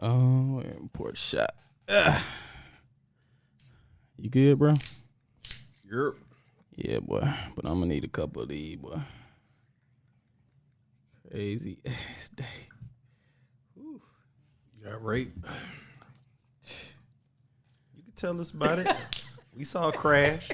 Port shot. You good, bro? Yep. Yeah, boy. But I'm gonna need a couple of these, boy. Crazy ass day. You got raped. You can tell us about it. We saw a crash.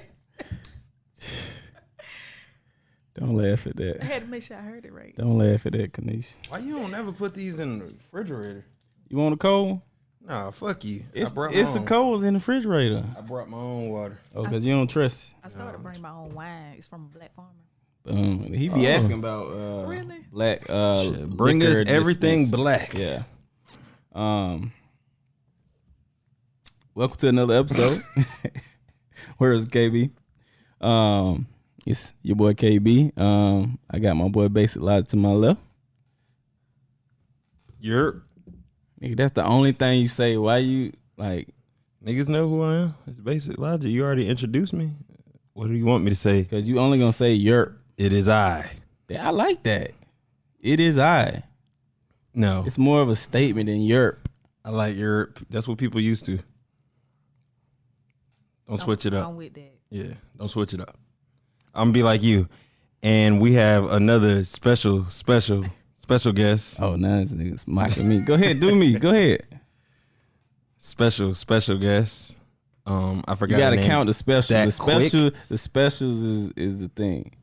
Don't laugh at that. I had to make sure I heard it right. Don't laugh at that, Kaneisha. Why you don't ever put these in the refrigerator? You want a cold? Nah, fuck you. It's the colds in the refrigerator. I brought my own water. Oh, because you don't trust. I started to bring my own wine. It's from a black farmer. He be asking about Really? black Bring us liquor everything dispense. black. Yeah. Welcome to another episode. Where is KB? It's your boy KB. I got my boy Basic Logic to my left. Nigga, Nigga, that's the only thing you say. Why you like? niggas know who I am. It's Basic Logic. You already introduced me. What do you want me to say? Because you only gonna say yerp. It is I. Yeah, I like that. It is I. No, It's more of a statement than yerp. I like your. That's what people used to. Don't switch it up. I'm with that. Yeah, don't switch it up. I'm gonna be like you, and we have another special guest. Oh, now this nigga's mocking me. Go ahead, do me. Go ahead. Special guest. I forgot. You gotta her name. count the specials. That The specials is the thing.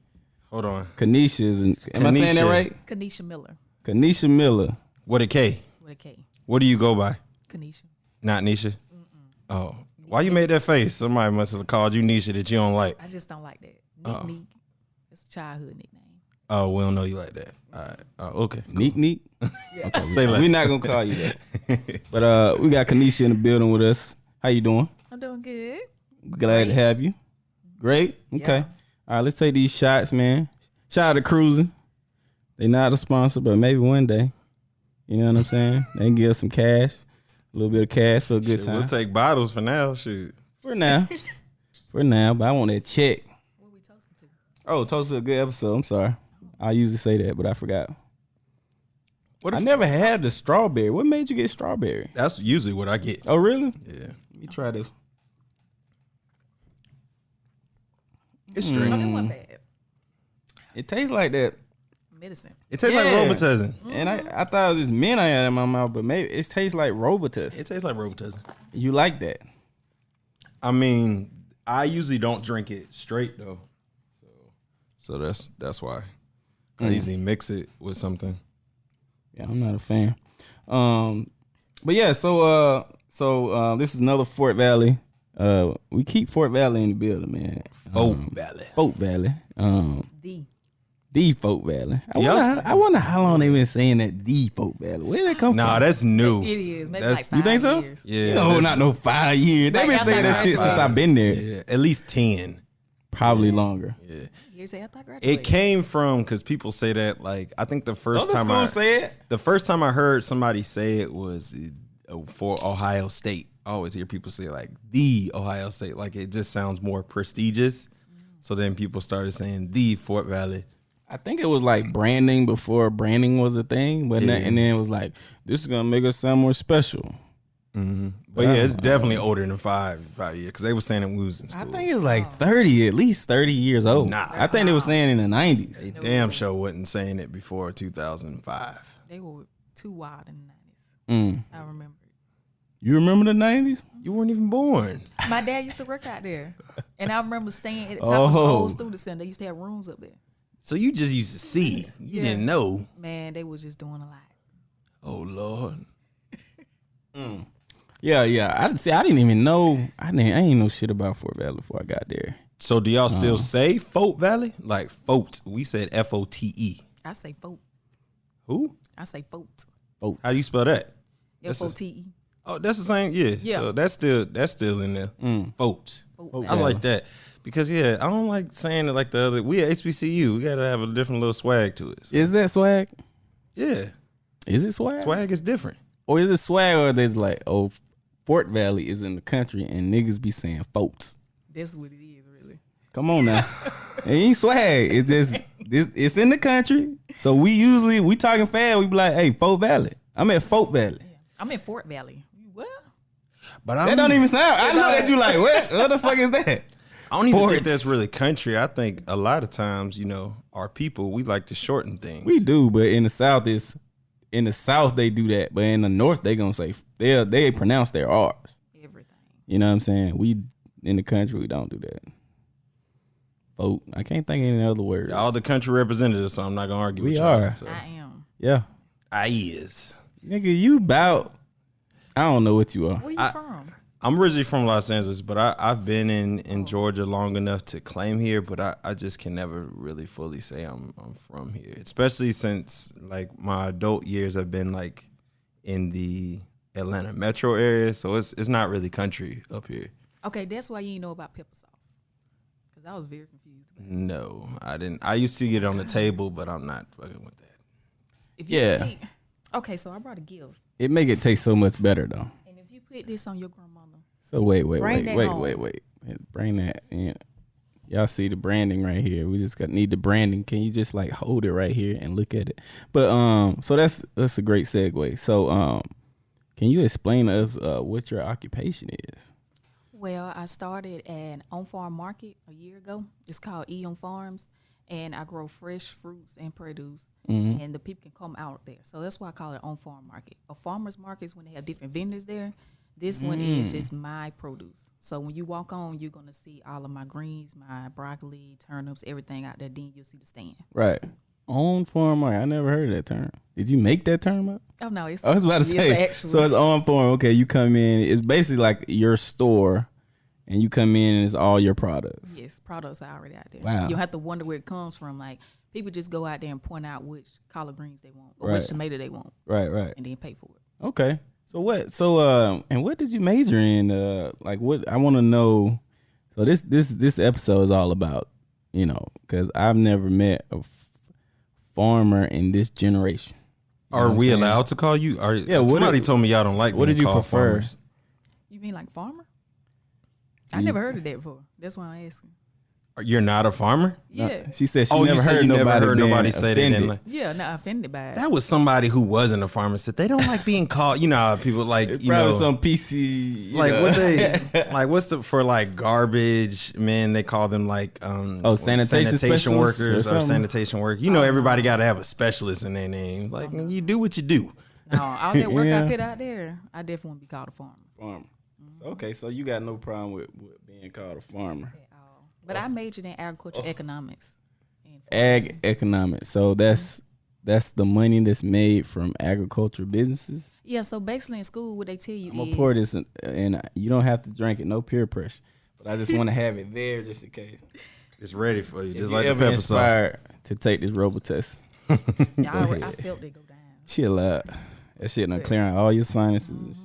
Hold on. Kaneisha is. Am I saying that Kaneisha. right? Kaneisha Miller Kaneisha Miller. What a K. with a K. What do you go by? Kaneisha. Not Nisha. Oh, why you made that face? Somebody must have called you Nisha that you don't like. I just don't like that. Oh. Neek. It's a childhood nickname. Oh, we don't know you like that. All right. Oh, okay. Neek. Yeah. Say less. We're not gonna call you that. But we got Kaneisha in the building with us. How you doing? I'm doing good. Glad to Great. have you. Great. Okay. Yeah. All right, let's take these shots, man. Shout out to Cruising. They not a sponsor, but maybe one day. You know what I'm saying? They can give us some cash. A little bit of cash for a good Shit, time. we'll take bottles for now. Shoot. For now. But I want that check. What we toasting to? Oh, toast to a good episode. I'm sorry. I usually say that, but I forgot. What I if- never had the strawberry. What made you get strawberry? That's usually what I get. Oh, really? Yeah. Let me try this. It's straight. Oh, that wasn't bad. It tastes like that. Medicine. It tastes like Yeah. Robitussin. And I thought it was mint I had in my mouth, but maybe it tastes like Robitussin. It tastes like Robitussin. You like that? I mean, I usually don't drink it straight though. So that's why. I usually mix it with something. Yeah, I'm not a fan. But yeah, so this is another Fort Valley. We keep Fort Valley in the building, man. Fort Valley. Fort Valley. The Fort Valley. Y'all I wonder how long they been saying that the Fort Valley. Where did that come Nah, from? that's new. It is. Maybe That's- like You think 5 so? years. Yeah. No, that's- not no 5 years. They've Like, been saying I that thought shit since graduated. I've been there. Yeah, at least 10. Probably longer. Yeah. Years after I graduated. It came from because people say that like I think the first Other time schools say it. the first time I heard somebody say it was for Ohio State. I always hear people say like the Ohio State, like it just sounds more prestigious. So then people started saying the Fort Valley. I think it was like branding before branding was a thing, but Yeah. and then it was like, this is gonna make us sound more special. But yeah, it's definitely older than 5 years because they were saying it when we was in school. I think it was like 30, at least 30 years old. Nah. I think they were saying in the 90s. they damn sure wasn't saying it before 2005. They were too wild in the 90s. Mm. I remember it. You remember the 90s? You weren't even born. My dad used to work out there. And I remember staying at the top of the old student center. They used to have rooms up there. So you just used to see. You Yeah. didn't know. Man, they was just doing a lot. Oh Lord. Yeah. I didn't even know. I ain't know shit about Fort Valley before I got there. So do y'all still say Fort Valley? Like Fote. We said Fote. I say folk. Who? I say folk. Folks. How you spell that? That's a- F-O-T-E. Oh, that's the same. Yeah. Yeah. So that's still in there. Folks. Folk I Valley. like that because I don't like saying it like the other. We at HBCU. We gotta have a different little swag to it. So, Is that swag? yeah. Is it swag? Swag is different. Or is it swag or there's like, oh, Fort Valley is in the country and niggas be saying folks. That's what it is, really. Come on now. It ain't swag. It's just it's in the country. So we talking fast, we be like, hey, Fort Valley. I'm at Fort Valley. I'm in Fort Valley. What? But That don't even sound. I know that you like, what the fuck is that? I don't even Forts. think that's really country. I think a lot of times, our people, we like to shorten things. We do, but in the South they do that. But in the North, they gonna say they pronounce their R's. Everything. You know what I'm saying? We in the country, we don't do that. Vote. I can't think of any other word. All the country representatives, so I'm not gonna argue with We y'all. are. So. I am. Yeah, I is. nigga, you bout. I don't know what you are. Where you from? I'm originally from Los Angeles, but I've been in Georgia long enough to claim here, but I just can never really fully say I'm from here, especially since like my adult years have been like in the Atlanta metro area, so it's not really country up here. Okay, that's why you didn't know about pepper sauce. Because I was very confused about it. No, I didn't. I used to get it on the table, but I'm not fucking with that. If you Yeah. take, okay, so I brought a gift. It make it taste so much better though. And if you put this on your grandmama, So wait. Bring that home. Bring that in. Y'all see the branding right here. We just need the branding. Can you just like hold it right here and look at it? But so that's a great segue. So can you explain to us what your occupation is? well, I started an on-farm market a year ago. It's called Eon Farms, and I grow fresh fruits and produce, and the people can come out there. So that's why I call it on-farm market. A farmer's market is when they have different vendors there. This one is just my produce. So when you walk on, you're going to see all of my greens, my broccoli, turnips, everything out there. Then you'll see the stand. Right. On farm market. I never heard of that term. Did you make that term up? Oh, no. It's, I was about to say. Actually, So it's on farm. Okay, you come in. It's basically like your store, and you come in and it's all your products. yes, products are already out there. Wow. You don't have to wonder where it comes from. Like, people just go out there and point out which collard greens they want or Right. which tomato they want Right. and then pay for it. Okay. So what? So and what did you major in? Like what? I want to know. So this episode is all about, because I've never met a farmer in this generation. You know Are what we I'm saying? allowed to call you? Yeah, what Somebody did- told me y'all don't like. What being did you called prefer? farmers. You mean like farmer? I never heard of that before. That's why I'm asking. You're not a farmer? Yeah. She said she Oh, never you said heard you never nobody heard being nobody say they offended. didn't like. Yeah, not offended by it. That was somebody who wasn't a farmer said they don't like being called. You know how people like It's you probably know some PC. like what they like what's the for like garbage men they call them like sanitation specialists or workers or something? sanitation work. You know everybody got to have a specialist in their name. Like you do what you do. No, all that work Yeah. I put out there, I definitely want to be called a farmer. farmer. Okay, so you got no problem with being called a farmer. At all. But I majored in agriculture economics. And Ag economics. So that's the money that's made from agriculture businesses. yeah, so basically in school, what they tell you I'm gonna is pour this in, and you don't have to drink it. No peer pressure. But I just want to have it there just in case. It's ready for you, If just you like the ever pepper sauce. inspired to take this robo test, I ahead. felt it go down. chill out. That shit done clearing all your sinuses and shit.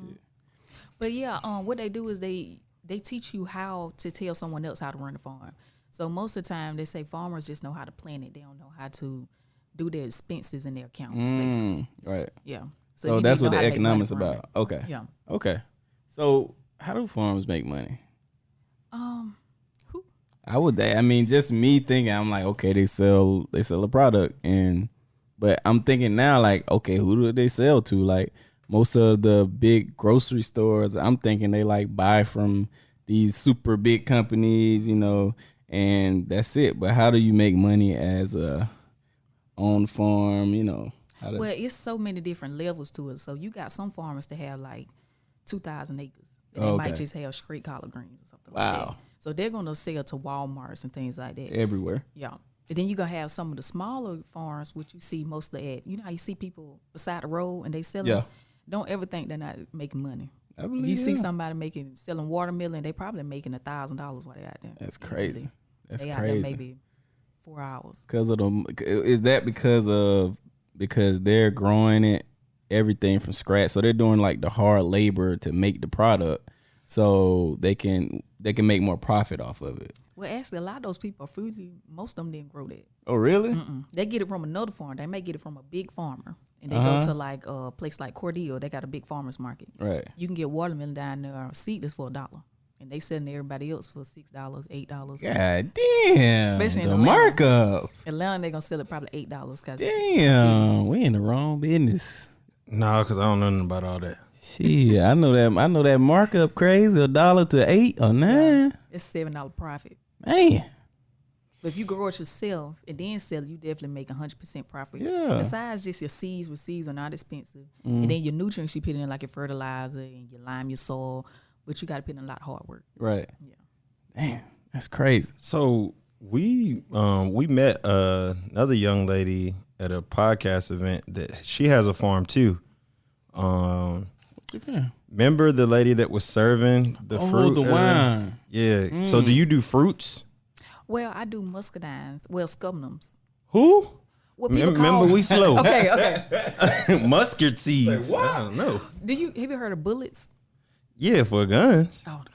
But yeah, what they do is they teach you how to tell someone else how to run a farm. So most of the time they say farmers just know how to plan it. They don't know how to do their expenses and their accounts. Basically. Right. Yeah. So you that's need what to the know how to make money economics from it. about. Okay. Yeah. Okay. So how do farmers make money? Who? I mean, just me thinking, I'm like, okay, they sell a product, but I'm thinking now, like, okay, who do they sell to? Like most of the big grocery stores, I'm thinking they like buy from these super big companies, and that's it. But how do you make money as a on farm? Well, it's so many different levels to it. So you got some farmers that have like 2,000 acres. And they Okay. might just have straight collard greens or something like Wow. that. So they're going to sell to Walmarts and things like that. everywhere. Yeah. And then you're going to have some of the smaller farms, which you see mostly at, how you see people beside the road and they selling. Yeah. Don't ever think they're not making money. I If believe you see yeah. somebody selling watermelon, they probably making $1,000 while they're out there. That's in the crazy. city. That's they out there crazy. maybe 4 hours. Is that because they're growing it everything from scratch, so they're doing like the hard labor to make the product, so they can make more profit off of it. Well, actually, a lot of those people are foodie. Most of them didn't grow that. Oh, really? They get it from another farm. They may get it from a big farmer. And they go to like a place like Cordele. They got a big farmer's market. Right. You can get watermelon down there seedless for $1. And they selling to everybody else for $6, $8. God damn. Especially in the Atlanta. markup. Atlanta, they're going to sell it probably $8. Cause Damn. We in the wrong business. No, because I don't know nothing about all that. Shit, I know that markup crazy, $1 to $8 or $9. It's $7 profit. Man. But if you grow it yourself and then sell it, you definitely make 100% profit. Yeah. Besides just your seeds, which seeds are not expensive. And then your nutrients you put in, like your fertilizer and your lime, your soil. But you got to put in a lot of hard work. Right. Yeah. Damn, that's crazy. So we met another young lady at a podcast event that she has a farm too. Remember the lady that was serving the fruit? The wine. Yeah. So do you do fruits? Well, I do muscadines. Well, scumnums. Who? What people Remember call we slow. Okay. Mustard seeds. I don't know. Have you heard of bullets? Yeah, for guns. Oh God,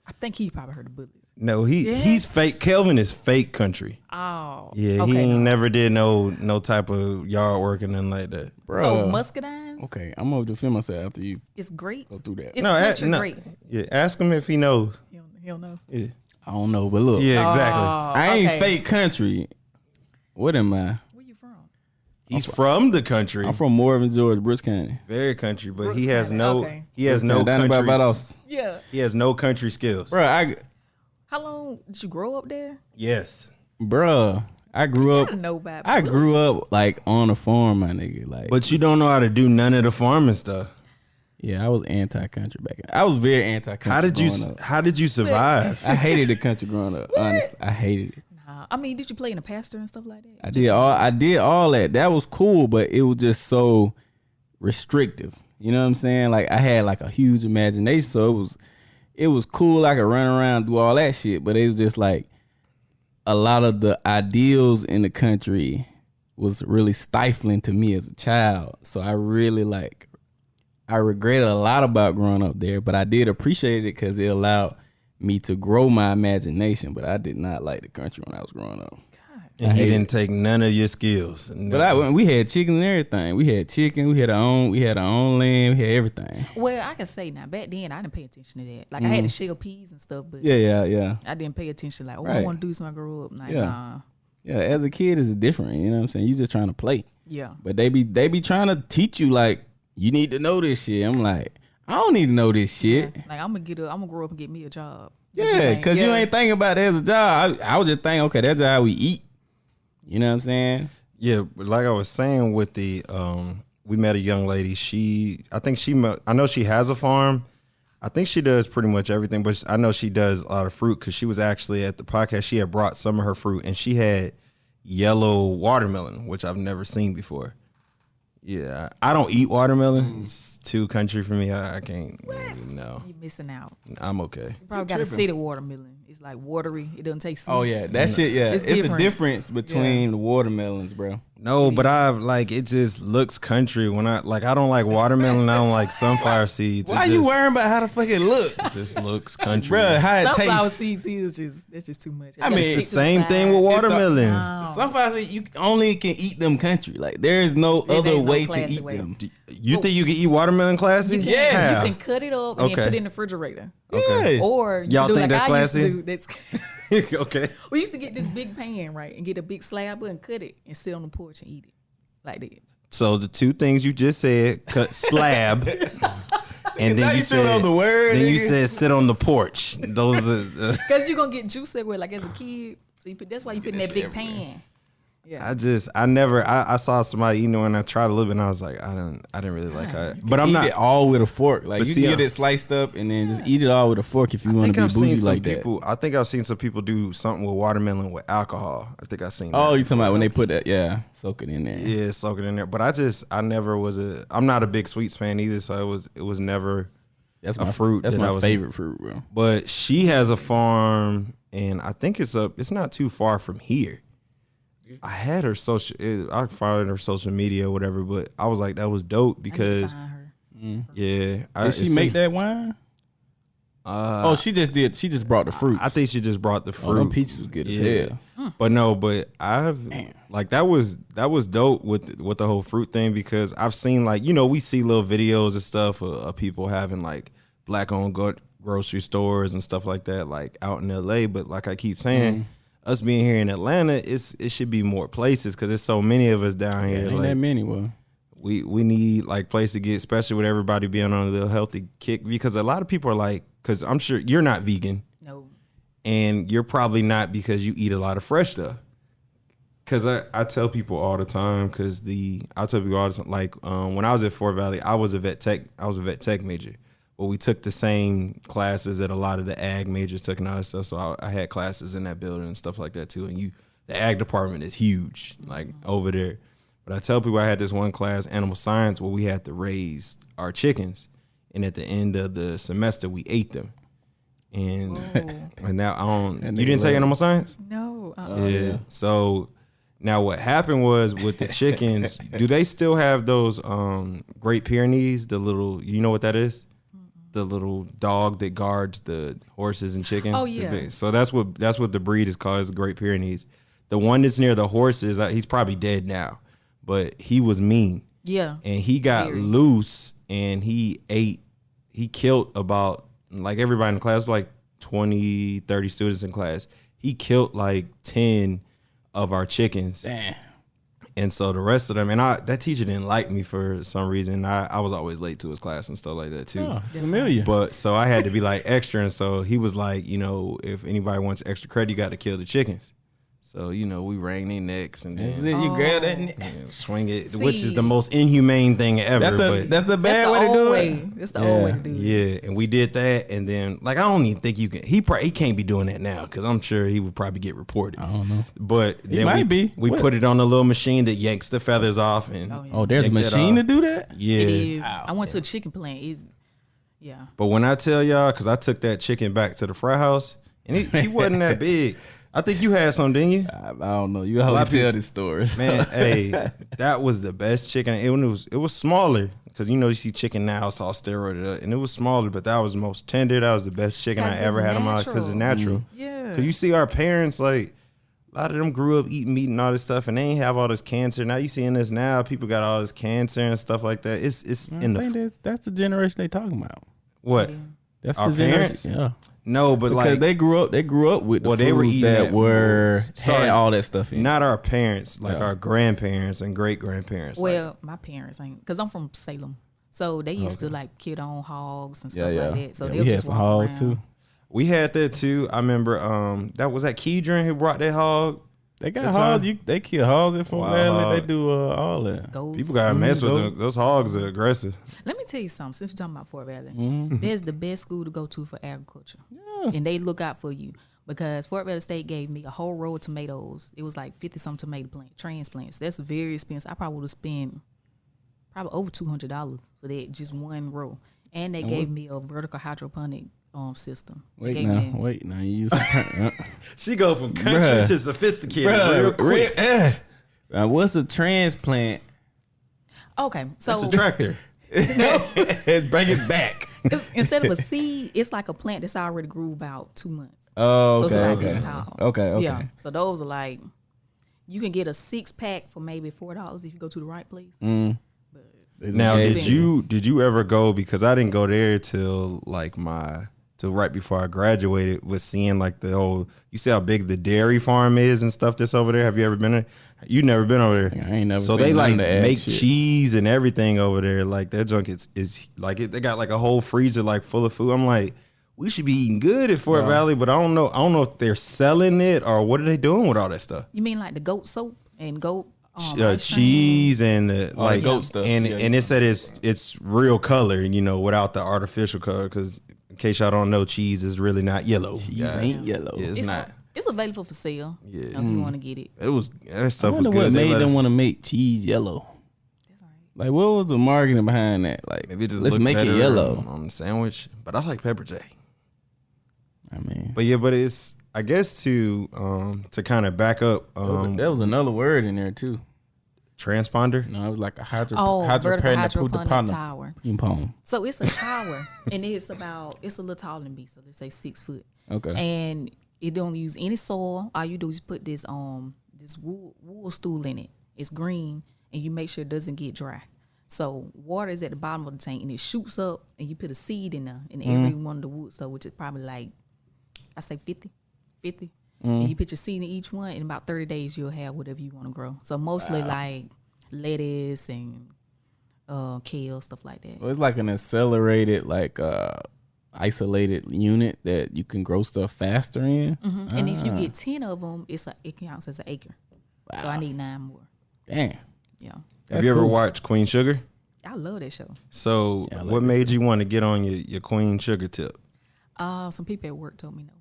I think he probably heard of bullets. No, he's fake. Kelvin is fake country. Oh, Yeah, okay, he ain't never did no type of yard work or nothing like that. Bro. So muscadines. Okay, I'm gonna defend myself after you It's grapes. go through that. It's country grapes. Yeah, ask him if he knows. He don't know. Yeah, I don't know, but look. yeah, exactly. I ain't okay. fake country. What am I? Where you from? He's from the country. I'm from Morven, George, Brooks County. Very country, but Brooks he has County, no okay. he has no Down by country. Barbados. Yeah. He has no country skills. Bro, How long did you grow up there? Yes. I grew I up. don't know about. I bullets. grew up like on a farm, my nigga. Like, But you don't know how to do none of the farming stuff. yeah, I was anti-country back then. I was very anti-country. How did you survive? I hated the country growing up. Honestly, I hated it. Nah, I mean, did you play in a pasture and stuff like that? I did all that. That was cool, but it was just so restrictive. You know what I'm saying? Like I had like a huge imagination, so it was cool. I could run around, do all that shit, but it was just like a lot of the ideals in the country was really stifling to me as a child. So I really I regretted a lot about growing up there, but I did appreciate it because it allowed me to grow my imagination. But I did not like the country when I was growing up. And he didn't take none of your skills. No. But we had chickens and everything. We had chicken. We had our own land. We had everything. Well, I can say now, back then I didn't pay attention to that. Like I had to shell peas and stuff, but Yeah. I didn't pay attention. Like, I Right. want to do something. I grow up. Like, Yeah. nah. Yeah, as a kid, it's different. You know what I'm saying? You just trying to play. Yeah. But they be trying to teach you like you need to know this shit. I'm like, I don't need to know this shit. Like I'm gonna grow up and get me a job. Yeah, because you ain't thinking about it as a job. I was just thinking, okay, that's how we eat. You know what I'm saying? Yeah, but like I was saying with the we met a young lady. I know she has a farm. I think she does pretty much everything, but I know she does a lot of fruit because she was actually at the podcast. She had brought some of her fruit and she had yellow watermelon, which I've never seen before. Yeah, I don't eat watermelon. It's too country for me. I can't. No, You're missing out. I'm okay. You probably got to see the watermelon. It's like watery. It doesn't taste sweet. Oh yeah, that shit. Yeah, It's it's a different. difference between the watermelons, bro. No, but it just looks country when I don't like watermelon. I don't like sunflower seeds. Why you worrying about how the fuck it look, It just looks country. bro? How it Sunflower tastes. seeds is that's just too much. I mean, It's the same thing with watermelon. Sunflower seeds, you only can eat them country. Like there is no There other ain't no way to classy eat way. them. You think you can eat watermelon classy? You can, Yeah. you can cut it up and Okay. then put it in the refrigerator. Okay. Yeah. Or you Y'all do think like that's I used to classy? do. That's Okay. we used to get this big pan, right, and get a big slab and cut it and sit on the porch and eat it like that. So the two things you just said, cut slab, and Now then you still said on the word. then you nigga. said sit on the porch. Those are Cause you're gonna get juice everywhere, like as a kid. So that's why you put in that big pan. Yeah. I saw somebody eating it and I tried a little bit and I was like, I didn't really like it. But I'm eat not. it all with a fork. Like But you see, can get it sliced up and then just eat it all with a fork if you I want think to be I've seen bougie some like that. people. I think I've seen some people do something with watermelon with alcohol. I think I've seen. Oh, that. you talking about when they put that? Yeah, soak it in there. Yeah, soak it in there. But I'm not a big sweets fan either, so it was never That's a my fruit. That's that my I was- favorite fruit, bro. But she has a farm, and I think it's not too far from here. I had her I followed her social media or whatever, but I was like, that was dope I need to because find her. yeah. Did she make that wine? Oh, she just did. She just brought the fruit. I think she just brought the Oh, them fruit. peaches was good as Yeah. hell. But I've like that was dope with the whole fruit thing because I've seen we see little videos and stuff of people having like black owned grocery stores and stuff like that like out in LA. But like I keep saying, us being here in Atlanta, it should be more places because there's so many of us down here. Ain't like, that many? Well, we need like place to get, especially with everybody being on a little healthy kick, because a lot of people are like, because I'm sure you're not vegan. No. And you're probably not because you eat a lot of fresh stuff. Because I tell people all the time, like when I was at Fort Valley, I was a vet tech major. But we took the same classes that a lot of the ag majors took and all that stuff. So I had classes in that building and stuff like that too. And the ag department is huge, like over there. But I tell people I had this one class, animal science, where we had to raise our chickens. And at the end of the semester, we ate them. And now I don't. You didn't take animal science? No. Yeah. So now what happened was with the chickens, do they still have those Great Pyrenees? The little, you know what that is? The little dog that guards the horses and chickens. Oh yeah. So that's what the breed is called, is the Great Pyrenees. The one that's near the horses, he's probably dead now, but he was mean. Yeah. And he got loose and he killed about, like, everybody in the class, like 20, 30 students in class. He killed like 10 of our chickens. Damn. And so the rest of them, and that teacher didn't like me for some reason. I was always late to his class and stuff like that too. Oh, familiar. But so I had to be like extra. And so he was like, if anybody wants extra credit, you got to kill the chickens. So, we wring their necks and then you grab that swing it, which is the most inhumane thing ever. That's the bad way to do it. That's the old way to do it. Yeah, and we did that, and then I don't even think you can. He can't be doing that now, because I'm sure he would probably get reported. I don't know, but then we put it on a little machine that yanks the feathers off, and there's a machine to do that. Yeah, it is. I went to a chicken plant. Yeah. But when I tell y'all, because I took that chicken back to the fry house, and he wasn't that big. I think you had some, didn't you? I don't know. You always tell these stories, man. Hey, that was the best chicken. It was smaller, because you see chicken now, it's all steroided up, and it was smaller, but that was the most tender. That was the best chicken I ever had in my life, because it's natural. Yeah. Because you see our parents, like, a lot of them grew up eating meat and all this stuff, and they ain't have all this cancer. Now you seeing this now, people got all this cancer and stuff like that. It's that's the generation they talking about. What? Yeah. That's our the parents? generation. Yeah. No, but because they grew up with the they were foods eating that had all that stuff in. Not our parents, like our grandparents and great grandparents. Well, my parents ain't, because I'm from Salem, so they used to like kid on hogs and stuff like that. So they we had just some walk hogs around. too. We had that too. I remember that was Kedron who brought that hog. They got hogs. They kill hogs in Fort Valley. They do all that. Ghosts. People gotta mess with them. Those hogs are aggressive. Let me tell you something. Since we're talking about Fort Valley, Mm-hmm. there's the best school to go to for agriculture, and they look out for you, because Fort Valley State gave me a whole row of tomatoes. It was like 50-some tomato transplants. That's very expensive. I probably would have spent probably over $200 for that, just one row. And they gave me a vertical hydroponic system. Wait now, you use She go from country to sophisticated real quick. What's a transplant? Okay, so That's a tractor. Bring it back. Instead of a seed, it's like a plant that's already grew about 2 months. Oh, okay, so it's about okay. this tall. Okay. Yeah. So those are like, you can get a 6-pack for maybe $4 if you go to the right place. Now, expensive. did you ever go? Because I didn't go there till right before I graduated. Was seeing like the whole. You see how big the dairy farm is and stuff that's over there. Have you ever been there? You never been over there. I ain't never. So seen they like none of the make shit. cheese and everything over there. Like that junk is like they got like a whole freezer like full of food. I'm like, we should be eating good at Fort Valley, but I don't know if they're selling it or what are they doing with all that stuff. You mean like the goat soap and goat ice cream? Cheese and like goat stuff. and Yeah, and it said it's real color, without the artificial color. Because in case y'all don't know, cheese is really not yellow. Cheese ain't yellow. Yeah, it's not. It's available for sale. Yeah. If you want to get it. That I stuff was wonder good. what They made let them us- want to make cheese yellow. That's all right. Like, what was the marketing behind that? Like, Maybe it just let's look make it better yellow. on the sandwich. But I like pepper jack. I mean, But it's I guess to kind of back up there was another word in there too. transponder. No, it was like a Vertical hydroponic tower. Ping pong. So it's a tower, and it's a little taller than me, so they say 6 foot. Okay. And it don't use any soil. All you do is put this wool stool in it. It's green, and you make sure it doesn't get dry. So water is at the bottom of the tank, and it shoots up, and you put a seed in there, in every one of the wood, so which is probably like, I say 50. And you put your seed in each one, in about 30 days you'll have whatever you want to grow. So mostly like lettuce and kale, stuff like that. Well, it's like an accelerated, like isolated unit that you can grow stuff faster in. Mm-hmm. And if you get 10 of them, it counts as an acre. Wow. So I need 9 more. Damn. Yeah, Have you ever watched Queen Sugar? I love that show. So Yeah, I like what that made you want to get on your Queen Sugar tip? Some people at work told me no.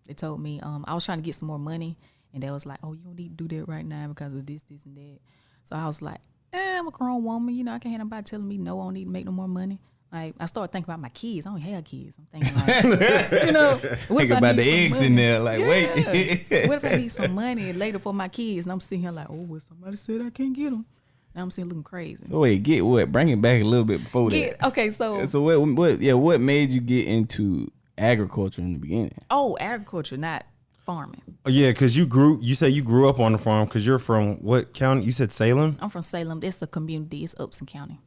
They told me I was trying to get some more money, and they was like, "Oh, you don't need to do that right now because of this, and that." So I was like, I'm a grown woman, I can't have nobody telling me no, I don't need to make no more money. Like I started thinking about my kids. I don't have kids. I'm thinking like, what Think if I about need the some eggs money? in there. Like, Yeah. wait. What if I need some money later for my kids? And I'm sitting here like, oh, well, somebody said I can't get them. Now I'm sitting looking crazy. So wait, get what? Bring it back a little bit before that. Okay, so What made you get into agriculture in the beginning? agriculture, not farming. Oh, yeah, because you say you grew up on the farm because you're from what county? You said Salem? I'm from Salem. It's a community. It's Upson County.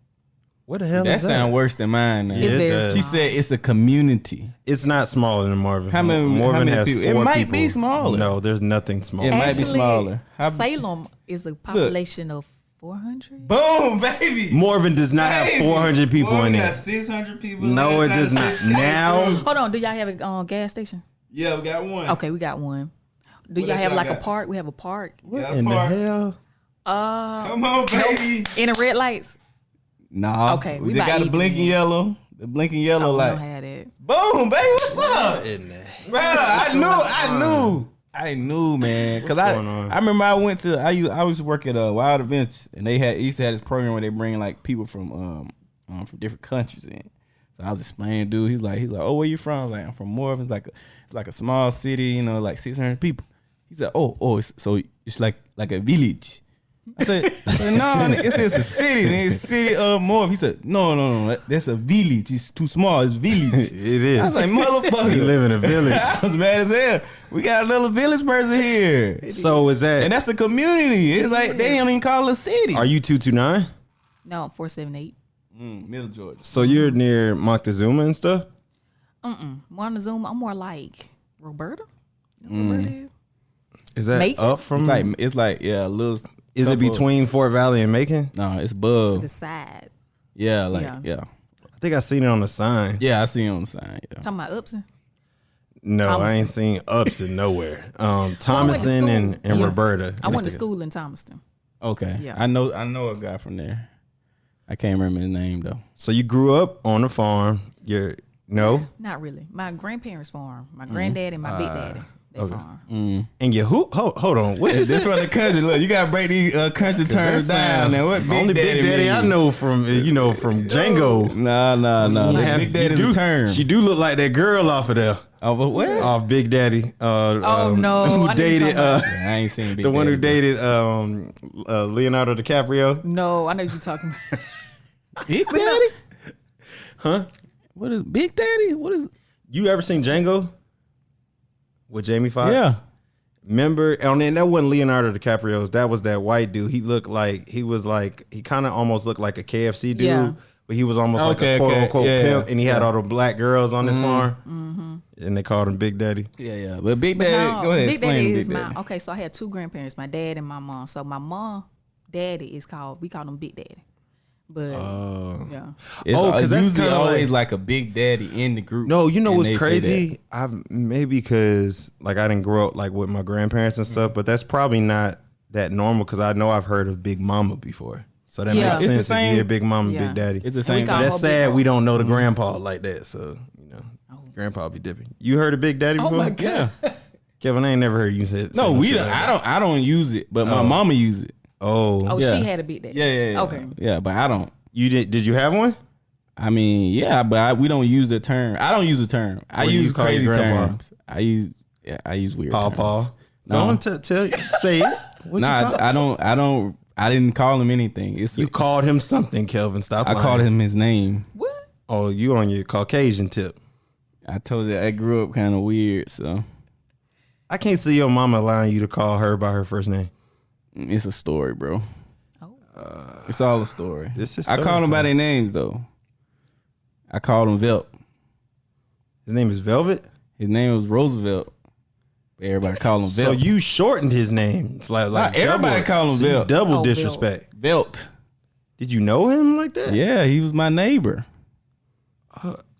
What the hell That is that? sound worse than mine. Now. It's it very does. She small. said it's a community. It's not smaller than Marvin. How many has people? It 4 might people. be smaller. No, there's nothing smaller. It might be Actually, smaller. Salem is a population of 400. Boom, baby. Marvin does not have 400 people in there. 600 people. No, it does not. Now, Hold on. Do y'all have a gas station? Yeah, we got one. Okay, we got one. Do What y'all else have y'all like a got? park? We have a park. what Got a in the park. hell? Come on, baby. In the red lights. Nah. Okay, we we just about got a even blinking then. yellow. The blinking yellow We light. don't have that. Boom, baby. What's up? In the Bro, I knew, man. Cause What's going on? I remember I went to I used to work at Wild Adventures, and they used to have this program where they bring like people from different countries in. So I was explaining, dude. He's like, oh, where you from? I was like, I'm from Morven. It's like a small city, like 600 people. He said, oh, it's like a village. I said, no, it's a city. It's a city of Morven. He said, no, that's a village. It's too small. It's village. It is. I was like, motherfucker. You live in a village. I was mad as hell. We got another village person here. So is that? And that's a community. It's like they don't even call it a city. Are you 229? No, 478. Middle Georgia. So you're near Moctezuma and stuff? Montezuma, I'm more like Roberta. You know what Roberta is? Is that Macon? up from? It's like a little. Is it between Fort Valley and Macon? No, it's To above. the side. Yeah, Yeah. I think I seen it on the sign. Yeah, I see it on the sign. Yeah. Talking about Upson. No, I ain't seen Upson nowhere. Thomason and Yeah. Roberta. I went to school in Thomaston. Okay. Yeah. I know a guy from there. I can't remember his name though. So you grew up on a farm. No, Not really. My grandparents farm. My granddad and my big daddy. They farm. and you who? Hold on. What you This say? from the country. Look, you gotta break these country terms down. Now, what Only Big Daddy I mean? know from from Django. No. You have- Big Daddy's you do- a term. She do look like that girl off of there. Over where? Off Big Daddy. no, Who I know you're dated? talking I ain't seen Big The one who Daddy, dated Leonardo DiCaprio. No, I know what you're talking about. bro. Big Daddy? Huh? What is Big Daddy? What is? You ever seen Django with Jamie Foxx? Yeah. Remember? And then that wasn't Leonardo DiCaprio's. That was that white dude. He kind of almost looked like a KFC dude. Yeah. But he was almost like Okay, a quote okay. unquote Yeah, pimp, yeah. and he had all the black girls on his farm, Mm-hmm. and they called him Big Daddy. Yeah. But Big Daddy, No, go ahead. Big Explain Daddy Big is Daddy. my okay. So I had 2 grandparents, my dad and my mom. So my mom, daddy we call him Big Daddy. But yeah, It's, Oh, 'cause it's that's usually kinda always like- like a Big Daddy in the group. No, you know and what's they say crazy? I've maybe because like I didn't grow up like with my grandparents and stuff, but that's probably not that normal because I know I've heard of Big Mama before. So that Yeah. makes It's the sense if same- you hear Big Mama, Yeah. Big Daddy. It's the And we same call thing. That's Big sad Mama. we don't know the grandpa like that. So, grandpa be dipping. You heard of Big Daddy before? my God. Yeah. Kevin, I ain't never heard you say it. No, we don't. I don't use it, but my mama use it. oh, Yeah. she had a Big Daddy. Yeah. Okay. Yeah, but I don't. You did you have one? I mean, yeah, but we don't use the term. I don't use the term. I What do you use call your crazy grandpa? terms. I use weird Paw terms. Paw. No. Go on, tell say it. What Nah, you call I don't. I didn't call him anything. You called him something, Kelvin. Stop. I lying. called him his name. What? Oh, you on your Caucasian tip. I told you I grew up kind of weird, so I can't see your mama allowing you to call her by her first name. it's a story, bro. Oh. It's all a story. This is I call them by their names though. I called him Velt. His name is Velvet. His name was Roosevelt. Everybody call him So Velt. you shortened his name. It's like Nah, everybody double, call him so you Velt. double Oh, disrespect. Velt. Did you know him like that? Yeah, he was my neighbor.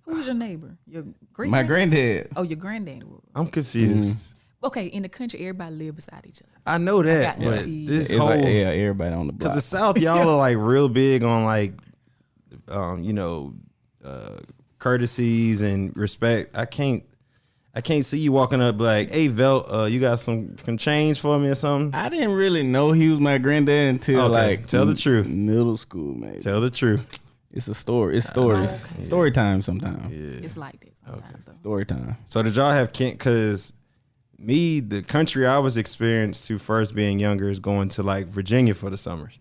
Who's your neighbor? Your great My granddad. Oh, your granddad was. I'm confused. Okay, in the country, everybody live beside each other. I know that, got but aunties. this It's whole like, yeah, everybody on the block. because the South, y'all are like real big on like, courtesies and respect. I can't see you walking up like, hey, Vel, you got some change for me or something? I didn't really know he was my granddad until Okay, like tell the truth. middle school, man. Tell the truth. It's a story. It's stories. Okay. Story time sometimes. It's like that sometimes. Though. Story time. So did y'all have Kent? Because me, the country I was experienced to first being younger is going to like Virginia for the summers,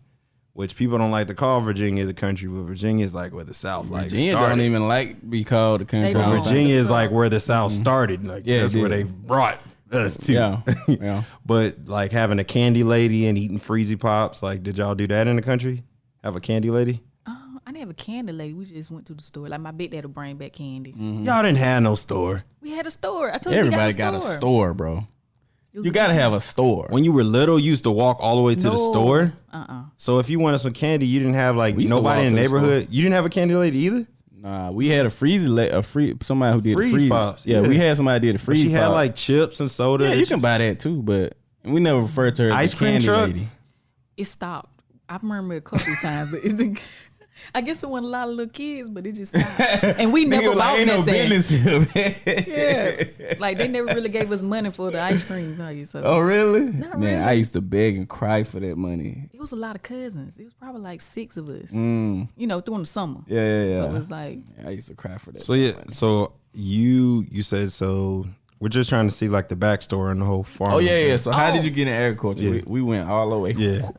which people don't like to call Virginia the country, but Virginia is like where the South like Virginia started. don't even like be called the country. They I don't don't. think. Virginia is like where the South started. Like Yeah, it that's where did. they brought us to. Yeah, yeah. But like having a candy lady and eating Freezy Pops, like did y'all do that in the country? Have a candy lady? I didn't have a candy lady. We just went to the store. Like my big dad would bring back candy. Y'all didn't have no store. We had a store. I told Everybody you got a store, bro. It was You a gotta big- have a store. When you were little, you used to walk all the way to the No. store. Uh-uh. So if you wanted some candy, you didn't have like We used to nobody walk in the to the store. neighborhood. You didn't have a candy lady either. Nah, we had somebody who did Freeze a freeze pops, Yeah, yeah. we had somebody did a But freeze. she had pop. like chips and soda. yeah, that you can buy that too, but we never referred to her as Ice the cream candy truck? lady. It stopped. I remember a couple of times, but it, I guess it wasn't a lot of little kids, but it just stopped. And we never Nigga was bought like, ain't no nothing. business here, man. Yeah, like they never really gave us money for the ice cream. Like, so Oh really? Not Man, I really. used to beg and cry for that money. it was a lot of cousins. It was probably like 6 of us. Mm. You know, during the summer. Yeah. So it was like, I used to cry for that. So yeah, so you said so. We're just trying to see like the backstory on the whole farm. Oh yeah. So how Oh. did you get in agriculture? Yeah. We went all the way. yeah.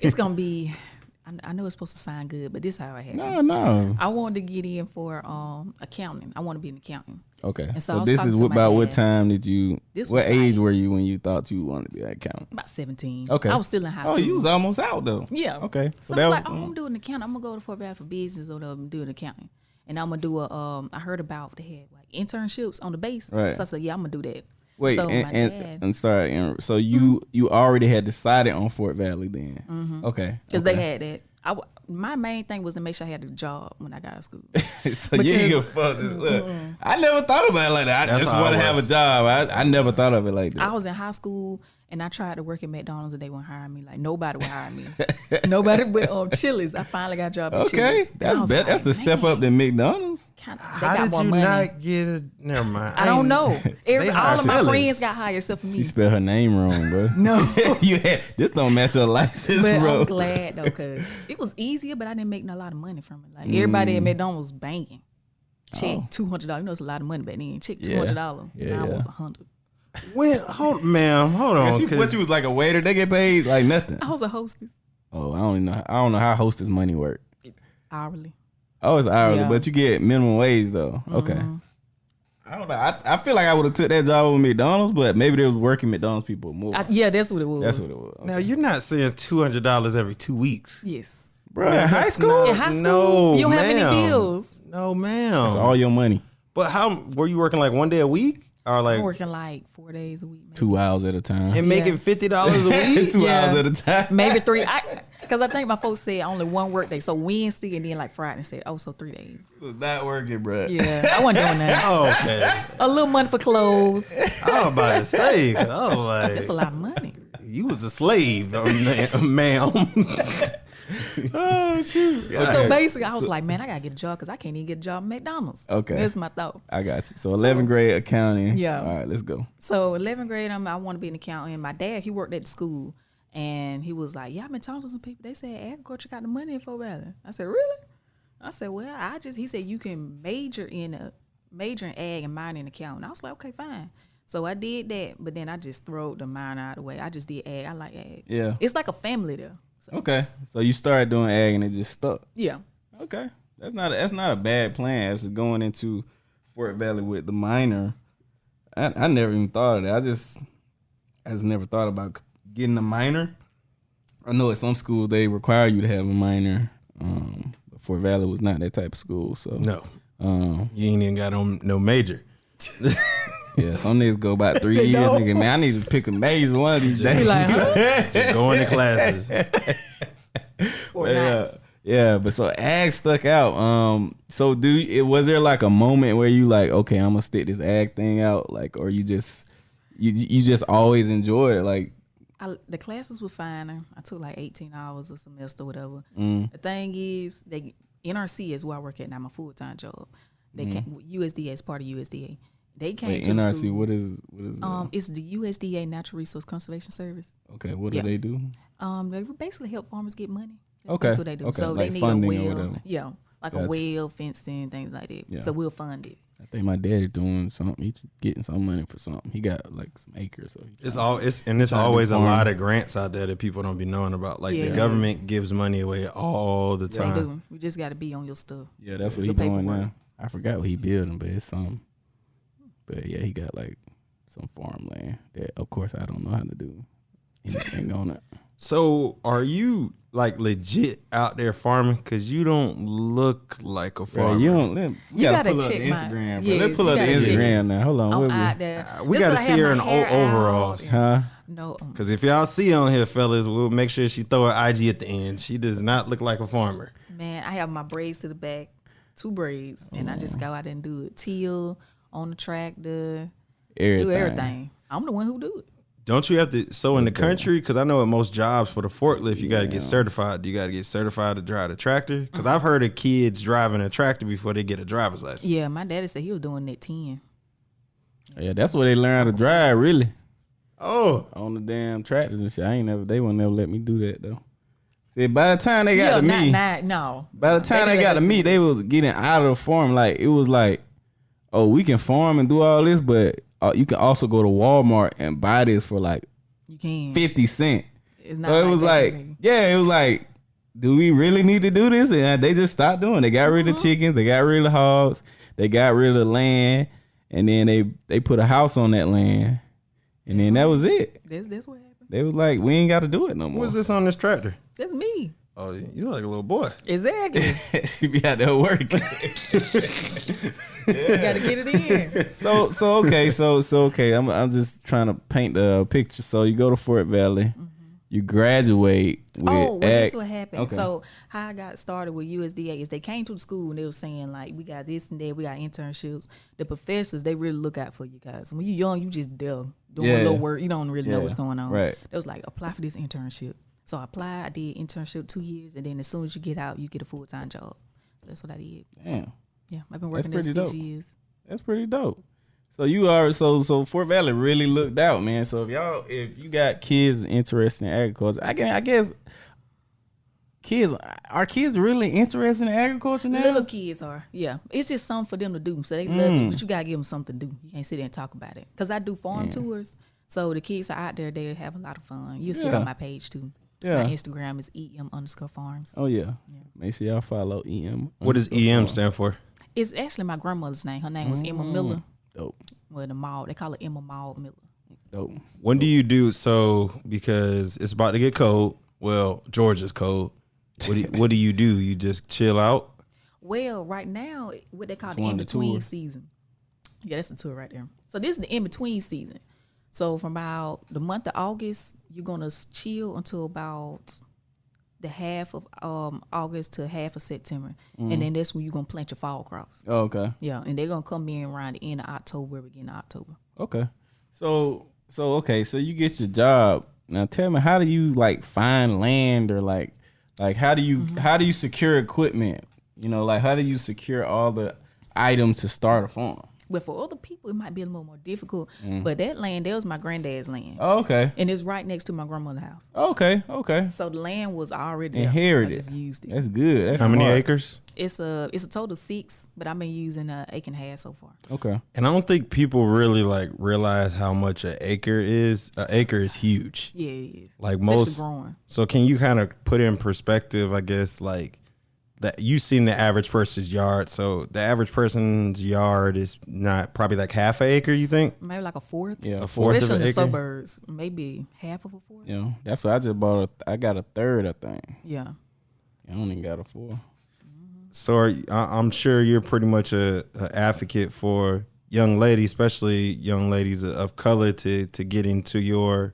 it's gonna be. I know it's supposed to sound good, but this is how I had. No. I wanted to get in for accounting. I want to be an accountant. Okay. And so I So was this talking is to my about what dad. time did you? This What was age like- were you when you thought you wanted to be an accountant? About 17. Okay. I was still in high school. Oh, you was almost out though. Yeah. Okay. So I that was like, I'm doing accounting. I'm gonna go to Fort Valley for business or do an accounting. And I'm gonna do I heard about they had like internships on the base. Right. So I said, yeah, I'm gonna do that. Wait, so my and dad, I'm sorry. So you already had decided on Fort Valley then? Okay. because they had that. My main thing was to make sure I had a job when I got out of school. So you ain't give a fuck. Look, I never thought about it like that. I That's just how want to I have a job. I never thought of it like that. I was in high school and I tried to work at McDonald's and they wouldn't hire me. Like nobody would hire me. Nobody but Chili's. I finally got a job at Okay, Chili's. that's a step up than McDonald's. They How got did more you money. not get it? Never mind. I don't know. They All hired of my Chili's. friends got hired except for me. She spelled her name wrong, bro. No. you had this don't match her license, But bro. I'm glad though, cause it was easier, but I didn't make a lot of money from it. Like everybody at McDonald's was banging. Check Oh. $200. You know, it's a lot of money back then. Check Yeah. $200. Yeah, Now yeah. it was $100. Ma'am, hold on. What 'cause you was like a waiter? They get paid like nothing. I was a hostess Oh, I don't even know. I don't know how hostess money work. hourly. Oh, it's hourly, Yeah. but you get minimum wage though. Okay. I don't know. I feel like I would have took that job with McDonald's, but maybe they was working McDonald's people more. Yeah, that's what it was. That's what it was. now you're not saying $200 every 2 weeks. Yes. Bro, in high That's school, not- In high school, no, you don't have any ma'am. bills. No, ma'am. that's all your money. But how were you working like one day a week or like I'm working like 4 days a week. Maybe, 2 hours at a time. and making $50 a week? 2 Yeah. hours at a time. maybe 3. Because I think my folks said only one work day. So Wednesday and then like Friday said, oh, so 3 days. Was not working, bro. Yeah, I wasn't doing that. Okay. A little money for clothes. I was about to say, 'cause I was like, That's a lot of money. you was a slave, ma'am. Oh shoot. So basically, I was like, man, I gotta get a job because I can't even get a job at McDonald's. Okay. That's my thought. I got you. So 11th grade accounting. Yeah. All right, let's go. So 11th grade, I want to be an accountant. My dad, he worked at the school, and he was like, yeah, I've been talking to some people. They said agriculture got the money in Fort Valley. I said, really? I said, well, he said you can major in ag and minor in accounting. I was like, okay, fine. So I did that, but then I just threw the minor out of the way. I just did ag. I like ag. Yeah. It's like a family there. So, Okay. So you started doing ag and it just stuck. yeah. Okay. That's not a bad plan as going into Fort Valley with the minor. I never even thought of that. I just never thought about getting a minor. I know at some schools they require you to have a minor. But Fort Valley was not that type of school. So No, you ain't even got no major. yeah, some niggas go about 3 years. don't. Nigga, man, I need to pick a major one of these days. Be like, huh? Just going to classes. Or But, not. Yeah, but so ag stuck out. So was there like a moment where you like, okay, I'm gonna stick this ag thing out, like, or you just always enjoy it, like. The classes were fine. I took like 18 hours a semester, whatever. Mm. The thing is, NRC is where I work at now, my full time job. They USDA is part of USDA. They came Wait, to the NRC, school. what is It's the USDA Natural Resource Conservation Service. okay, what do they do? They basically help farmers get money. Okay. That's what they do. Okay, So like they need funding a or well. whatever. Yeah, like Gotcha. a well, fencing, things like that. Yeah. So we'll fund it. I think my daddy doing something. He's getting some money for something. He got like some acres. So It's always a lot of grants out there that people don't be knowing about. Like the government gives money away all the time. They do. You just got to be on your stuff. Yeah, that's what he's doing now. I forgot what he building, but it's something. But yeah, he got like some farmland that, of course, I don't know how to do anything on it. So are you like legit out there farming? Cause you don't look like a farmer. Bro, you gotta pull up the check my- Instagram, bro. Yes, Let's pull you up the gotta check Instagram now. Hold on. I'm where out there. We That's gotta why I see have her my in hair overalls. out. Huh? No. Cause if y'all see on here, fellas, we'll make sure she throw her IG at the end. She does not look like a farmer. Man, I have my braids to the back, 2 braids, and I just go out and do it. Till on the tractor, do everything. I'm the one who do it. Don't you have to? So in the country, because I know at most jobs for the forklift, you got to get certified. You got to get certified to drive the tractor. Because I've heard of kids driving a tractor before they get a driver's license. Yeah, my daddy said he was doing that 10. Yeah, that's where they learn how to drive, really. Oh, On the damn tractors and shit. They won't never let me do that though. See, by the time they got to me, no. by the time they got to me, they was getting out of the farm. Like it was like, oh, we can farm and do all this, but you can also go to Walmart and buy this for like You can. 50 cents. It's not So it was that like, to me. yeah, it was like, do we really need to do this? And they just stopped doing it. They got rid of chickens. They got rid of hogs. They got rid of the land. And then they put a house on that land. And then that was it. That's what happened. They was like, we ain't got to do it no more. what's this on this tractor? That's me. Oh, you look like a little boy. Exactly. She be out there working. You got to get it in. So okay. I'm just trying to paint the picture. So you go to Fort Valley. You graduate with This is what happened. Okay. So how I got started with USDA is they came to the school and they were saying like, we got this and that, we got internships. The professors, they really look out for you guys. When you're young, you just doing a little work. You don't really know what's going on. Right. They was like, apply for this internship. So I applied. I did internship 2 years, and then as soon as you get out, you get a full-time job. So that's what I did. Damn. Yeah, I've been working there pretty 6 dope. years. That's pretty dope. So you are so Fort Valley really looked out, man. So if you got kids interested in agriculture, I guess are kids really interested in agriculture now? Little kids are, yeah. It's just something for them to do. So they love it, but you gotta give them something to do. You can't sit there and talk about it. Cause I do farm tours, so the kids are out there. They have a lot of fun. You'll see it on my page too. Yeah. My Instagram is em_farms. Oh yeah. Make sure y'all follow EM. What does EM stand for? It's actually my grandmother's name. Her name was Emma Miller. Dope. Well, the Maud, they call it Emma Maud Miller. Dope. When do you do so? Because it's about to get cold. Well, Georgia's cold. What do you do? You just chill out? Well, right now, what they call the one of the in-between tours. season. Yeah, that's the tour right there. So this is the in-between season. So from about the month of August, you're going to chill until about the half of August to half of September. And then that's when you're going to plant your fall crops. Oh, okay. Yeah, and they're going to come in around the end of October, beginning of October. Okay. So you get your job. Now tell me, how do you like find land, or like how do you secure equipment? You know, like how do you secure all the items to start a farm? But for other people, it might be a little more difficult. But that land, that was my granddad's land. Oh, okay. And it's right next to my grandmother's house. Okay. So the land was already there. Inherited. I just used it. That's good. That's How many smart. acres? It's a total of 6, but I've been using an acre and a half so far. Okay. And I don't think people really like realize how much an acre is. An acre is huge. Yeah, it is. Like Especially most. growing. So can you kind of put in perspective, I guess, like that you've seen the average person's yard. So the average person's yard is not probably like half an acre, you think? Maybe like a fourth. Yeah. A fourth Especially of in an the acre? suburbs, maybe half of a fourth. You know, that's what I just bought. I got a third, I think. Yeah. I don't even got a 4. So I'm sure you're pretty much a advocate for young ladies, especially young ladies of color, to get into your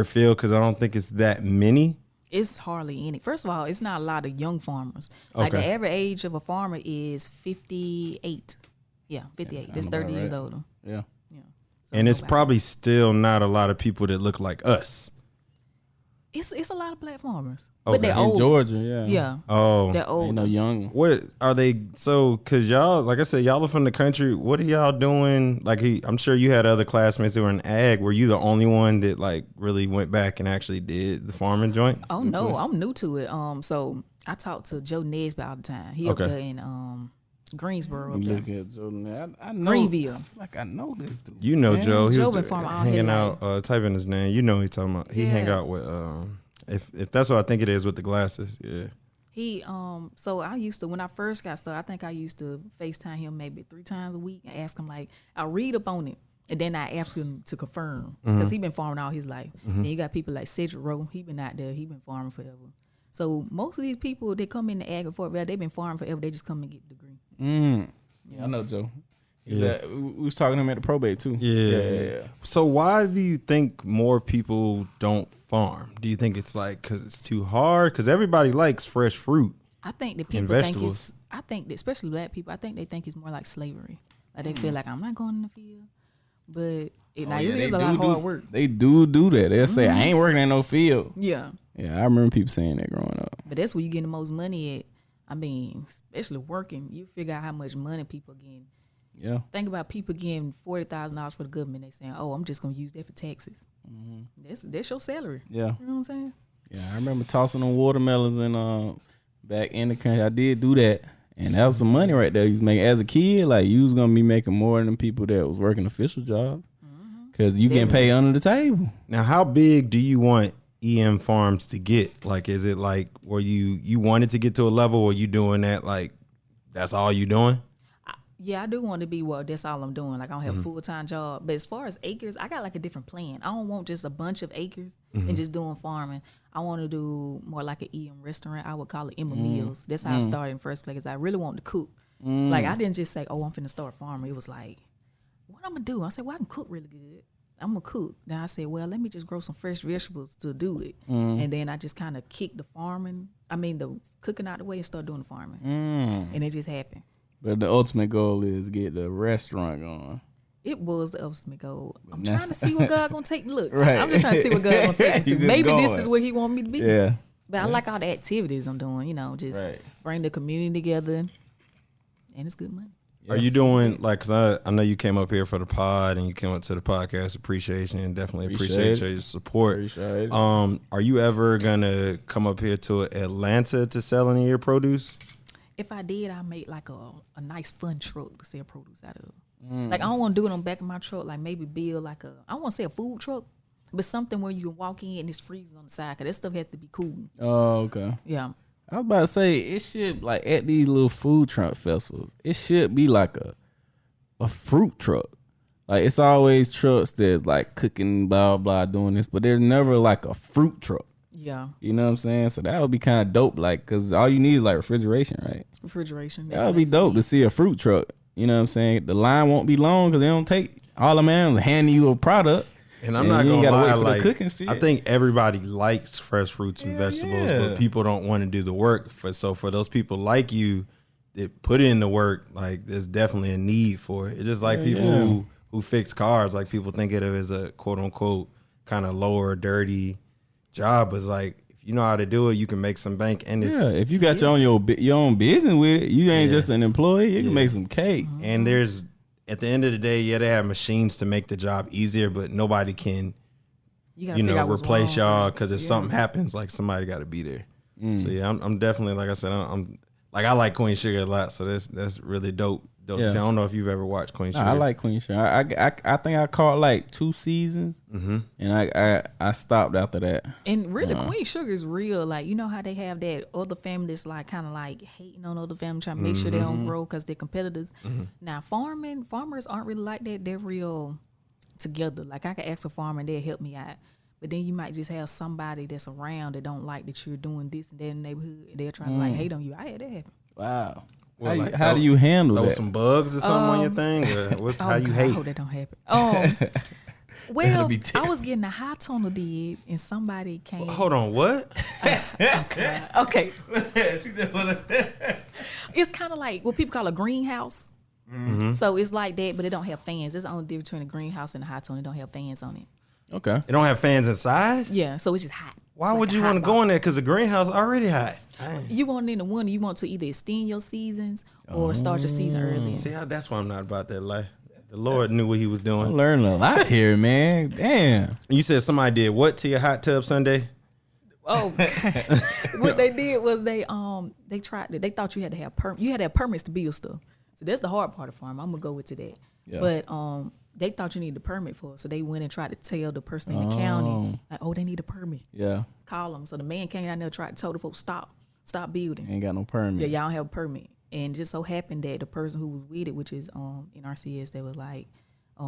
field, because I don't think it's that many. It's hardly any. First of all, it's not a lot of young farmers. Like the average age of a farmer is 58. Yeah, 58. That's 30 years older. Yeah. So and it's probably still not a lot of people that look like us. It's a lot of black farmers, Okay. but they're In old. Georgia, yeah. Yeah. Oh, They're old. Ain't no young. what are they? So, cause y'all, like I said, y'all are from the country. What are y'all doing? Like, I'm sure you had other classmates that were in ag. Were you the only one that like really went back and actually did the farming joint? Oh no, I'm new to it. So I talk to Joe Nesbitt all the time. He up there in Greensboro. Up there. Look at Jordan. I know. Greenville. Like I know this dude. You know, Joe. He Joe was been farming all hanging his out. Type in his name. You know, he talking about. He hang Yeah. out with. If that's what I think it is with the glasses. Yeah. He so I used to, when I first got started, I think I used to FaceTime him maybe 3 times a week and ask him, like, I read up on it and then I ask him to confirm because he been farming all his life. And you got people like Cedric Rowe, he been out there, he been farming forever. So most of these people that come in the ag and Fort Valley, they been farming forever. They just come and get the degree. I know Joe. We was talking to him at the probate too. Yeah. So why do you think more people don't farm? Do you think it's like because it's too hard? Because everybody likes fresh fruit. I think that And people think vegetables. it's, I think that especially black people, I think they think it's more like slavery. Like they feel like I'm not going in the field, but it is a lot of hard work. They do that. They'll say, I ain't working in no field. Yeah. Yeah, I remember people saying that growing up. But that's where you get the most money at. I mean, especially working, you figure out how much money people are getting. Yeah. Think about people getting $40,000 for the government. They saying, "Oh, I'm just gonna use that for taxes." That's your salary. Yeah. You know what I'm saying? Yeah, I remember tossing on watermelons and back in the country. I did do that. And that was some money right there you was making. As a kid, like, you was going to be making more than people that was working official jobs. Because you getting paid under the table. Now, how big do you want EM Farms to get? Like, is it like where you wanted to get to a level where you doing that, like, that's all you doing? Yeah, I do want to be, that's all I'm doing. Like, I don't have a full-time job. But as far as acres, I got like a different plan. I don't want just a bunch of acres and just doing farming. I want to do more like an EM restaurant. I would call it Emma Meals. That's how I started in the first place. I really want to cook. Like, I didn't just say, oh, I'm finna start farming. It was like, what I'm going to do? I said, well, I can cook really good. I'm going to cook. Then I said, well, let me just grow some fresh vegetables to do it. And then I just kind of kicked the cooking out the way and start doing the farming. And it just happened. But the ultimate goal is get the restaurant going. It was the ultimate goal. I'm trying to see what God gonna take me. Look, Right. I'm just trying to see what God gonna take me He's to. just Maybe this going. is where He want me to be. Yeah. But I like all the activities I'm doing. Just Right. bring the community together, and it's good money. Are you doing, like, because I know you came up here for the pod and you came up to the podcast appreciation and definitely appreciate your support. Appreciate it. Are you ever going to come up here to Atlanta to sell any of your produce? If I did, I'd make like a nice fun truck to sell produce out of. Like, I don't want to do it on the back of my truck. Like, maybe build like I don't want to say a food truck, but something where you can walk in and it's freezing on the side. Cause that stuff has to be cool. Oh, okay. Yeah. I was about to say, it should, like, at these little food truck festivals, it should be like a fruit truck. Like, it's always trucks that's like cooking, blah, blah, doing this, but there's never like a fruit truck. Yeah. You know what I'm saying? So that would be kind of dope, like, because all you need is like refrigeration, right? Refrigeration. That would be dope to see a fruit truck. You know what I'm saying? The line won't be long because they don't take all the man handing you a product. And I'm not going to lie, like, cooking shit. I think everybody likes fresh fruits and vegetables, yeah. but people don't want to do the work. So for those people like you that put in the work, like, there's definitely a need for it. It's just like people who fix cars, like, people think of it as a quote unquote kind of lower, dirty job. It's like, if you know how to do it, you can make some bank. And it's, if you got your own business with it, you ain't just an employee. You can make some cake. and there's, at the end of the day, they have machines to make the job easier, but nobody can, You gotta replace y'all, because if something happens, like, somebody got to be there. So yeah, I'm definitely, like I said, I'm like, I like Queen Sugar a lot, so that's really dope. I don't know if you've ever watched Queen Sugar. I like Queen Sugar. I think I caught like 2 seasons, and I stopped after that. And really, Queen Sugar is real. Like, you know how they have that other family that's like kind of like hating on other families, trying to make sure they don't grow because they're competitors. Now, farmers aren't really like that. They're real together. Like, I can ask a farmer and they'll help me out. But then you might just have somebody that's around that don't like that you're doing this and that in the neighborhood. And they're trying to like hate on you. I had that happen. Wow. Well, How do you handle throw that? some bugs or something on your thing? Or how you God, hate? I hope that don't happen. Well, be I was getting a high tunnel did, and somebody came. Hold on, what? Okay. It's kind of like what people call a greenhouse. Mm-hmm. So it's like that, but it don't have fans. That's the only difference between a greenhouse and a high tunnel. It don't have fans on it. Okay. It don't have fans inside? Yeah, so it's just hot. Why It's would like you a want to hot go box. in there? Because the greenhouse already hot. Dang. You want it in the winter, you want to either extend your seasons or start your season early. See, that's why I'm not about that life. The Lord knew what he was I'm doing. learning a lot here, man. Damn. You said somebody did what to your hot tub Sunday? Oh, what they did was they tried to, they thought you had to have permits to build stuff. So that's the hard part of farm. I'm gonna go into that. Yeah. But they thought you needed a permit for it, so they went and tried to tell the person in the county like, oh, they need a permit. Yeah. Call them. So the man came down there, tried to tell the folks stop building. Ain't got no permit. Yeah, y'all don't have a permit. And it just so happened that the person who was with it, which is NRCS, they were like,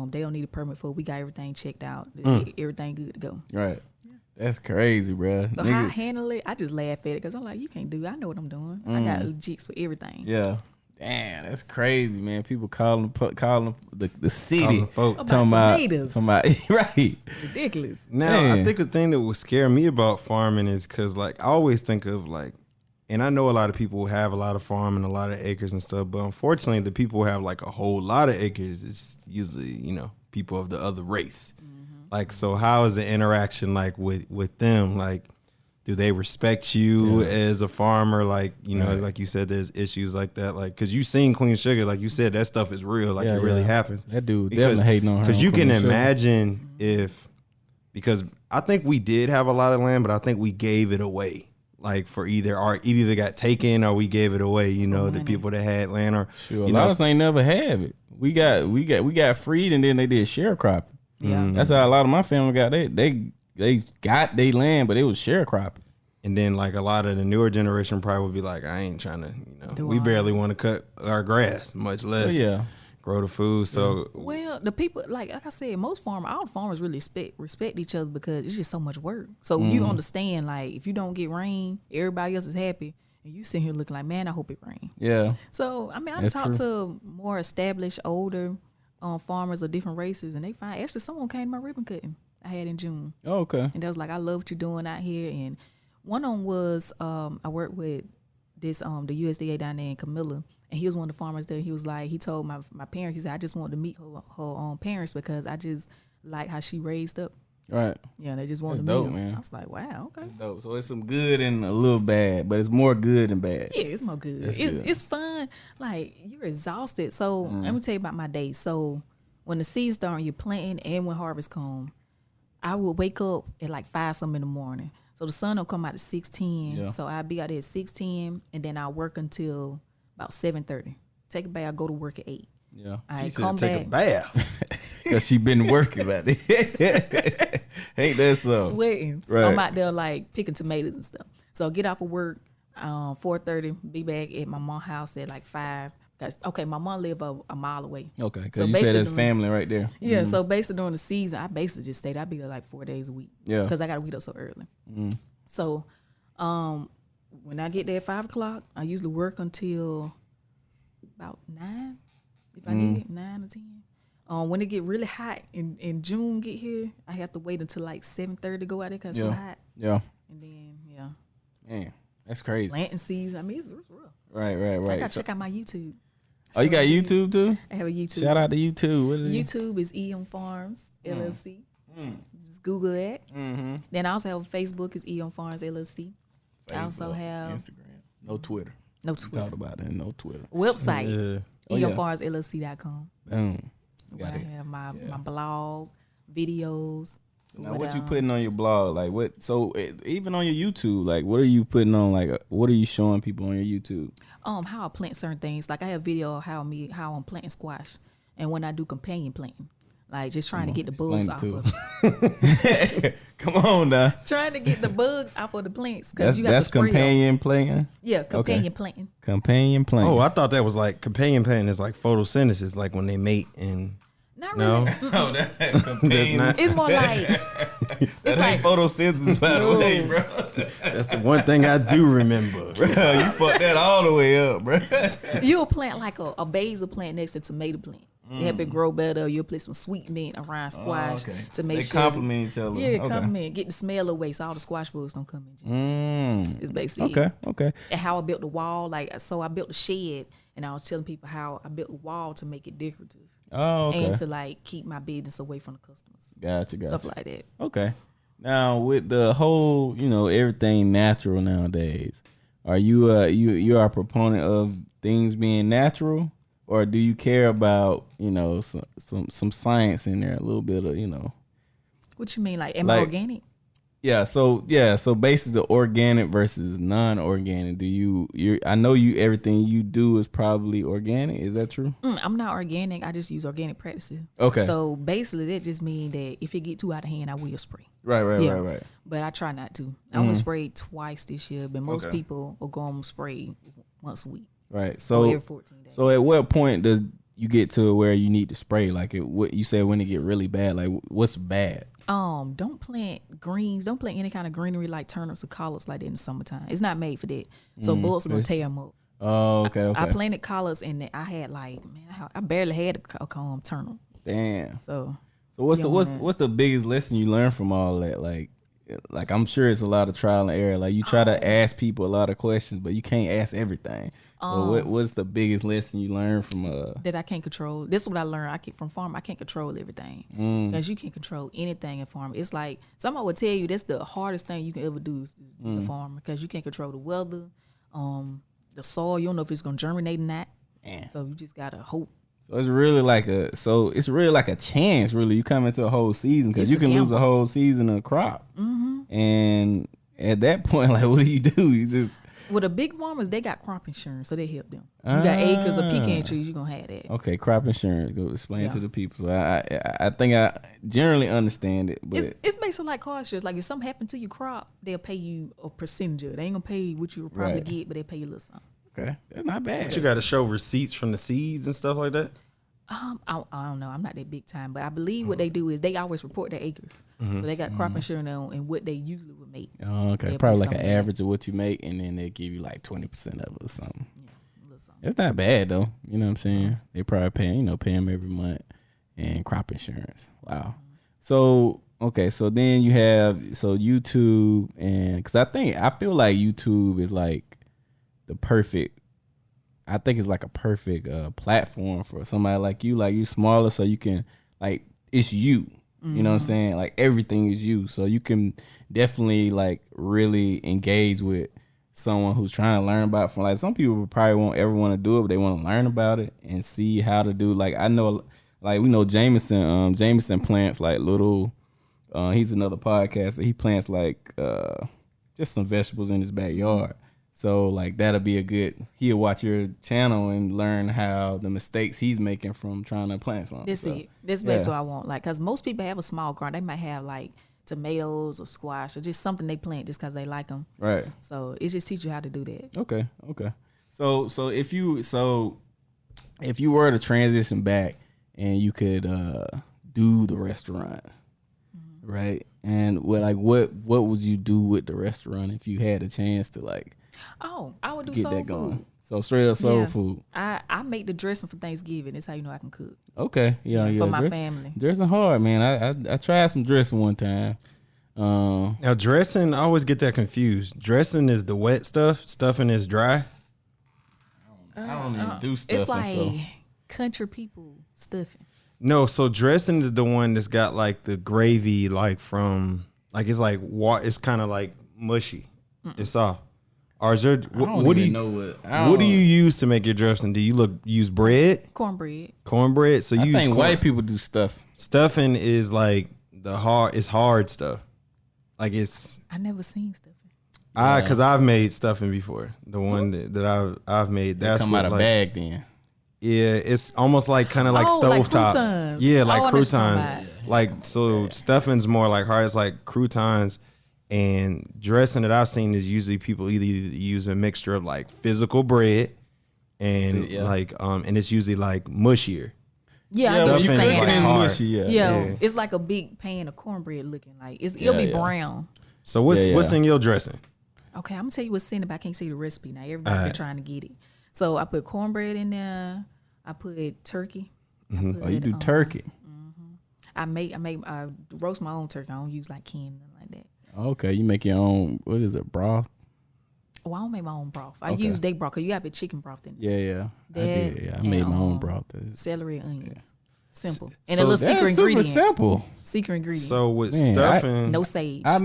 they don't need a permit for it. We got everything checked out. Everything good to go. Right. That's crazy, bro. So how I handle it, I just laugh at it because I'm like, you can't do it. I know what I'm doing. I got jigs for everything. Yeah. Damn, that's crazy, man. People calling the city. Calling the folk. About tomatoes. Talking about right. Ridiculous. Now, Man. I think the thing that would scare me about farming is because, like, I always think of, like, and I know a lot of people have a lot of farm and a lot of acres and stuff, but unfortunately, the people who have, like, a whole lot of acres is usually, you know, people of the other race. Like, so how is the interaction, like, with them? Like, do they respect you as a farmer? Like, you know, like you said, there's issues like that. Like, because you seen Queen Sugar, like you said, that stuff is real. Like, it really happens. That dude definitely hating on her. Because you on can Queen Sugar. imagine because I think we did have a lot of land, but I think we gave it away. Like, for either got taken or we gave it away, you know, the people that had land or, Sure, a you lot know, of us ain't never have it. We got freed and then they did sharecropping. Yeah. That's how a lot of my family got they got their land, but it was sharecropping. and then like a lot of the newer generation probably would be like, I ain't trying to, you know, we barely want to cut our grass, much less grow the food. So well, the people like I said, all farmers really respect each other because it's just so much work. So you understand, like if you don't get rain, everybody else is happy, and you sit here looking like, man, I hope it rain. Yeah. So I mean, I talked to more established, older farmers of different races, and they find actually someone came to my ribbon cutting I had in June. Oh, okay. And they was like, I love what you're doing out here. And one of them was I worked with this the USDA down there in Camilla. And he was one of the farmers there. He was like, he told my parents, he said, I just wanted to meet her parents because I just like how she raised up. Right. Yeah, they just wanted That's to meet dope, them. man. I was like, wow, okay. That's dope. So it's some good and a little bad, but it's more good than bad. Yeah, it's more good. It's fun. Like, you're exhausted. So let me tell you about my day. So when the seeds start, you're planting and when harvest come, I would wake up at like 5-something in the morning. So the sun will come out at 6:10. Yeah. So I'll be out there at 6:10, and then I'll work until about 7:30. Take a bath, go to work at 8. Yeah. I she come said, back. take a bath. Because she been working about it. Ain't that so? Sweating. Right. I'm out there like picking tomatoes and stuff. So I get off of work 4:30, be back at my mom's house at like 5. Okay, my mom live a mile away. Okay, because So you said basically it's family right there. Yeah, so basically during the season, I basically just stayed. I'd be there like 4 days a week. Yeah. Because I got to get up so early. So when I get there at 5 o'clock, I usually work until about 9, if I need it, 9 or 10. When it get really hot in June get here, I have to wait until like 7:30 to go out there because it's so hot. Yeah. And then, Man, that's crazy. planting season. I mean, it's rough. Right. I got to check out my YouTube. Oh, you got YouTube too? I have a YouTube. Shout out to YouTube. What is it? YouTube is EM Farms LLC. Just Google that. Then I also have a Facebook. It's EM Farms LLC. I also have Instagram. No Twitter. no We Twitter. talked about it. No Twitter. Website Yeah. EMFarmsLLC.com. Boom. Where Got I it. have my blog, videos. Now, what you putting on your blog? Like, what? So, even on your YouTube, like, what are you putting on? Like, what are you showing people on your YouTube? How I plant certain things. Like I have video of how I'm planting squash, and when I do companion planting, like just trying to get the bugs off Explain of it to Come on now. trying to get the bugs off of the plants because you got That's to spray 'em. companion planting. Yeah, companion planting. Companion planting. Oh, I thought that was like companion planting is like photosynthesis, like when they mate and Not no. really. Oh, that companion. not- It's more like That it's ain't like photosynthesis, by the way, bro. That's the one thing I do remember. Bro, you fucked that all the way up, bro. you'll plant like a basil plant next to tomato plant. They help it grow better. You'll put some sweet mint around squash to make sure. They complement each other. Yeah, complement. Get the smell away so all the squash bugs don't come in. It's basically okay. And how I built the wall, so I built the shed, and I was telling people how I built the wall to make it decorative. Oh, okay. And to like keep my business away from the customers. Gotcha. Stuff like that. Okay. Now with the whole, everything natural nowadays, are you you are a proponent of things being natural, or do you care about some science in there, a little bit of What you mean, like am I organic? So basically the organic versus non-organic. I know everything you do is probably organic. Is that true? I'm not organic. I just use organic practices. Okay. So basically that just means that if it get too out of hand, I will spray. Right. But I try not to. I only sprayed twice this year, but most people will go and spray once a week. Right. So every 14 days. So at what point does you get to where you need to spray? Like what you said when it get really bad, like what's bad? Don't plant greens. Don't plant any kind of greenery like turnips or collards like that in the summertime. It's not made for that. So bugs are gonna tear them up. Oh, okay. I planted collards and I had I barely had a turnip. Damn. So what's the biggest lesson you learned from all that? Like I'm sure it's a lot of trial and error. Like you try to ask people a lot of questions, but you can't ask everything. So what's the biggest lesson you learned from that I can't control? This is what I learned. From farm. I can't control everything because you can't control anything in farm. It's like somebody would tell you that's the hardest thing you can ever do is the farm because you can't control the weather, the soil. You don't know if it's gonna germinate or not. So you just gotta hope. So it's really like a chance. Really, you come into a whole season because you can lose a whole season of crop. And at that point, like, what do? You just Well, the big farmers, they got crop insurance, so they help them. You got acres of pecan trees, you're going to have that. Okay, crop insurance. Go explain to the people. So I think I generally understand it. But it's basically like car insurance. Like if something happened to your crop, they'll pay you a percentage of it. They ain't going to pay you what you would probably get, but they pay you a little something. Okay, that's not bad. But you got to show receipts from the seeds and stuff like that? I don't know. I'm not that big time, but I believe what they do is they always report their acres. So they got crop insurance on and what they usually would make. Oh, okay. They'll Probably like an average of what you make, and then they give you like 20% of it or something. Yeah, a little something. It's not bad though. You know what I'm saying? They probably pay them every month and crop insurance. Wow. So okay, so then you have YouTube, and because I feel like YouTube is like the perfect. I think it's like a perfect platform for somebody like you. Like you smaller, so you can it's you. You know what I'm saying? Like everything is you, so you can definitely like really engage with someone who's trying to learn about. From like some people probably won't ever want to do it, but they want to learn about it and see how to do. Like I know, like we know Jameson. Jameson plants like little. He's another podcaster. He plants like just some vegetables in his backyard. So like that'll be he'll watch your channel and learn how the mistakes he's making from trying to plant something. That's basically what I want. Like, cause most people have a small garden. They might have like tomatoes or squash or just something they plant just cause they like them. Right. So it just teach you how to do that. Okay. So if you were to transition back and you could do the restaurant, right? And what would you do with the restaurant if you had a chance to like? Oh, I would do get soul that food. going. So straight up soul food. I make the dressing for Thanksgiving. That's how you know I can cook. Okay, yeah. For my family. Dressing hard, man. I tried some dressing one time. Now dressing, I always get that confused. Dressing is the wet stuff. Stuffing is dry. I don't even do stuffing. It's like country people stuffing. No, so dressing is the one that's got like the gravy, like from like it's like it's kind of like mushy. It's soft. Or is there, what do you use to make your dressing? Do you use bread? Cornbread. So you use white people do stuff. Stuffing is like it's hard stuff. Like it's. I never seen stuffing. Because I've made stuffing before. The one that I've made. That's come out of bag then. Yeah, it's almost like kind of like stovetop. Croutons. Yeah, like croutons. Like so, stuffing's more like hard. It's like croutons. And dressing that I've seen is usually people either use a mixture of like physical bread and and it's usually like mushier. Yeah, I know what you're saying. Like mushy, yeah, it's like a big pan of cornbread looking like it'll be brown. So what's in your dressing? Okay, I'm gonna tell you what's in it, but I can't say the recipe now. Everybody's been trying to get it. So I put cornbread in there. I put turkey. Oh, you do turkey. I roast my own turkey. I don't use like canned nothing like that. Okay, you make your own. What is it, broth? Oh, I don't make my own broth. I use they broth because you got to chicken broth in it. Yeah. I did. Yeah, I made my own broth. Celery and onions. Simple. And so a little secret ingredient. Super simple. Secret ingredient. So with Man, stuffing, no sage. I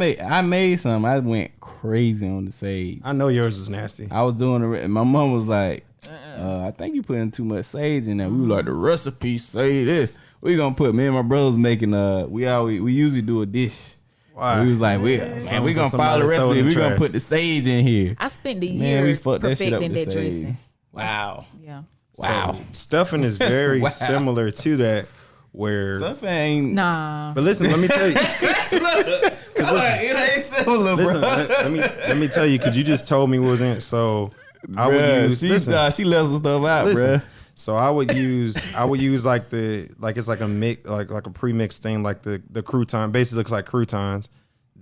made some. I went crazy on the sage. I know yours was nasty. I was doing it, and my mom was like, "I think you putting too much sage in there." We were like, "The recipe say this." We gonna put. Me and my brothers making. We usually do a dish. Why? We was like, we gonna follow the recipe. We gonna put the sage in here. I spent the year we fucked that shit up perfecting with that sage. dressing. Wow. Yeah. Wow. So, stuffing is very similar to that. Where Stuff ain't. Nah. But listen, let me tell you. It ain't similar, Listen, bro. let me tell you, because you just told me what was in it. So I would use. She Listen, left some stuff out, listen. bro. So I would use like it's like a mix, like a pre-mixed thing, like the crouton. Basically looks like croutons.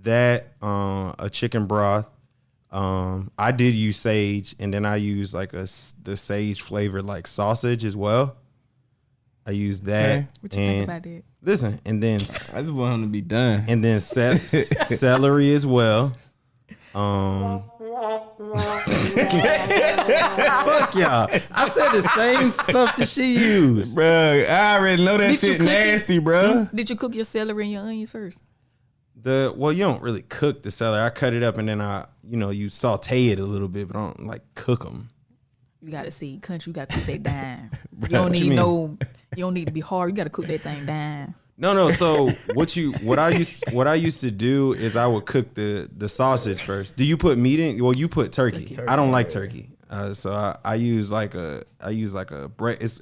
That a chicken broth. I did use sage, and then I use like the sage flavored like sausage as well. I used that. Okay. What you think about that? Listen, and then I just want him to be done. and then celery as well. Fuck y'all. I said the same stuff that she used. Bro, I already know that Did you shit cook it? nasty, bro. Did you cook your celery and your onions first? Well, you don't really cook the celery. I cut it up and then you saute it a little bit, but I don't like cook them. You gotta see, country. You gotta cook that down. You What don't you need mean? You don't need to be hard. You gotta cook that thing down. No. So what I used to do is I would cook the sausage first. Do you put meat in? Well, you put turkey. I don't like turkey, so I use like a it's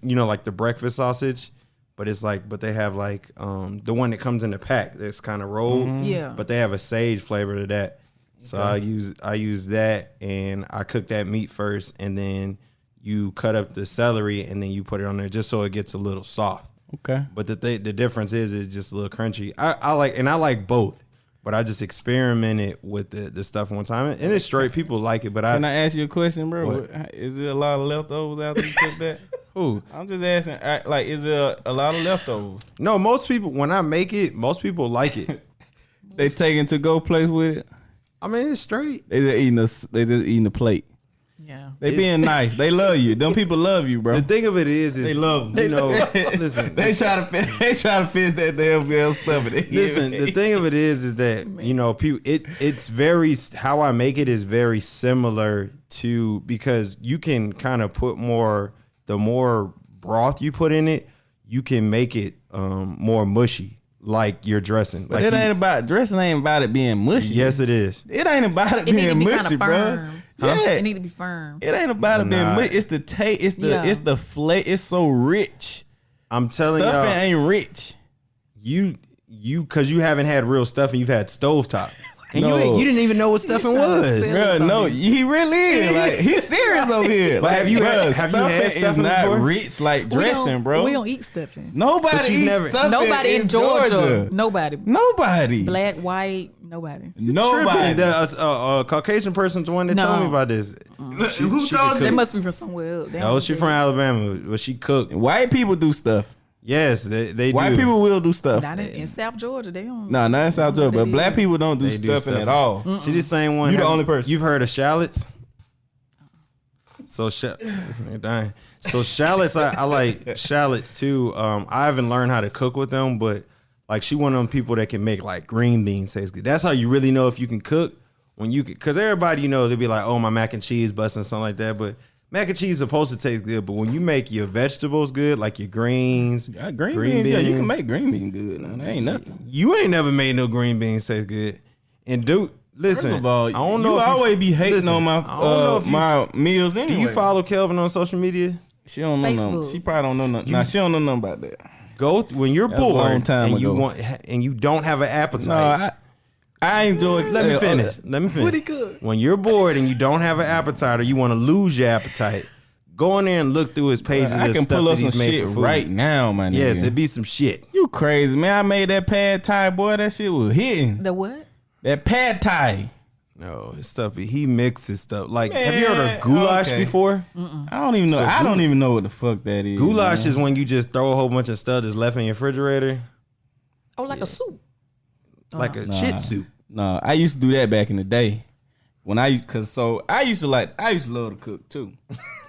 like the breakfast sausage, but they have like the one that comes in the pack that's kind of rolled. Yeah. But they have a sage flavor to that. So I use that, and I cook that meat first, and then you cut up the celery, and then you put it on there just so it gets a little soft. Okay. But the difference is it's just a little crunchy. I like both, but I just experimented with the stuff one time, and it's straight. People like it, but Can I ask you a question, bro? What? Is there a lot of leftovers after you cook that? Who? I'm just asking, like, is there a lot of leftovers? No, most people, when I make it, most people like it. They taking to go place with it? I mean, it's straight. They just eating the plate. Yeah. They being nice. They love you. Them people love you, bro. The thing of it is They love them. Listen, They try to fix that damn stuff. Listen, the thing of it is that people. It's very, how I make it is very similar to, because you can kind of put the more broth you put in it, you can make it more mushy, like your dressing. But it ain't about dressing. Ain't about it being mushy. Yes, it is. It ain't about it It need to being be mushy, kind of bro. firm. Yeah, It need to be firm. it ain't about it being Nah. mushy. It's the taste. It's the flavor. It's so rich. I'm telling Stuffing y'all, ain't rich. you because you haven't had real stuffing, you've had stovetop. And No. you didn't even know what stuffing trying to was. sell- Bro, no, he really is. Like, he's serious over here. Like, have you had stuffing is stuffing not before? rich like We dressing, don't- bro. We don't eat stuffing. Nobody But you eats never- stuffing Nobody in Georgia. Nobody. Nobody. Black, white, nobody. Nobody. The Caucasian person's the one that told me about this. Who told They you? must be from somewhere else. They No, don't she do from that. Alabama, but she cooked. White people do stuff. Yes, they White do. people will do stuff. Not in South Georgia. They don't. Nah, not in South Georgia, but They black do. people don't do They do stuffing stuffing. at all. She the same one. You the only person. You've heard of shallots? So dying. So shallots, I like shallots too. I haven't learned how to cook with them, but like she one of them people that can make like green beans taste good. That's how you really know if you can cook, when you can, because everybody they'll be like, oh, my mac and cheese busting something like that, but mac and cheese is supposed to taste good. But when you make your vegetables good, like your greens, Green beans, yeah, you can make green beans good. Nah, that ain't nothing. You ain't never made no green beans taste good. And dude, listen, First of all, I don't know you if always be hating listen, on my I don't know if you- my meals anyway. Do you follow Kelvin on social media? She don't know nothing. Facebook. She probably don't know nothing. Nah, she don't know nothing about that. Go when you're That's a long bored time and you ago. don't have an appetite. No, I enjoy. Let me finish. Let me finish. What he cook? When you're bored and you don't have an appetite or you want to lose your appetite, go in there and look through his pages I of can stuff pull that up some he's made shit for food. right now, my nigga. Yes, it be some shit. You crazy, man. I made that pad thai, boy. That shit was hitting. The what? That pad thai. No, his stuff. He mixes stuff. Like, have you Man, heard of goulash okay. before? I don't even know. So I don't even know what the fuck that is. Goulash man. is when you just throw a whole bunch of stuff that's left in your refrigerator, Oh, like a soup. like a shit soup. No, I used to do that back in the day. When I used to love to cook too.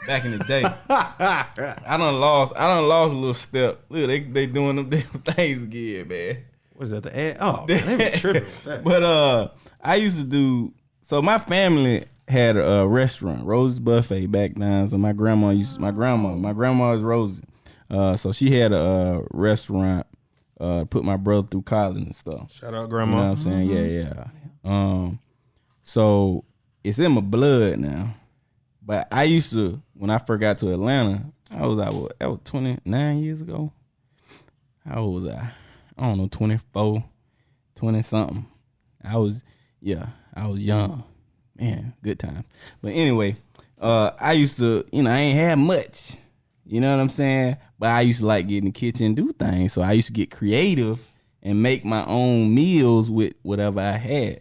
Back in the day. I done lost a little step. Look, they doing them damn things again, man. What is that? The ad? Oh, man, they be tripping with that. But I used to do. So my family had a restaurant, Rose's Buffet, back then. So my grandma is Rosie. So she had a restaurant. Put my brother through college and stuff. Shout out, You grandma. know what I'm saying? Yeah. So it's in my blood now. But I used to, when I first got to Atlanta, that was 29 years ago. How old was I? I don't know, 24, 20 something. I was young. Man, good times. But anyway, I used to, I ain't had much. You know what I'm saying? But I used to like get in the kitchen and do things. So I used to get creative and make my own meals with whatever I had.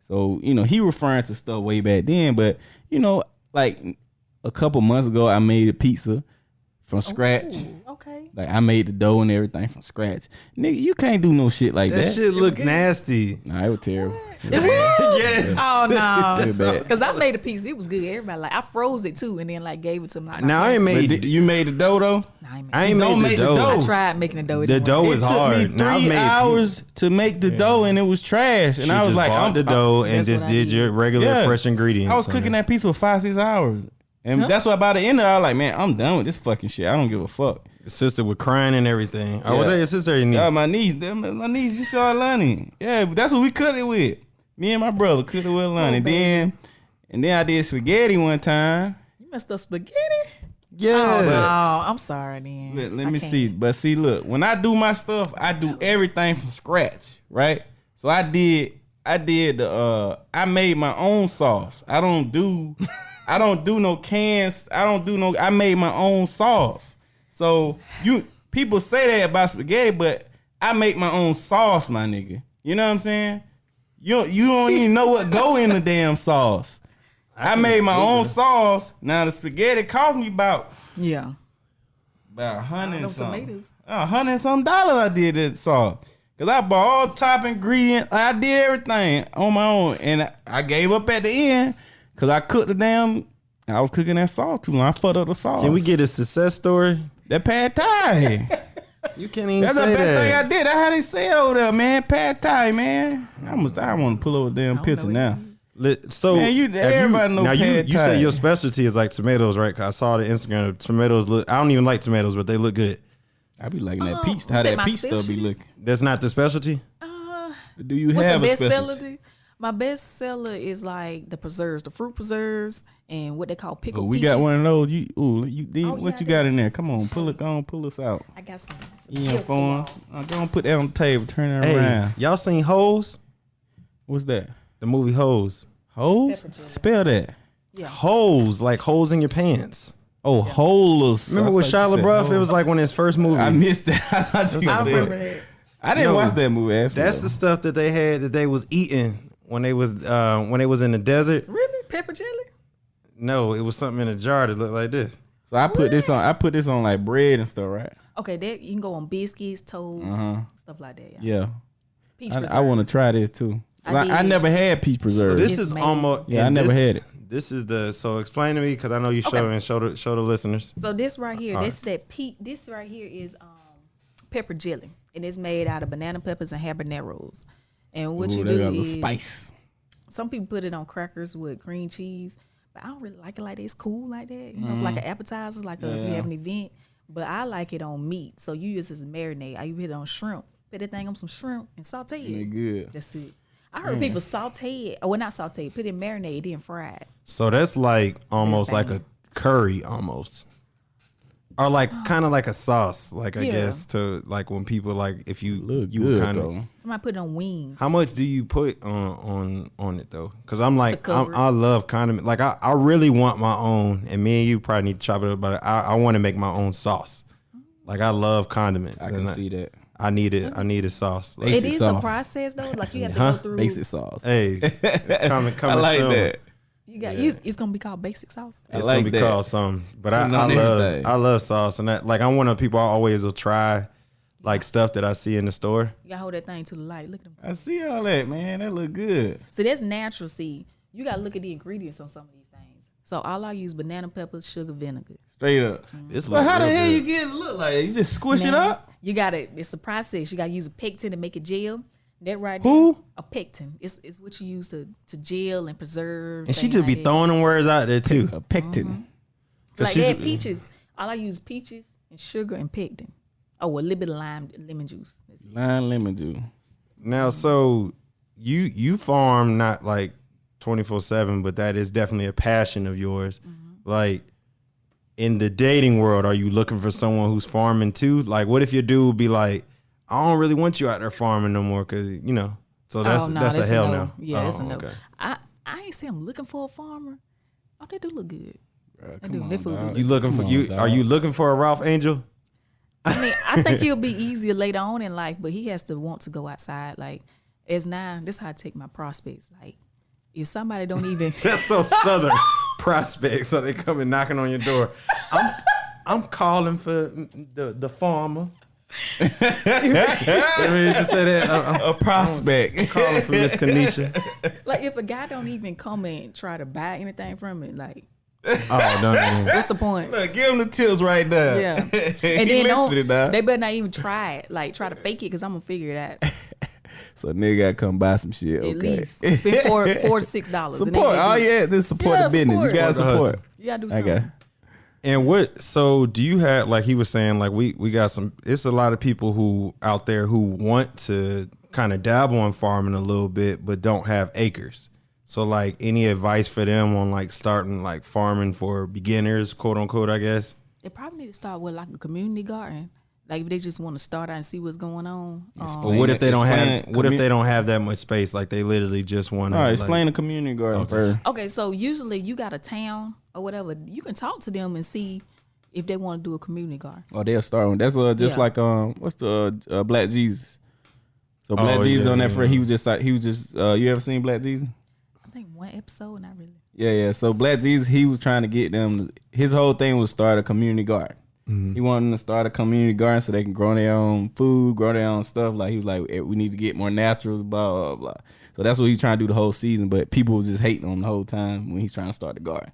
So, he referring to stuff way back then. But, like a couple months ago, I made a pizza from scratch. Ooh, okay. Like I made the dough and everything from scratch. Nigga, you can't do no shit like that. That shit look nasty. Nah, it was terrible. Yes. Oh no, It was bad. because I made a piece. It was good. Everybody I froze it too, and then gave it to my. Now I ain't But made. you made the dough though? Nah, I ain't Don't made make the the dough. I tried making the dough. It The didn't dough work. was It took hard. me Now I 3 made hours to make the dough and it was trash. And She I was just like, bought the dough and That's just what I did did. your regular Yeah. fresh ingredients. I was cooking that pizza for 5-6 hours. And that's why by the end of it, I was like, man, I'm done with this fucking shit. I don't give a fuck. Your sister was crying and everything. I was Yeah. your sister or your niece? Yeah, my niece, you saw Lonnie. Yeah, but that's what we cooked it with. Me and my brother cooked it with Lonnie. baby. Then I did spaghetti one time. You messed up spaghetti. Yes. Oh no, I'm sorry then. Let I me can't. see. But see, look, when I do my stuff, I do everything from scratch, right? So I made my own sauce. I don't do no cans. I made my own sauce. So people say that about spaghetti, but I make my own sauce, my nigga. You know what I'm saying? You don't even know what go in the damn sauce. I made my own sauce. Now the spaghetti cost me about Yeah. $100 and No something. tomatoes. $100 and some dollars I did that sauce. Cause I bought all top ingredients. I did everything on my own. And I gave up at the end. Cause I was cooking that sauce too long. I fucked up the sauce. Can we get a success story? that pad thai? You can't even That's the say best thing I that. did. That's how they say it over there, man. Pad thai, man. I want to pull over the damn I don't picture know what now. So Man, have everybody know now you pad you thai. say your specialty is like tomatoes, right? 'Cause I saw the Instagram. Tomatoes look. I don't even like tomatoes, but they look good. I be liking that Oh, peach. you How said that my peach stuff be specialties? looking. That's not the specialty. Do you What's have the a best specialty? seller? My best seller is like the preserves, the fruit preserves, and what they call pickled Oh, we peaches. got one of those. What yeah, you I got do. in there? Come on, pull us out. I got some Yeah, gifts for phone. y'all. Go and put that on the table. Turn that Hey, around. y'all seen Hoes? What's that? The movie Hoes. Holes? Pepper jelly. Spell that. Hoes, like holes in your pants. Oh, holes. Remember with Shia LaBeouf? It was like one of his first movies. I missed that. I thought you I said remember it. that. I didn't No, watch that movie. Actually. That's the stuff that they had that they was eating when they was in the desert. Really? Pepper jelly? No, it was something in a jar that looked like this. So I put this on. I put this on like bread and stuff, right? Okay, that you can go on biscuits, toast, stuff like that. Yeah. Peach I want to try this too. I I did. never had peach So preserves. this It's is amazing. almost. Yeah, I and never this- had it. This is so explain to me because I know you show the listeners. So this right here, All this this right here is pepper jelly, and it's made out of banana peppers and habaneros. And what Ooh, you they got a do little is spice. some people put it on crackers with cream cheese, but I don't really like it like that. It's cool like that, you know, like an appetizer, like if you have an event. But I like it on meat, so you use this as marinade. I put it on shrimp, put that thing on some shrimp and saute They it. good. That's it. I heard people saute it, well not saute it, put it in marinade, then fry it. So that's like almost It's like a banging. curry almost. Or like kind of like a sauce, like I Yeah. guess to like when people like if you Look you good kind of. though. Somebody put it on wings. How much do you put on it though? Because I'm like cover it. I love condiment. Like I really want my own, and me and you probably need to chop it up. But I want to make my own sauce. Like I love condiments. I can and see that. I needed sauce. Like, It Basic is sauce. a process though. Like you have to Huh? go through. Basic sauce. hey, it's coming I like soon. that. You got it's gonna be called basic sauce. It's I like gonna be that. called something. But Put it on everything. I love sauce, and that, like, I'm one of the people I always will try like stuff that I see in the store. You gotta hold that thing to the light. Look at them. I see all that, man. That look good. So that's natural. See, you gotta look at the ingredients on some of these things. So all I use banana peppers, sugar, vinegar. Straight up. This But how the real hell good. you get it look like that? You just squish it Now, up? You gotta. It's a process. You gotta use a pectin to make it gel. That right Who? there, a pectin. It's what you use to gel and preserve. And she things just be like that. throwing them words out there too. A pectin. Like she's- they had peaches. All I use peaches and sugar and pectin. Oh, a little bit of lemon juice. That's it. Lime lemon juice. Now, so you farm not like 24/7, but that is definitely a passion of yours. Like, in the dating world, are you looking for someone who's farming too? Like, what if your dude be like, I don't really want you out there farming no more, cause you know. So that's Oh, no, that's a hell no. no. Yeah, Oh, that's a no. okay. I ain't say I'm looking for a farmer. Oh, they do look good. Bruh, I come do. on, They food dog. good. You looking for Come on, you? dog. Are you looking for a Ralph Angel? I mean, I think it'll be easier later on in life, but he has to want to go outside. Like, as now, this is how I take my prospects. Like, if somebody don't even That's so southern. Prospects, so they coming knocking on your door. I'm calling for the farmer. Let me just say that. A prospect. I'm calling for Miss Kaneisha. like if a guy don't even come and try to buy anything from it, like Oh no, what's the point? Look, give him the tips right there. Yeah. He And then listening now. they better not even try it. Like try to fake it because I'm gonna figure it out. So nigga gotta come buy some shit. At Okay. least spend $4 to $6. Support. Oh yeah, this support Yeah, the business. You gotta support. support. You gotta do I something. got. And what? So do you have, like he was saying, like we got some. It's a lot of people who out there who want to kind of dabble in farming a little bit, but don't have acres. So like, any advice for them on like starting like farming for beginners, quote unquote, I guess. They probably need to start with like a community garden. Like if they just want to start out and see what's going on. But what if they don't have? Explain- What if they don't have that much space? Like they literally just want to. All right, explain the community garden first. Okay, so usually you got a town or whatever. You can talk to them and see if they want to do a community garden. Oh, they'll start one. That's just Yeah. like what's the Black Jesus? So Black Oh, Jesus yeah, on that yeah. for he was just you ever seen Black Jesus? I think one episode, not really. Yeah. So Black Jesus, he was trying to get them. His whole thing was start a community garden. He wanted them to start a community garden so they can grow their own food, grow their own stuff. Like he was like, we need to get more naturals, blah blah blah. So that's what he's trying to do the whole season. But people was just hating on him the whole time when he's trying to start the garden.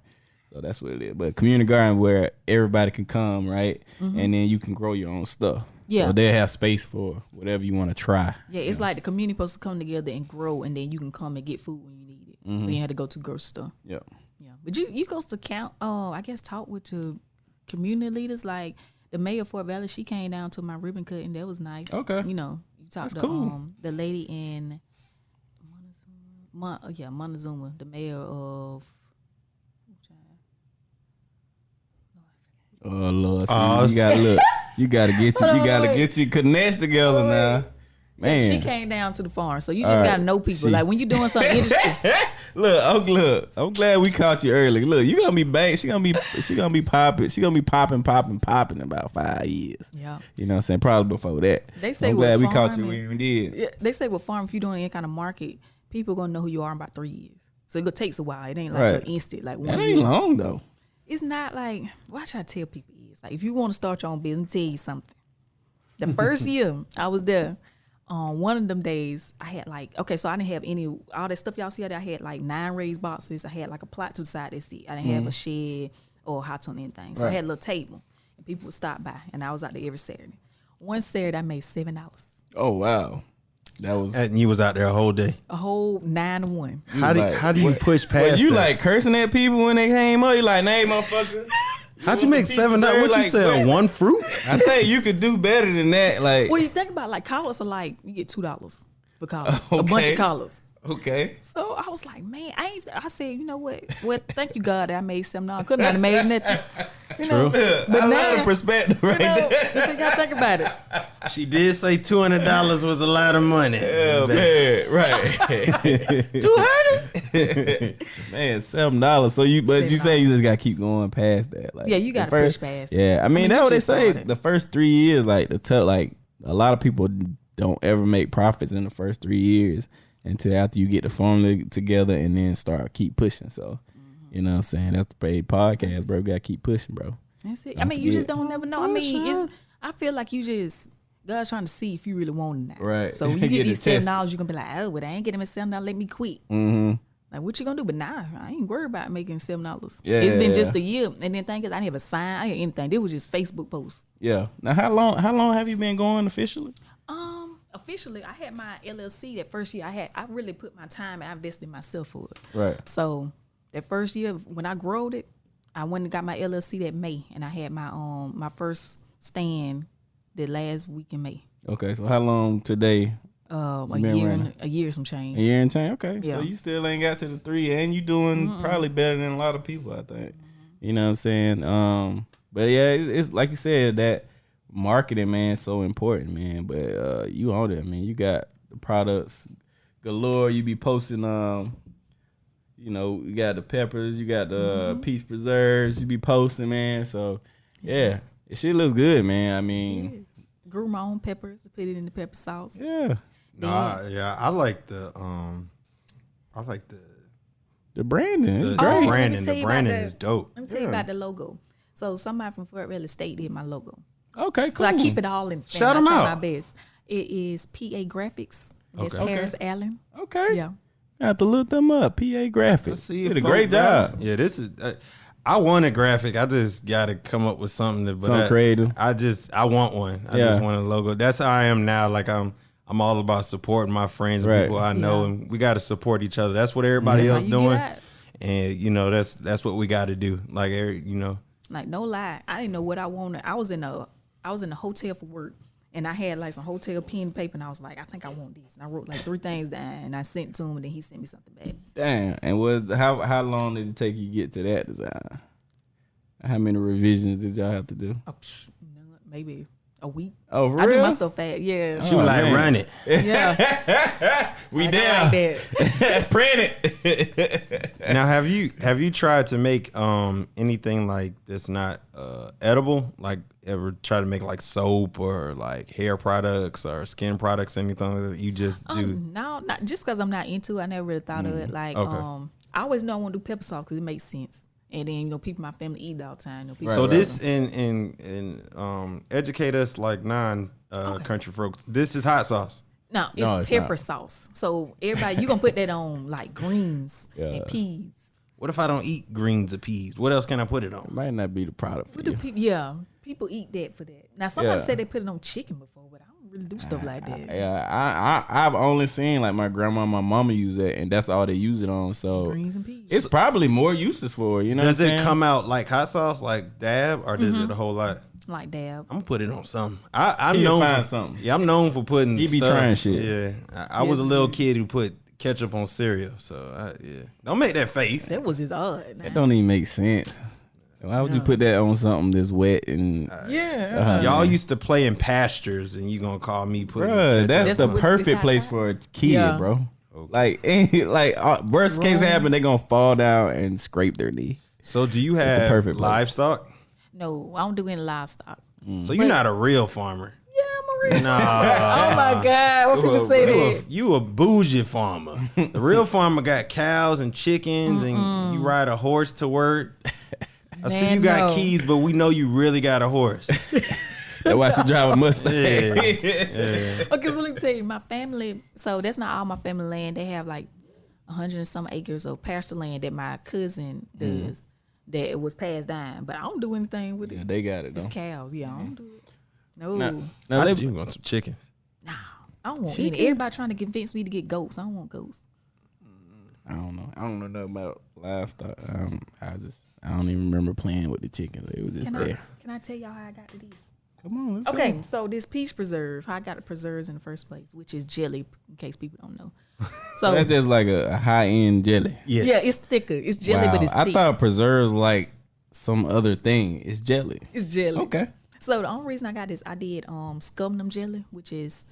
So that's what it is. But community garden where everybody can come, right, and then you can grow your own stuff. Yeah. So they have space for whatever you want to try. Yeah, it's like the community supposed to come together and grow, and then you can come and get food when you need it. So you had to go to the grocery store. Yeah. Yeah, but you supposed to count. I guess talk with your community leaders. Like the mayor of Fort Valley, she came down to my ribbon cutting. That was nice. Okay. You know, you talked to cool. the lady in Montezuma, the mayor of. Oh Lord, see, Oh, you gotta look. You gotta get you. You gotta wait. get your connects together now, man. She came down to the farm, so you just All right. gotta know people. She- Like when you're doing something interesting. Look. I'm glad we caught you early. Look, you gonna be bang. She gonna be popping. She gonna be popping in about 5 years. Yeah. You know what I'm saying? Probably before that. They say I'm with glad we caught you farming- when we did. Yeah, they say with farm, if you're doing any kind of market, people gonna know who you are in about 3 years. So it takes a while. It ain't like Right. an instant. Like That one ain't year. long though. It's not like watch I tell people is like if you want to start your own business, tell you something. The first year I was there, one of them days I had like so I didn't have all that stuff y'all see out there. I had like 9 raised boxes. I had like a plot to the side. That's it. I didn't have a shed or a hot tub or anything. So I had a little table and people would stop by and I was out there every Saturday. One Saturday I made $7. Oh wow, that was. And you was out there a whole day. A whole 9 to 1. How do you push But past? you that? like cursing at people when they came up. You like, nah, motherfucker. How'd you make $7? What you like, sell? One fruit? I think you could do better than that. Like, Well, you think about like collars are like you get $2 for collars, a bunch Okay. of collars. okay. So I was like, man, I said, you know what? Well, thank you God that I made $7. Couldn't have made nothing. You know, But but I now, love the perspective right you know, there. that's what y'all think about it. She did say $200 was a lot of money. Yeah, man, right. 200? Man, $7. So you say you just gotta keep going past that. Like Yeah, you gotta the first- push past it. Yeah, I mean you that's what they just say. started. The first 3 years, like the a lot of people don't ever make profits in the first 3 years until after you get the formula together and then keep pushing. So, you know what I'm saying? That's the paid podcast, bro. We gotta keep pushing, bro. That's it. I mean, you just don't never know. I mean, I feel like God's trying to see if you really want it now. Right. So when you get these $7, you're gonna be like, oh, but I ain't getting me $7, let me quit. Mm-hmm. Like, what you gonna do? But nah, I ain't worried about making $7. Yeah, it's been just a year, and then thing is, I didn't have a sign, I didn't anything. It was just Facebook posts. Yeah. Now, how long have you been going officially? Officially, I had my LLC that first year. I really put my time and I invested in myself for it. Right. So that first year when I growed it, I went and got my LLC that May, and I had my first stand the last week in May. Okay, so how long today? A year some change. A year and change. Okay, yeah. So you still ain't got to the 3, and you doing probably better than a lot of people, I think. You know what I'm saying? But yeah, it's like you said, that marketing, man, so important, man. But you on it, man. You got the products galore. You be posting, you know, you got the peppers, you got the peach preserves. You be posting, man. So yeah, it shit looks good, man. I mean, grew my own peppers, put it in the pepper sauce. Yeah. No, I like the the branding. It's the great. branding. The branding is dope. Let me tell you about the logo. So somebody from Fort Valley State did my logo. Okay, cool. So I keep it all in. Shout 'em I try out. my best. It is PA Graphics. It's Okay. Paris Allen. Okay. Yeah. I have to look them up. PA Graphics. Let's see. You did a if great job. Yeah, this is. I want a graphic. I just got to come up with something. Something creative. I want one. I just want a logo. That's how I am now. Like I'm all about supporting my friends and people I know, and we got to support each other. That's what everybody else doing, and you know that's what we got to do. Like Like no lie, I didn't know what I wanted. I was in a hotel for work, and I had like some hotel pen and paper, and I was like, I think I want these, and I wrote like 3 things down, and I sent it to him, and then he sent me something back. Damn. And how long did it take you to get to that design? How many revisions did y'all have to do? Maybe a week. Oh, for I real? do my stuff fast. Yeah. she was like, man. run it. Yeah. We Like, down. I like that. Print it. Now, have you tried to make anything like that's not edible? Like ever try to make like soap or like hair products or skin products? Anything that you just do? No, not just because I'm not into it. I never really thought of it. Like, Okay. I always know I want to do pepper sauce because it makes sense. And then people in my family eat it all the time. People So love this them. and educate us like country folks. This is hot sauce. No, it's pepper sauce. So everybody, you gonna put that on like greens and peas. What if I don't eat greens or peas? What else can I put it on? Might not be the product for you. People eat that for that. Now somebody said they put it on chicken before, but I don't really do stuff like that. Yeah, I've only seen like my grandma and my mama use that, and that's all they use it on. So Greens and peas. it's probably more uses for it. You know, Does what I'm it saying? come out like hot sauce, like dab, or does it a whole lot? Like dab. I'm gonna put it on something. I'm He'll known find for something. Yeah, I'm known for putting. He be stuff. trying shit. Yeah, I was a little kid who put ketchup on cereal. So don't make that face. That was just odd. That don't even make sense. Why would you put that on something that's wet and Y'all used to play in pastures, and you gonna call me putting Bruh, ketchup that's on the perfect place outside? for a kid, Yeah. bro. Like worst case happen, they gonna fall down and scrape their knee. So do you That's a have perfect place. livestock? No, I don't do any livestock. So you're not a real farmer. Yeah, I'm a real. Nah. Oh my God, what people say that? You a bougie farmer. The real farmer got cows and chickens, and you ride a horse to work. I see you got keys, but we know you really got a horse. That's why she drive a Mustang. Okay, so let me tell you, my family. So that's not all my family land. They have like 100 and some acres of pasture land that my cousin does. That it was passed down, but I don't do anything with it. Yeah, they got it It's though. cows. Yeah, I don't do it. No, Now they, You want some chicken? I don't want any. Everybody trying to convince me to get goats. I don't want goats. I don't know. I don't know nothing about livestock. I don't even remember playing with the chickens. It was just there. Can I tell y'all how I got to these? Come on, let's Okay, go. so this peach preserve, how I got the preserves in the first place, which is jelly, in case people don't know. So That's just like a high end jelly. yeah, it's thicker. It's jelly, Wow. but it's thick. I thought preserves like some other thing. It's jelly. It's jelly. Okay. So the only reason I got this, I did scumnum jelly, which is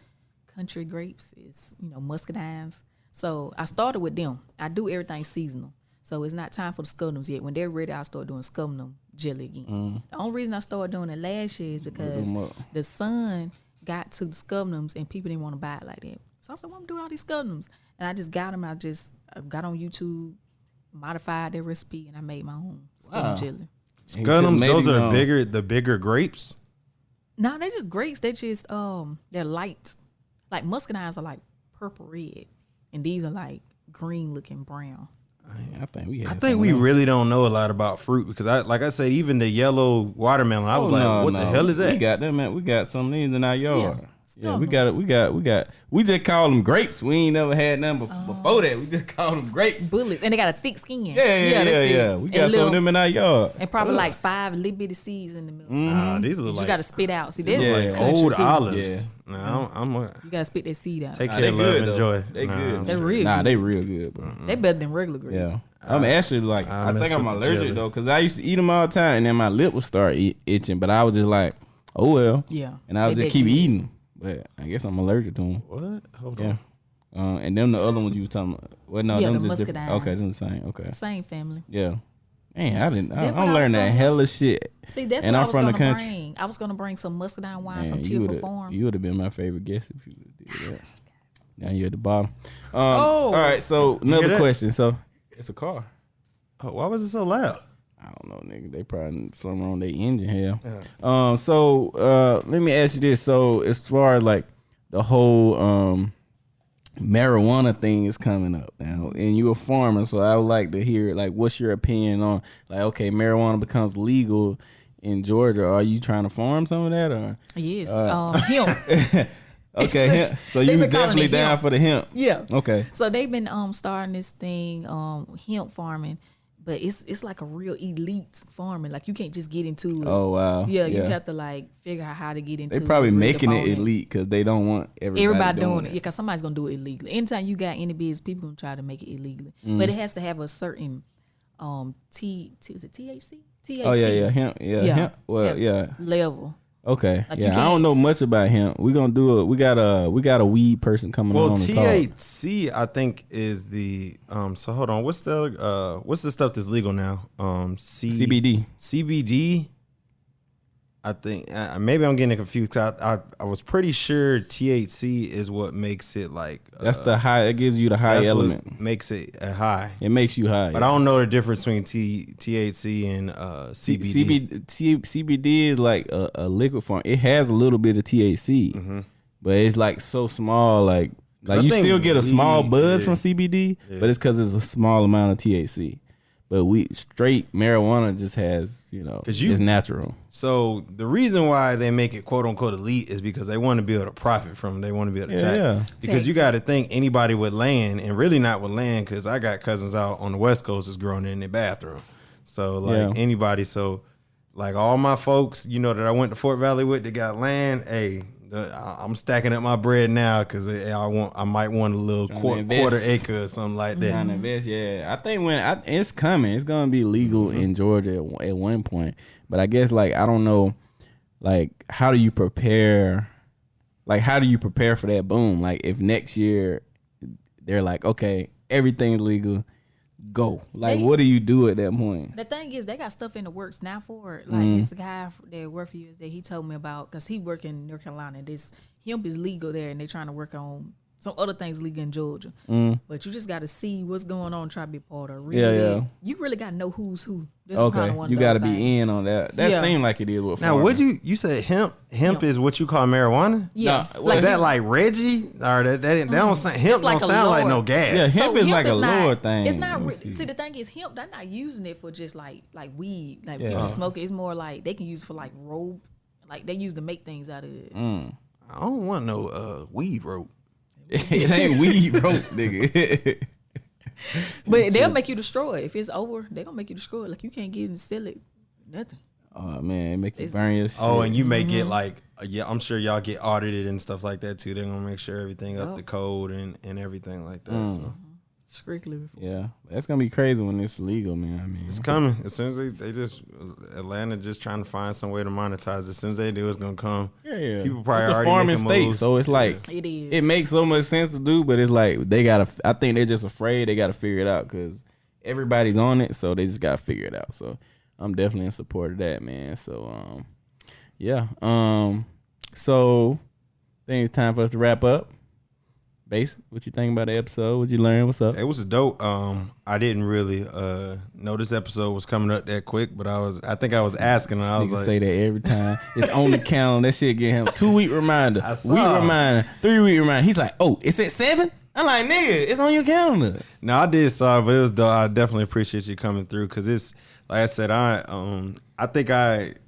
country grapes, is muscadines. So I started with them. I do everything seasonal. So it's not time for the scumnums yet. When they're ready, I'll start doing scumnum jelly again. The only reason I started doing it last year is because them up. the sun got to the scubnums and people didn't want to buy it like that. So I said, "Well, I'm doing all these scubnums," and I just got them. I got on YouTube, modified their recipe, and I made my own scubnum jelly. Scudums, those are the bigger grapes. No, they're just grapes. They're just they're light. Like muscadines are like purple red, and these are like green looking brown. I think we really don't know a lot about fruit because like I said, even the yellow watermelon, I was what the hell is that? We got them, man. We got some of these in our yard. Yeah, we got. We just call them grapes. We ain't never had none before that. We just call them grapes. Bullets, and they got a thick skin. Yeah. We got some of them in our yard. And probably like 5 little bitty seeds in the middle. These look you like got to spit out. See, this like old olives. Yeah. No, you got to spit that seed out. Take care, love, enjoy. They good. They're real. Nah, they real good, bro. They better than regular grapes. Yeah. I'm actually like, I think I'm allergic though, because I used to eat them all the time, and then my lip would start itching. But I was just like, oh well. Yeah. And I would just keep eating them. But I guess I'm allergic to them. What? Hold on. And them the other ones you were talking about. Well, no, them the just different. Okay, them the same. Okay. Same family. Yeah. Man, I'm learning that hella shit. See, that's and what I'm I was from going the to country. bring. I was going to bring some muscadine wine from Tearful Farm. You would have been my favorite guest if you did that. Now you're at the bottom. Oh. All right, so another question. So it's a car. Oh, why was it so loud? I don't know, nigga. They probably something on their engine here. Yeah. So let me ask you this. So as far as like the whole marijuana thing is coming up now, and you're a farmer, so I would like to hear like what's your opinion on like, okay, marijuana becomes legal in Georgia. Are you trying to farm some of that or? Yes, hemp. Okay, hemp. So you definitely down for the hemp. Yeah. Okay. So they've been starting this thing, hemp farming. But it's like a real elite farming. Like you can't just get into it. Oh wow. Yeah, you have to like figure out how to get into it. They probably making it elite because they don't want everybody doing it. Yeah, because somebody's gonna do it illegally. Anytime you got any business, people gonna try to make it illegally. But it has to have a certain is it THC? THC. Oh yeah, hemp. Yeah, hemp. Well, yeah. Level. Okay. Like I don't know much about hemp. We're gonna do it. We got a weed person coming on. Well, THC I think is the so hold on. What's the stuff that's legal now? CBD. CBD. I think maybe I'm getting confused. I was pretty sure THC is what makes it like that's the high. It gives you the high element. What makes it a high. It makes you high. But I don't know the difference between THC and CBD. CBD is like a liquid form. It has a little bit of THC, but it's like so small. Like you still get a small buzz from CBD, but it's because it's a small amount of THC. But straight marijuana just has, it's natural. So the reason why they make it quote unquote elite is because they want to be able to profit from it. They want to be able to tax. Yeah. Because you got to think anybody with land, and really not with land, because I got cousins out on the West Coast that's growing in their bathroom. So anybody, so like all my folks, that I went to Fort Valley with, they got land. Hey, I'm stacking up my bread now because I might want a little quarter acre or something like that. Trying to invest, yeah. I think it's coming. It's gonna be legal in Georgia at one point. But I guess like I don't know, like how do you prepare? Like how do you prepare for that boom? Like if next year they're like, okay, everything's legal. Go. Like, what do you do at that point? The thing is, they got stuff in the works now for it. Like, this guy that worked for years that he told me about, because he worked in North Carolina. This hemp is legal there, and they're trying to work on some other things legal in Georgia. But you just got to see what's going on, try to be part of it. Yeah. You really got to know who's who. That's okay, you got to be in on that. That seemed like it is with now, what you said hemp? Hemp is what you call marijuana? Yeah. Is that like Reggie? Or that don't sound, hemp like don't sound like no gas. Yeah, hemp is like a lower thing. It's not. See, the thing is, hemp, they're not using it for just like weed. Like people smoke it. It's more like they can use it for like rope. Like they use to make things out of it. I don't want no weed rope. It ain't weed rope, nigga. But they'll make you destroy it. If it's over, they're gonna make you destroy it. Like you can't get and sell it. Nothing. Oh man, it make you burn your shit. Oh, and you may get like I'm sure y'all get audited and stuff like that too. They're gonna make sure everything up to code and everything like that. So. Strictly. Yeah, that's gonna be crazy when it's legal, man. I mean, it's coming as soon as they just Atlanta just trying to find some way to monetize. As soon as they do, it's gonna come. Yeah. People probably it's already a farming state, moves. so it's like it is. It makes so much sense to do, but it's like they gotta. I think they're just afraid they gotta figure it out because everybody's on it, so they just gotta figure it out. So I'm definitely in support of that, man. So yeah. So think it's time for us to wrap up. Base, what you think about the episode? What you learn? What's up? It was dope. I didn't really know this episode was coming up that quick, but I think I was asking, and I was like, say that every time. It's on the calendar. That shit get him 2-week reminder, week reminder, 3-week reminder. He's like, oh, it's at 7? I'm like, nigga, it's on your calendar. No, I did saw it, but it was dope. I definitely appreciate you coming through because it's like I said, I think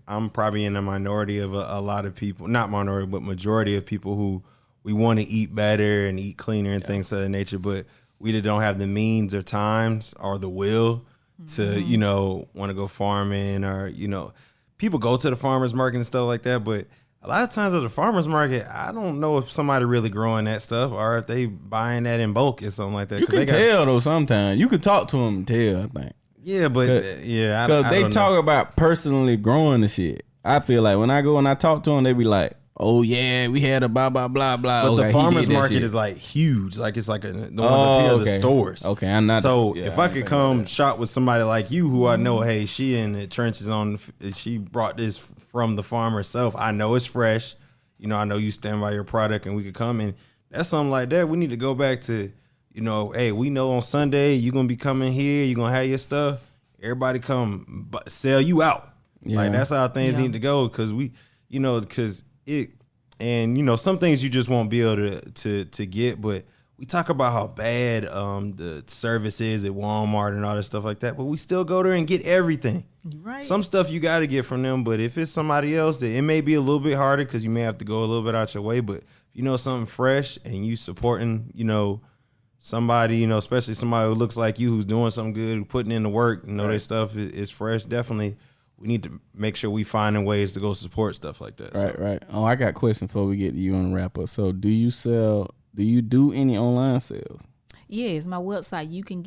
I'm probably in the minority of a lot of people, not minority, but majority of people who we want to eat better and eat cleaner and things of that nature, but we either don't have the means or times or the will to, want to go farming or, people go to the farmer's market and stuff like that. But a lot of times at the farmer's market, I don't know if somebody really growing that stuff or if they buying that in bulk or something like that. You can tell though sometimes. You can talk to them and tell, I think. Yeah, but because they talk about personally growing the shit. I feel like when I go and I talk to them, they be like, oh yeah, we had a blah blah blah blah. But okay, the farmers market is like huge. Like it's like the ones up here are the stores. Okay, I'm not. So if I could come shop with somebody like you, who I know, hey, she in the trenches she brought this from the farm herself. I know it's fresh. I know you stand by your product, and we could come in. That's something like that. We need to go back to, hey, we know on Sunday you're gonna be coming here. You're gonna have your stuff. Everybody come sell you out. Yeah. Like that's how things need to go because some things you just won't be able to get, but we talk about how bad the service is at Walmart and all that stuff like that, but we still go there and get everything. Right. Some stuff you got to get from them, but if it's somebody else, that it may be a little bit harder because you may have to go a little bit out your way. But if something fresh and you supporting, somebody, especially somebody who looks like you, who's doing something good, who putting in the work, their stuff is fresh. Definitely. We need to make sure we finding ways to go support stuff like that. Right. Oh, I got a question before we get to you on the wrap up. So do you do any online sales? Yes, my website, you can't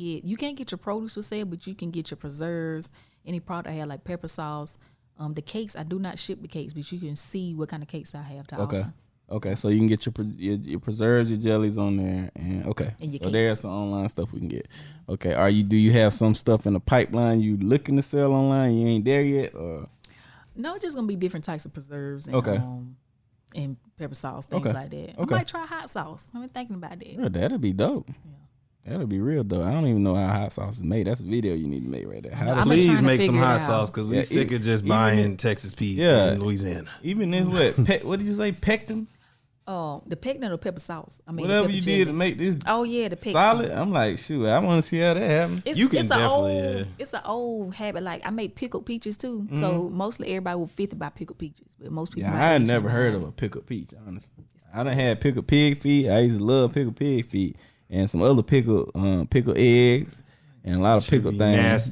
get your produce for sale, but you can get your preserves, any product I have like pepper sauce. The cakes, I do not ship the cakes, but you can see what kind of cakes I have to offer. Okay, so you can get your preserves, your jellies on there, and and your so there's some online stuff we can get. Okay, do you have some stuff in the pipeline you looking to sell online? You ain't there yet, or no? It's just gonna be different types of preserves and pepper sauce, things like that. I might try hot sauce. I've been thinking about that. Yeah, that'd be dope. Yeah. That'll be real though. I don't even know how hot sauce is made. That's a video you need to make right there. Please make some hot sauce because we sick of just buying Texas peas in Louisiana. Even if what did you say, pectin? The pectin or pepper sauce. I mean, whatever you did to make this. Oh yeah, the pectin. Solid. I'm like, shoot, I want to see how that happens. It's an old habit. Like I make pickled peaches too. Mm-hmm. So mostly everybody will fit about pickled peaches, but most people. Yeah, I had never heard of a pickled peach. Honestly, I done had pickled pig feet. I used to love pickled pig feet and some other pickled eggs. And a lot of pickle things. Nasty.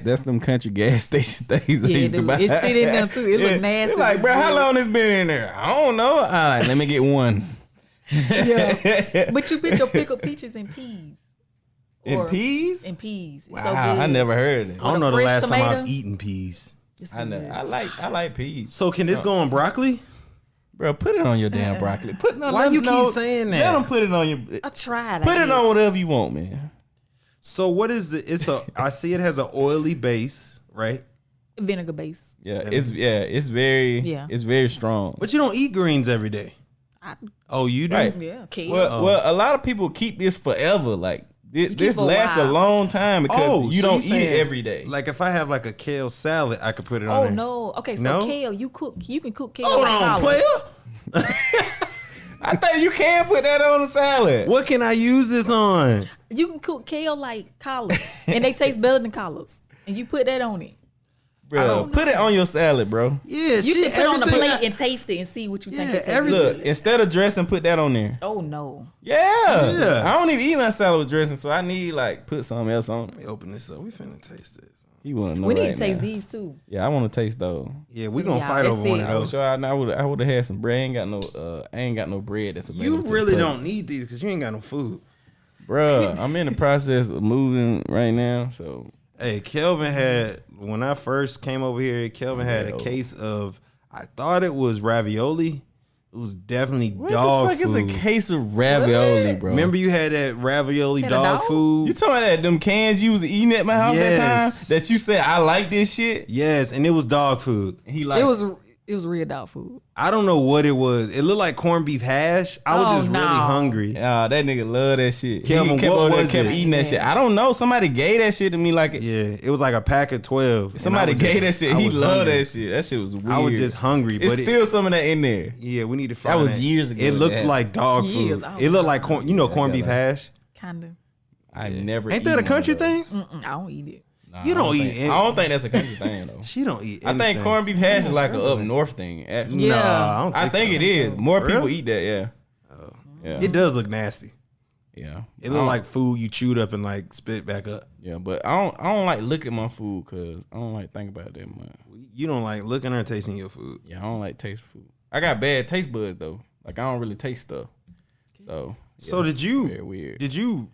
That's them country gas station things I used to buy. It's sitting in there too. It look nasty. It's like, bro, how long it's been in there? I don't know. All right, let me get one. Yeah. But you put your pickled peaches and peas. In peas? In peas. Wow, so I never heard of it. I don't know the last time I've eaten peas. I know. I like peas. So can this go on broccoli? Bro, put it on your damn broccoli. Why you keep saying that? Let them put it on your. I tried. Put it on whatever you want, man. So what is it? I see it has an oily base, right? Vinegar base. Yeah, it's very strong. But you don't eat greens every day. You do? Right. Yeah. Okay. Well, a lot of people keep this forever. Like this lasts a long time because you don't eat it every day. Like if I have like a kale salad, I could put it on. Oh there. No. Okay, so kale, you can cook kale. Hold on, player. I think you can put that on a salad. What can I use this on? You can cook kale like collards, and they taste better than collards. And you put that on it. Bro, put it on your salad, bro. Yeah, you should put it on the plate and taste it and see what you think. Look, instead of dressing, put that on there. Oh no. Yeah. I don't even eat my salad with dressing, so I need put something else on it. Let me open this up. We finna taste this. You want to know? We need to taste these too. Yeah, I want to taste those. Yeah, we gonna fight over one of those. So I would have had some bread. I ain't got no bread that's available. You really don't need these because you ain't got no food. Bruh, I'm in the process of moving right now, so. Hey, Kelvin had, when I first came over here, Kelvin had a case of, I thought it was ravioli. It was definitely dog food. What the fuck is a case of ravioli, bro? Remember you had that ravioli dog food? You talking about them cans you was eating at my house that time? That you said, I like this shit? Yes, and it was dog food. He like, It was real dog food. I don't know what it was. It looked like corned beef hash. I was just really hungry. Yeah, that nigga love that shit. Kelvin, He kept what over there, was kept it? eating that shit. I don't know. Somebody gave that shit to me like Yeah, it was like a pack of 12. somebody gave that shit. I He was loved hungry. that shit. That shit was weird. I was just hungry. It's But still some of that in there. yeah, we need to find That was years ago. It looked that. like dog Years. food. I It was looked like corn. You know corned beef hash? Kinda. I never. Ain't that a eaten one of country those. thing? I don't eat it. Nah, You I don't eat think- it. I don't think that's a country thing though. She don't eat I anything. think corned beef hash is like a up north thing. Yeah. Nah, I think so. it is. More For people real? eat that. Yeah. Yeah. It does look nasty. Yeah. It look like food you chewed up and like spit back up. Yeah, but I don't like look at my food because I don't like think about it that much. You don't like looking or tasting your food. Yeah, I don't like taste food. I got bad taste buds though. Like I don't really taste stuff. So yeah, So did you? very weird. Did you?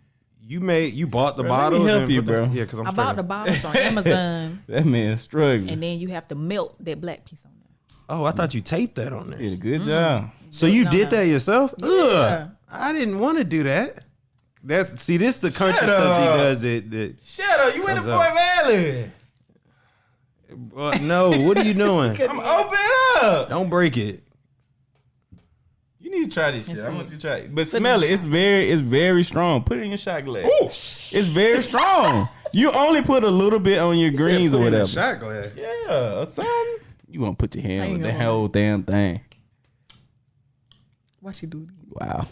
You bought the Bro, let me bottles? help and you, put the- bro. Yeah, because I'm I bought the struggling. bottles on Amazon, That man struggling. and then you have to melt that black piece on there. Oh, I thought you taped that on there. Did a good job. So you No, did no. that yourself? Yeah. Ugh. I didn't want to do that. This the country Shut stuff he up. does that Shut up! You in the Thumbs up. Fort Valley. no, what are you doing? I'm opening it up. Don't break it. You need to try this shit. I see. want you to try it. But in smell the it. It's very strong. Put it in your shot glass. It's very strong. You only put a little bit on your greens or whatever. Shot glass. Yeah, or something. You gonna put your I hand ain't on the gonna whole damn thing. Why she do it? Wow.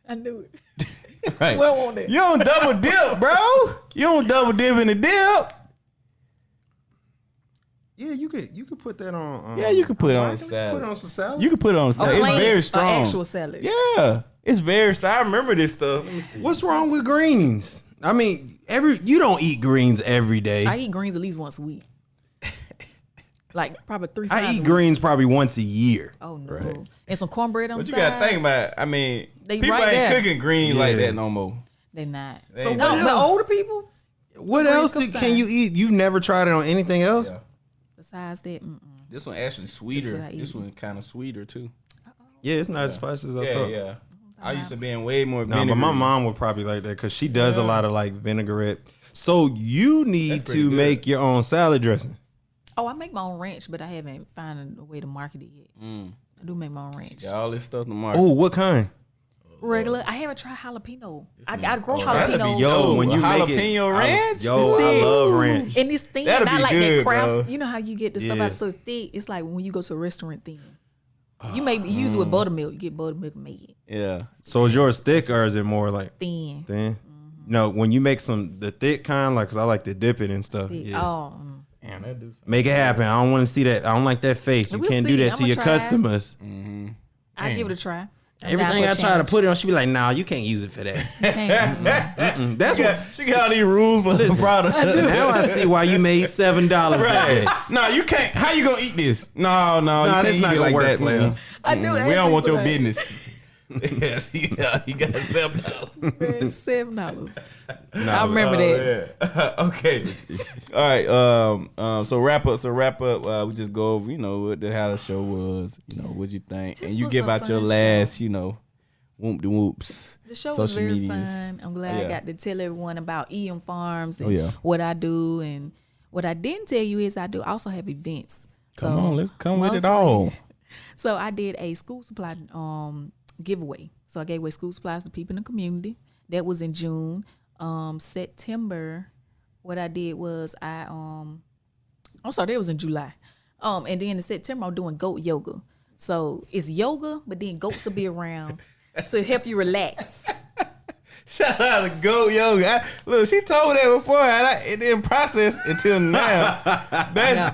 I knew it. Right. What on that? You don't double dip, bro. You don't double dip in the dip. Yeah, you could put that on. Yeah, you can put it on a Put it salad. on some salad. You can put it on a salad. It's Plain very or strong. Actual salad. Yeah, it's very strong. I remember this stuff. Let me see. What's wrong with greens? I mean, you don't eat greens every day. I eat greens at least once a week. Like probably 3 times. I a eat week. greens probably once a year. Oh no. Right. And some cornbread on But the you side. gotta think about it. I mean, They people right ain't there. cooking greens like Yeah. that no more. They not. They So ain't no, doing the that. older people. What Greens else come can time. you eat? You've never tried it on anything else? Yeah. Besides that, This one actually sweeter. what I This eat. one kind of sweeter too. Yeah, it's not as spicy as I Yeah, thought. yeah. I used to be in way more No, vinegar. but my mom would probably like that because she does a lot of like vinaigrette. So you need That's pretty to good. make your own salad dressing. oh, I make my own ranch, but I haven't found a way to market it yet. I do make my own ranch. Got all this stuff to market. Oh, what kind? Regular. I haven't tried jalapeno. I grow that'd be jalapenos. Yo, when you make it, jalapeno ranch? I love ranch. And it's thin, That'd not be like good, that crafts. bro. You know how you get the stuff Yeah. out so it's thick. It's like when you go to a restaurant thin. You may use it with buttermilk. You get buttermilk and make it Yeah. So is yours thick or is it more like thin. thin? No, when you make the thick kind, like, cause I like to dip it and stuff. Thick. Yeah. Oh, Damn, that do something. Make it happen. I don't want to see that. I don't like that face. You We'll can't do see. that to I'ma your try. customers. I give it a try. I'm Everything down I for a try to challenge. put it on, she be like, "Nah, you can't use it for that." Can't. That's what. She got all these rules for her product. Now I see why you made $7 Right. that day. No, you can't. How you gonna eat this? No, you Nah, can't this eat not it gonna like work, that, man. man. I knew that. We don't want your Like, business. Yes, yeah, you got $7. $7. I remember that. Yeah. Okay. All right. So wrap up. We just go over, how the show was. What you think, This and you was give a out your fun last, whoop de whoops. The show was social very medias. fun. I'm glad Yeah. I got to tell everyone about EM Farms and yeah. what I do. And what I didn't tell you is I do also have events. Come on, let's come with it mostly- all. So I did a school supply giveaway. So I gave away school supplies to people in the community. That was in June. September, what I did was I'm sorry, that was in July. And then in September I'm doing goat yoga. So it's yoga, but then goats will be around to help you relax. Shout out to Go Yoga. Look, she told me that before, and it didn't process until now.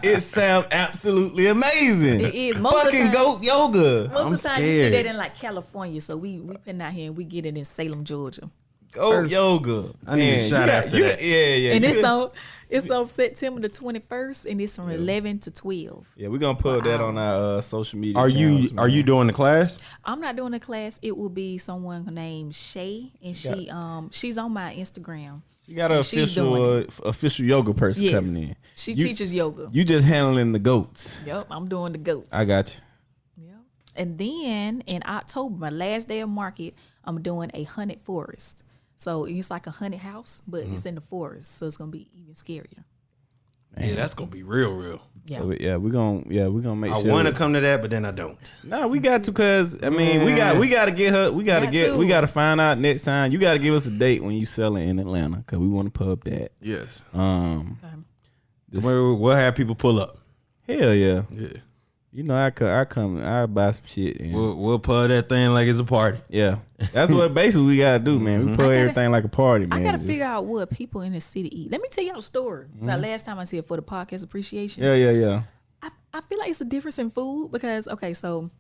It sounds absolutely amazing. It is. Most of the Fucking time- Goat Yoga. Most of the time you scared. see that in like California. So we putting out here and we get it in Salem, Georgia. Goat First. Yoga. I need a Man, shot you got- after you that. got- Yeah. And you it's got- on September the 21st, and it's from 11 to 12. Yeah, we're gonna put that on our social media. Are you channels, man. doing the class? I'm not doing a class. It will be someone named Shay, and she's on my Instagram. You got an and she's doing official yoga person Yes. coming in. She You- teaches yoga. You just handling the goats. Yep, I'm doing the goats. I got you. Yep. And then in October, my last day of market, I'm doing a haunted forest. So it's like a haunted house, but it's in the forest, so it's gonna be even scarier. Yeah, that's gonna be real. Yeah. So, we're gonna make I sure. want to come to that, but then I don't. Nah, we got to, cause I mean, we got to get her. We got to find out next time. You got to give us a date when you selling in Atlanta, cause we want to pub that. Yes. This- We'll have people pull up. Hell yeah. Yeah. You know, I buy some shit. And We'll pub that thing like it's a party. yeah, that's what basically we gotta do, man. We pub everything like a party, man. I gotta figure out what people in the city eat. Let me tell y'all a story. Like last time I said for the podcast appreciation. Yeah. I feel like it's a difference in food because so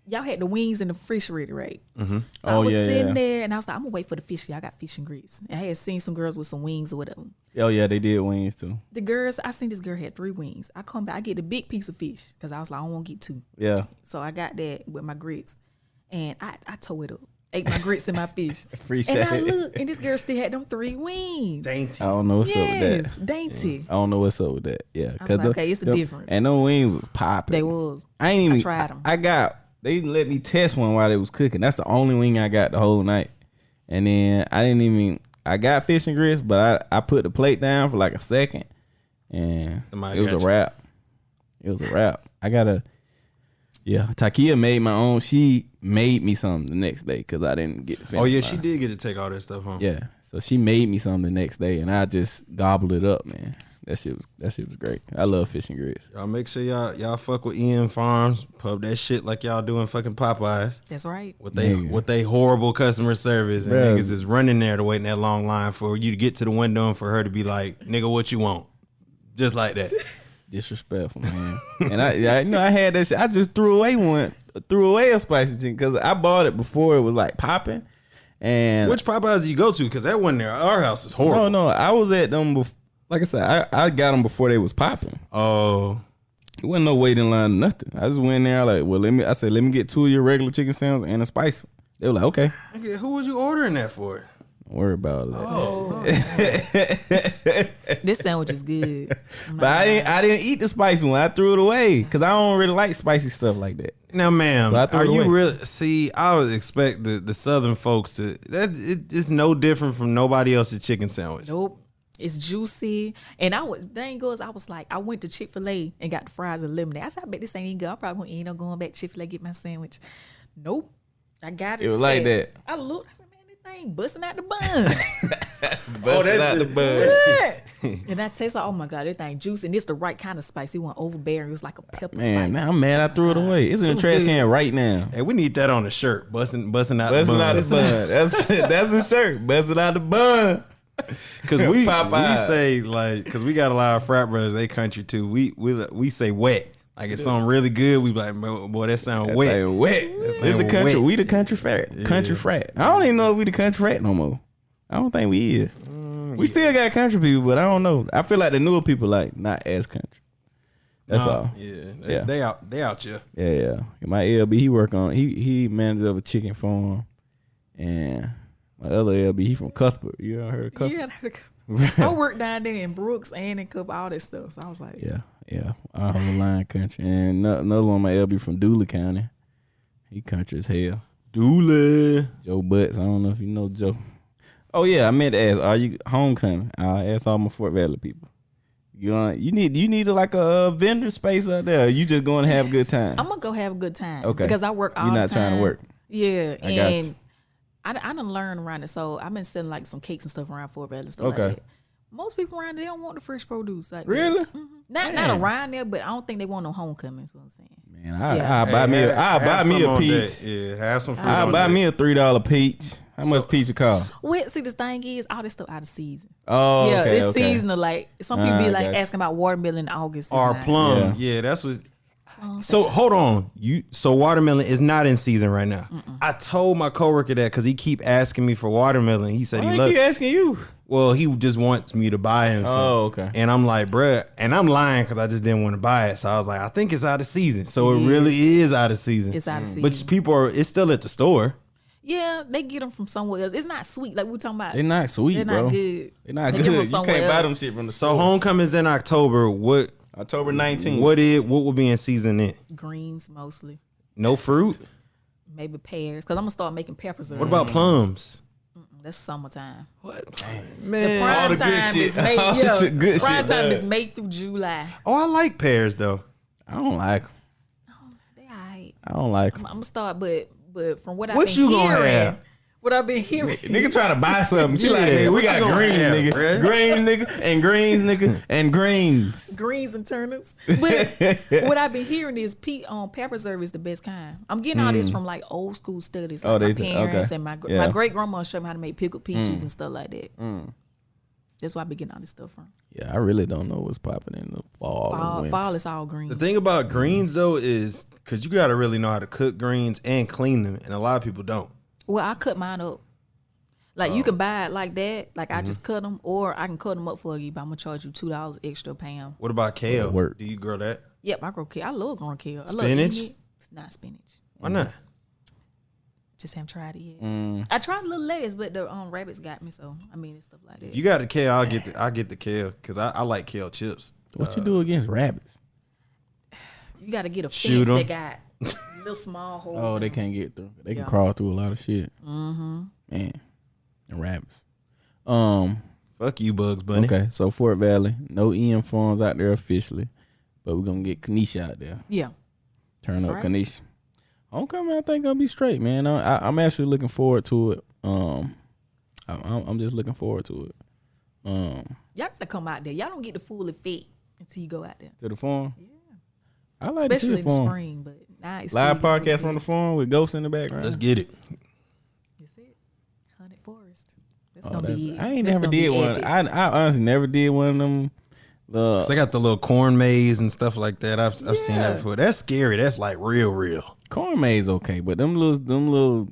y'all had the wings in the refrigerator, right? Mm-hmm. So I was sitting there and I was like, I'm gonna wait for the fish. Y'all got fish and grits. And I had seen some girls with some wings or whatever. Oh yeah, they did wings too. The girls, I seen this girl had 3 wings. I come back, I get the big piece of fish because I was like, I don't want to get 2. Yeah. So I got that with my grits, and I tore it up. Ate my grits and my fish. Appreciate and I it. looked, and this girl still had them 3 wings. Dainty. I don't know what's up with Yes, that. dainty. I don't know what's up with that. Yeah, I was like, okay, it's a difference. And those wings was popping. They was. I ain't even. I tried 'em. They let me test one while they was cooking. That's the only wing I got the whole night. And then I got fish and grits, but I put the plate down for like a second, and Somebody it was a got you. wrap. It was a wrap. Takia made my own. She made me something the next day because I didn't get to finish. Oh yeah, mine. she did get to take all that stuff home. Yeah, so she made me something the next day, and I just gobbled it up, man. That shit was great. I love fish and grits. Y'all make sure y'all fuck with Ian Farms. Pub that shit like y'all doing fucking Popeyes. That's right. With they horrible customer service and Bruh. niggas is running there to wait in that long line for you to get to the window and for her to be like, nigga, what you want? Just like that. Disrespectful, man. And I had that shit. I just threw away a spicy chicken because I bought it before it was like popping. And Which Popeyes do you go to? Because that one there, our house is horrible. no, I was at them before. Like I said, I got them before they was popping. Oh, It wasn't no waiting line, or nothing. I just went there like, well, let me get 2 of your regular chicken sandwiches and a spicy one. They were like, okay. nigga, who was you ordering that for? Don't worry about that. Oh, This sandwich is good. But I didn't eat the spicy one. I threw it away because I don't really like spicy stuff like that. now, ma'am, So I threw are it you away. really? See, I would expect the Southern folks to. It's no different from nobody else's chicken sandwich. Nope. It's juicy. And thing goes, I was like, I went to Chick-fil-A and got the fries and lemonade. I said, I bet this ain't even good. I probably gonna end up going back to Chick-fil-A get my sandwich. Nope. I got it. It was like that. I looked, I said, man, this thing busting out the bun. Busting out the bud. And I taste like, oh my God, that thing juicy. And it's the right kind of spice. It wasn't overbearing. It was like a pepper Man, spice. now I'm mad I threw it away. It's in the was trash good. can right now. Hey, we need that on a shirt. Busting out Busting the out bun. the bun. That's the shirt. Busting out the bun. Because we Popeye. say like, because we got a lot of frat brothers, they country too. We say wet. Like it's something really good. We be like, boy, that sound wet. Thing wet. It's the thing country. wet. We the country frat. Country frat. I don't even know if we the country frat no more. I don't think we is. We still got country people, but I don't know. I feel like the newer people like not as country. That's all. Yeah, they out here. Yeah. My LB, he manager of a chicken farm, and my other LB, he from Cuthbert. You ever heard of Cuthbert? Yeah, I worked down there in Brooks and in Cup, all that stuff. So I was like, Yeah. Our whole line country, and another one, my LB from Dooley County. He country as hell. Dooley. Joe Butts. I don't know if you know Joe. Oh yeah, I meant to ask. Are you homecoming? I asked all my Fort Valley people. You need like a vendor space out there. Or you just going to have a good time. I'm gonna go have a good time. Okay. Because I work all You're the not time. trying to work. Yeah, I got you. and I done learned around it. So I've been selling like some cakes and stuff around Fort Valley and stuff Okay. like that. Most people around there, they don't want the fresh produce. Like that. Really? Not Man. around there, but I don't think they want no homecoming. Is what I'm saying. Man, Yeah. I'll buy me a some peach. Yeah, have some fruit. I'll on buy that. me a $3 peach. How much peach it cost? Well, see, the thing is, all this stuff out of season. Oh, Yeah, okay, it's okay. seasonal. Like some people be I like got you. asking about watermelon in August. It's Or not. plum. Yeah, that's what. Oh, So hold on, so watermelon is not in season right now. I told my coworker that because he keep asking me for watermelon. He said Why he he loves. keep asking you? Well, he just wants me to buy him some. Oh, okay. And I'm like, bruh, and I'm lying because I just didn't want to buy it. So I was like, I think it's out of season. So it really is out of season. It's out of season. But it's still at the store. Yeah, they get them from somewhere else. It's not sweet like we were talking about. They're not sweet, They're bro. not good. They're not They get 'em good. from You somewhere can't buy else. them shit from the So store. homecoming's in October. What October 19th. what will be in season then? Greens mostly, No fruit? maybe pears. Cause I'm gonna start making peppers. What about plums? That's summertime. What? The Man. prime all the good time shit. is May. All the Yeah, shit- good prime shit, time dog. is May through July. Oh, I like pears though. I don't like 'em. They alright. I don't like 'em. I'm gonna start, but from what I've What been you gonna hearing, have? what I've been hearing, Nigga trying to buy something. She Yeah, like, nigga, we what got you gonna greens, have, nigga. bruh? Greens, nigga, and greens, nigga, and greens. greens and turnips. But what I've been hearing is pepper preserve is the best kind. I'm getting all this from like old school studies. Like my parents and my great grandma showed me how to make pickled peaches and stuff like that. That's why I be getting all this stuff from. Yeah, I really don't know what's popping in the fall. and winter. Fall is all green. The thing about greens though is because you got to really know how to cook greens and clean them, and a lot of people don't. Well, I cut mine up. Like you can buy it like that. Like I just cut them, or I can cut them up for you. But I'm gonna charge you $2 extra a pound. What about kale? Work. Do you grow that? Yep, I grow kale. I love growing kale. I love Spinach? eating it. It's not spinach. Why not? Just haven't tried it yet. I tried a little lettuce, but the rabbits got me. So I mean, it's stuff like that. If you got the kale, I'll get the kale because I like kale chips. What you do against rabbits? You got to get a Shoot fence 'em. that got little small holes. Oh, in they 'em. can't get through. They can Yeah. crawl through a lot of shit. Mm-hmm. Man, and rabbits. Fuck you, Bugs Bunny. Okay, so Fort Valley, no EM farms out there officially, but we're gonna get Kaneisha out there. Yeah. Turn That's up right. Kaneisha. Homecoming, I think I'll be straight, man. I'm actually looking forward to it. I'm just looking forward to it. Y'all gotta come out there. Y'all don't get the full effect until you go out there. To the farm. Yeah. I like to see Especially the in the farm. spring, but now it's Live still podcast from the farm with ghosts in the background. Let's get it. That's it. Hunted Forest. That's Oh, gonna be it. I ain't That's never gonna be did one. epic. I honestly never did one of them. So they got the little corn maze and stuff like that. I've seen Yeah. that before. That's scary. That's like real. Corn maze okay, but them little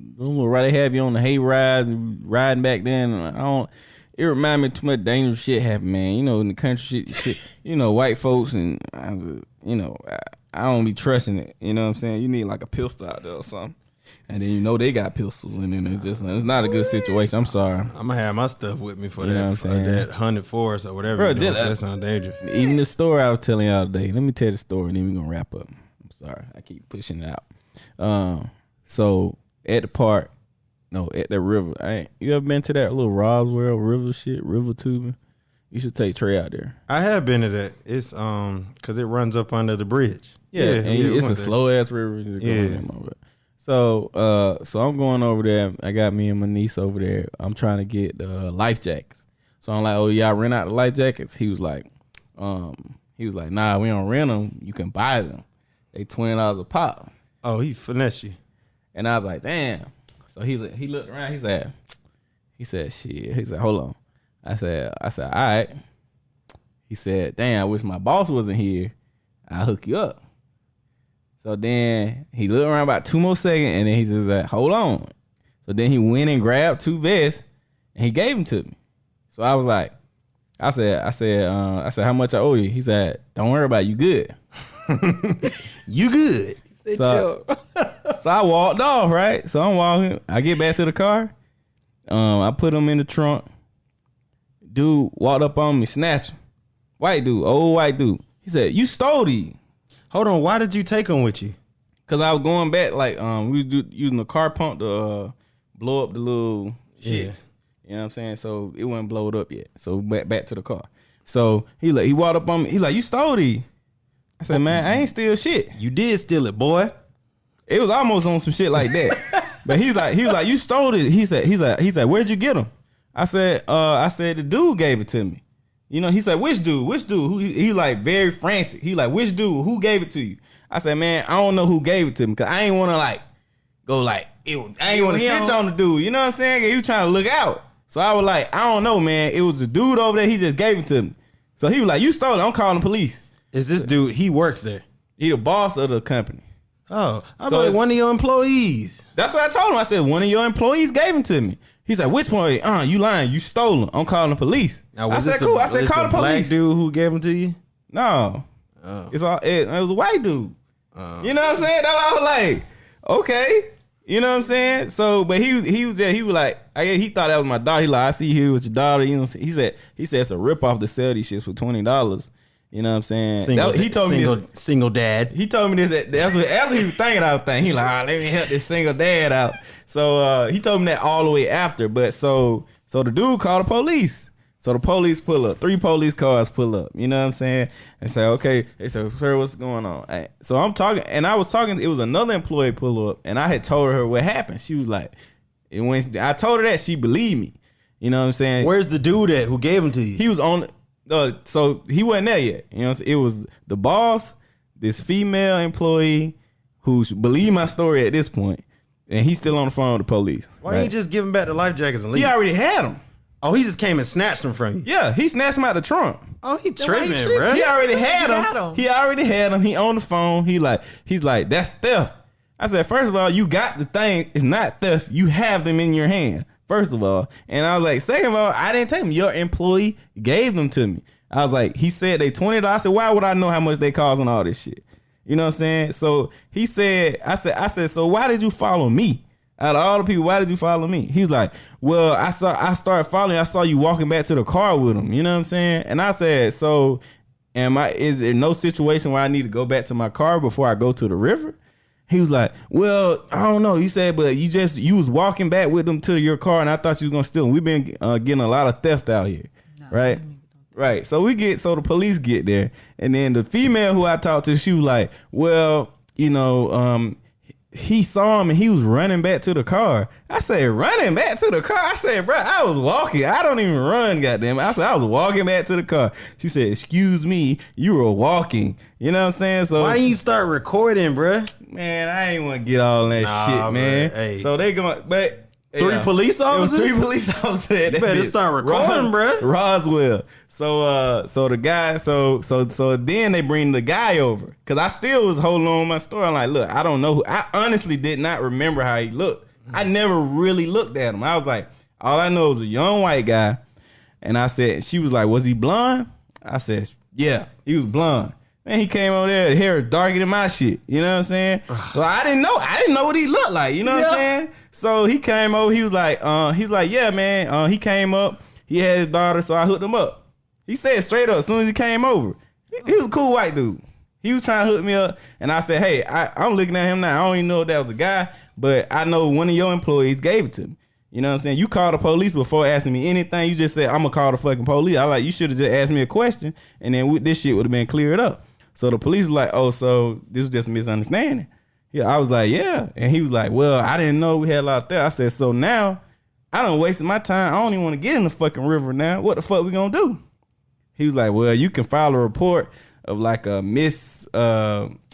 right, they have you on the hay rides and riding back then. I don't. It remind me too much dangerous shit happen, man. You know, in the country, shit. You know, white folks and I don't be trusting it. You know what I'm saying? You need like a pistol out there or something, and then you know they got pistols, and then it's not a good situation. I'm sorry. I'm gonna have my stuff with me for You know what I'm that saying? that hunted forest or whatever. Bro, You're doing. did I- That sounds dangerous. Even the story I was telling y'all today. Let me tell the story, and then we're gonna wrap up. I'm sorry, I keep pushing it out. So at the park, no, at the river. You ever been to that little Roswell River shit, river tubing? You should take Trey out there. I have been to that. It's because it runs up under the bridge. And we it's a went there. slow ass river. Just going Yeah. in over it. So I'm going over there. I got me and my niece over there. I'm trying to get life jackets. So I'm like, oh, y'all rent out the life jackets? He was like, nah, we don't rent them. You can buy them. They $20 a pop. Oh, he finesse you. And I was like, damn. So he looked around. He said, shit. He said, hold on. I said, all right. He said, damn, I wish my boss wasn't here. I'll hook you up. So then he looked around about 2 more seconds, and then he just like, hold on. So then he went and grabbed 2 vests, and he gave them to me. So I was like, I said, how much I owe you? He said, don't worry about it. You good. You good. So I walked off, right? So I'm walking. I get back to the car. I put them in the trunk. Dude walked up on me, snatched him. White dude, old white dude. He said, you stole these. Hold on. Why did you take them with you? Cause I was going back, like we was using the car pump to blow up the little shit. You know what I'm saying? So it wasn't blowed up yet. So back to the car. So he walked up on me. He like, you stole these. I said, man, I ain't steal shit. You did steal it, boy. It was almost on some shit like that. But he was like, you stole it. He said, where'd you get them? I said, the dude gave it to me. You know, he said, which dude? Who, he like very frantic. He like, which dude? Who gave it to you? I said, man, I don't know who gave it to me, because I ain't want to like go like, I ain't want to snitch on the dude. You know what I'm saying? He was trying to look out. So I was like, I don't know, man. It was a dude over there. He just gave it to me. So he was like, you stole it. I'm calling the police. Is this dude? He works there. He the boss of the company. Oh, I'm So like it's- one of your employees. That's what I told him. I said, one of your employees gave them to me. He said, which employee? You lying. You stole them. I'm calling the police. Now, I said, cool. I said, call the black police. dude who gave them to you? No. It was a white dude. You know what I'm saying? I was like, okay. You know what I'm saying? So, but he was like, he thought that was my daughter. He like, I see you here with your daughter. You know, he said it's a ripoff to sell these shits for $20. You know You know what I'm saying? He told me this. Single dad. He told me this. That's what he was thinking. I was thinking. He like, let me help this single dad out. So he told me that all the way after. But so the dude called the police. So the police pull up. 3 police cars pull up. You know what I'm saying? And say, okay. They said, sir, what's going on? So I'm talking, and I was talking. It was another employee pull up, and I had told her what happened. She was like, and when I told her that, she believed me. You know what I'm saying? Where's the dude at who gave him to you? He was on. So he wasn't there yet. You know, it was the boss, this female employee who believed my story at this point, and he's still on the phone with the police. Why didn't you just give him back the life jackets and leave? He already had them. Oh, he just came and snatched them from you. Yeah, he snatched them out the trunk. Oh, he tripping, bro. He already had them. He already had them. He on the phone. He's like, that's theft. I said, first of all, you got the thing. It's not theft. You have them in your hand. First of all, and I was like, second of all, I didn't take them. Your employee gave them to me. I was like, he said they $20. I said, why would I know how much they cost and all this shit? You know what I'm saying? So he said, I said, so why did you follow me? Out of all the people, why did you follow me? He's like, well, I started following. I saw you walking back to the car with him. You know what I'm saying? And I said, so is there no situation where I need to go back to my car before I go to the river? He was like, well, I don't know. He said, but you was walking back with them to your car, and I thought you was gonna steal them. We've been getting a lot of theft out here, right? Right. So the police get there, and then the female who I talked to, she was like, well, you know, he saw him and he was running back to the car. I said, running back to the car? I said, bro, I was walking. I don't even run, goddamn it. I said, I was walking back to the car. She said, excuse me, you were walking. You know what I'm saying? So why didn't you start recording, bro? Man, I ain't want to get all that shit, man. Hey. So they going, but 3 police officers? It was 3 police officers. You better start recording, bro. Roswell. So the guy, so then they bring the guy over, because I still was holding on my story. I'm like, look, I don't know. I honestly did not remember how he looked. I never really looked at him. I was like, all I know is a young white guy. And I said, she was like, was he blonde? I said, yeah, he was blonde. Man, he came over there, the hair is darker than my shit. You know what I'm saying? Well, I didn't know what he looked like. You know what I'm saying? So he came over. He was like, yeah, man. He came up. He had his daughter, so I hooked him up. He said straight up as soon as he came over. He was a cool white dude. He was trying to hook me up, and I said, hey, I'm looking at him now. I don't even know if that was a guy, but I know one of your employees gave it to me. You know what I'm saying? You called the police before asking me anything. You just said, I'm going to call the fucking police. I like, you should have just asked me a question, and then this shit would have been cleared up. So the police was like, oh, so this was just a misunderstanding. Yeah, I was like, yeah. And he was like, well, I didn't know we had a lot of theft. I said, so now I done wasted my time. I don't even want to get in the fucking river now. What the fuck we gonna do? He was like, well, you can file a report of like a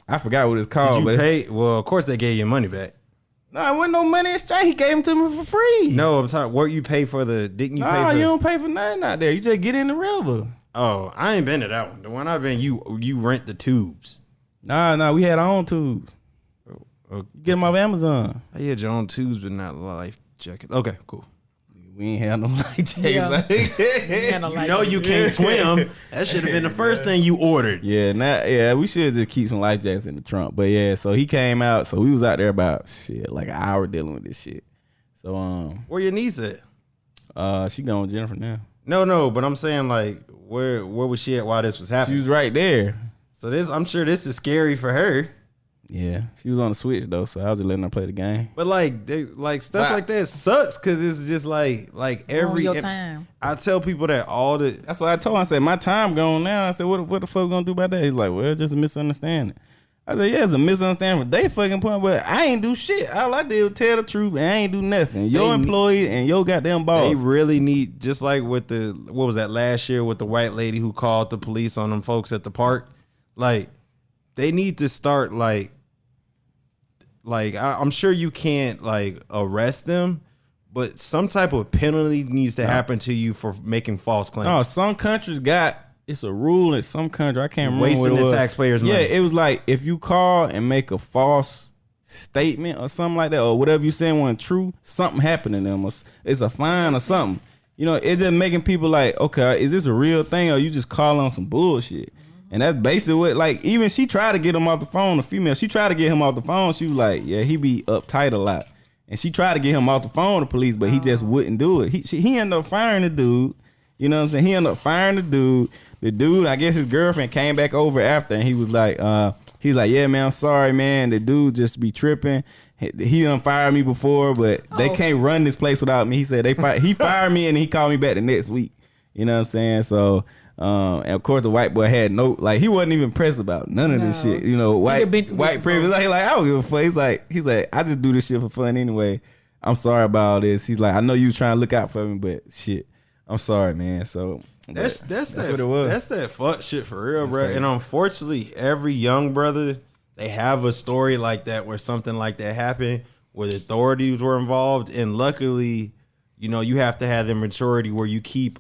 I forgot what it's called. Did you pay? Well, of course they gave you money back. No, it wasn't no money exchange. He gave them to me for free. No, I'm talking, what you pay for didn't you pay for? No, you don't pay for nothing out there. You just get in the river. Oh, I ain't been to that one. The one I've been, you rent the tubes. Nah, we had our own tubes. Get them off Amazon. I had your own tubes, but not life jackets. Okay, cool. We ain't had no life jackets. You know you can't swim. That should have been the first thing you ordered. Yeah, we should just keep some life jackets in the trunk. But yeah, so he came out. So we was out there about like an hour dealing with this shit. So where your niece at? She gone with Jennifer now. No, but I'm saying like where was she at while this was happening? She was right there. So I'm sure this is scary for her. Yeah, she was on the Switch though, so I was just letting her play the game. But like stuff like that sucks because it's just like every your time. I tell people that all the. That's what I told him. I said my time gone now. I said what the fuck we gonna do about that? He's like, well, it's just a misunderstanding. I said, yeah, it's a misunderstanding from their fucking point, but I ain't do shit. All I did was tell the truth, and I ain't do nothing. Your employee and your goddamn boss. They really need, just like with what was that last year with the white lady who called the police on them folks at the park? Like, they need to start I'm sure you can't like arrest them, but some type of penalty needs to happen to you for making false claims. No, some countries it's a rule in some country. I can't remember wasting what it was. the taxpayers' money. Yeah, it was like if you call and make a false statement or something like that, or whatever you saying wasn't true, something happened to them. It's a fine or something. You know, it's just making people like, okay, is this a real thing or you just calling on some bullshit? And that's basically what, like, even she tried to get him off the phone, the female. She tried to get him off the phone. She was like, yeah, he be uptight a lot. And she tried to get him off the phone, the police, but he just wouldn't do it. He ended up firing the dude. You know what I'm saying? He ended up firing the dude. The dude, I guess his girlfriend came back over after, and he was like, yeah, man, I'm sorry, man. The dude just be tripping. He done fired me before, but they can't run this place without me. He said he fired me, and he called me back the next week. You know what I'm saying? So, and of course, the white boy had he wasn't even pressed about none of this shit. You know, white privilege. Like, I don't give a fuck. He's like, I just do this shit for fun anyway. I'm sorry about all this. He's like, I know you was trying to look out for me, but shit, I'm sorry, man. So that's what it was. That's that fuck shit for real, bro. Crazy. And unfortunately, every young brother, they have a story like that where something like that happened, where the authorities were involved, and luckily, you know, you have to have the maturity where you keep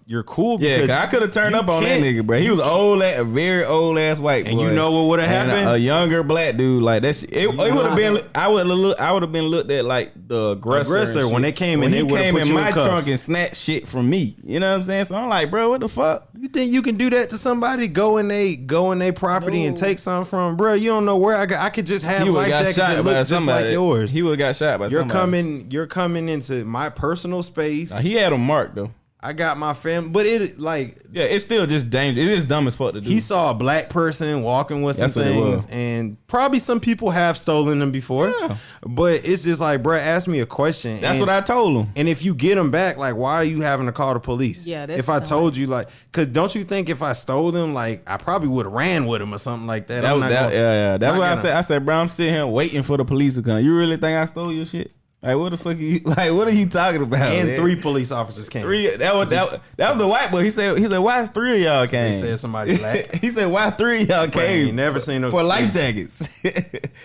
you're cool. Because I could have turned up on that nigga, bro. He was a very old ass white boy. And you know what would have happened? A younger black dude like that shit. It would have been. I would have been looked at like the aggressor when they came in. He they came put in my cuffs. trunk and snatched shit from me. You know what I'm saying? So I'm like, bro, what the fuck? You think you can do that to somebody? Go in they property and take something from them, bro? You don't know where I could just have life jackets that look just like yours. He would have got shot by somebody. You're coming into my personal space. He had him marked though. I got my family, but it's still just dangerous. It's just dumb as fuck to do. He saw a black person walking with some things, and probably some people have stolen them before. Yeah. But it's just like, bro, ask me a question. That's what I told him. And if you get them back, like, why are you having to call the police? Yeah, if I told you, like, because don't you think if I stole them, like, I probably would have ran with them or something like that. That's what I said. I said, bro, I'm sitting here waiting for the police to come. You really think I stole your shit? Like, what the fuck are you, like, what are you talking about? And man? 3 police officers came. That was a white boy. He said, why 3 of y'all came? They said somebody black. He said, why 3 of y'all came? You never seen no for life jackets.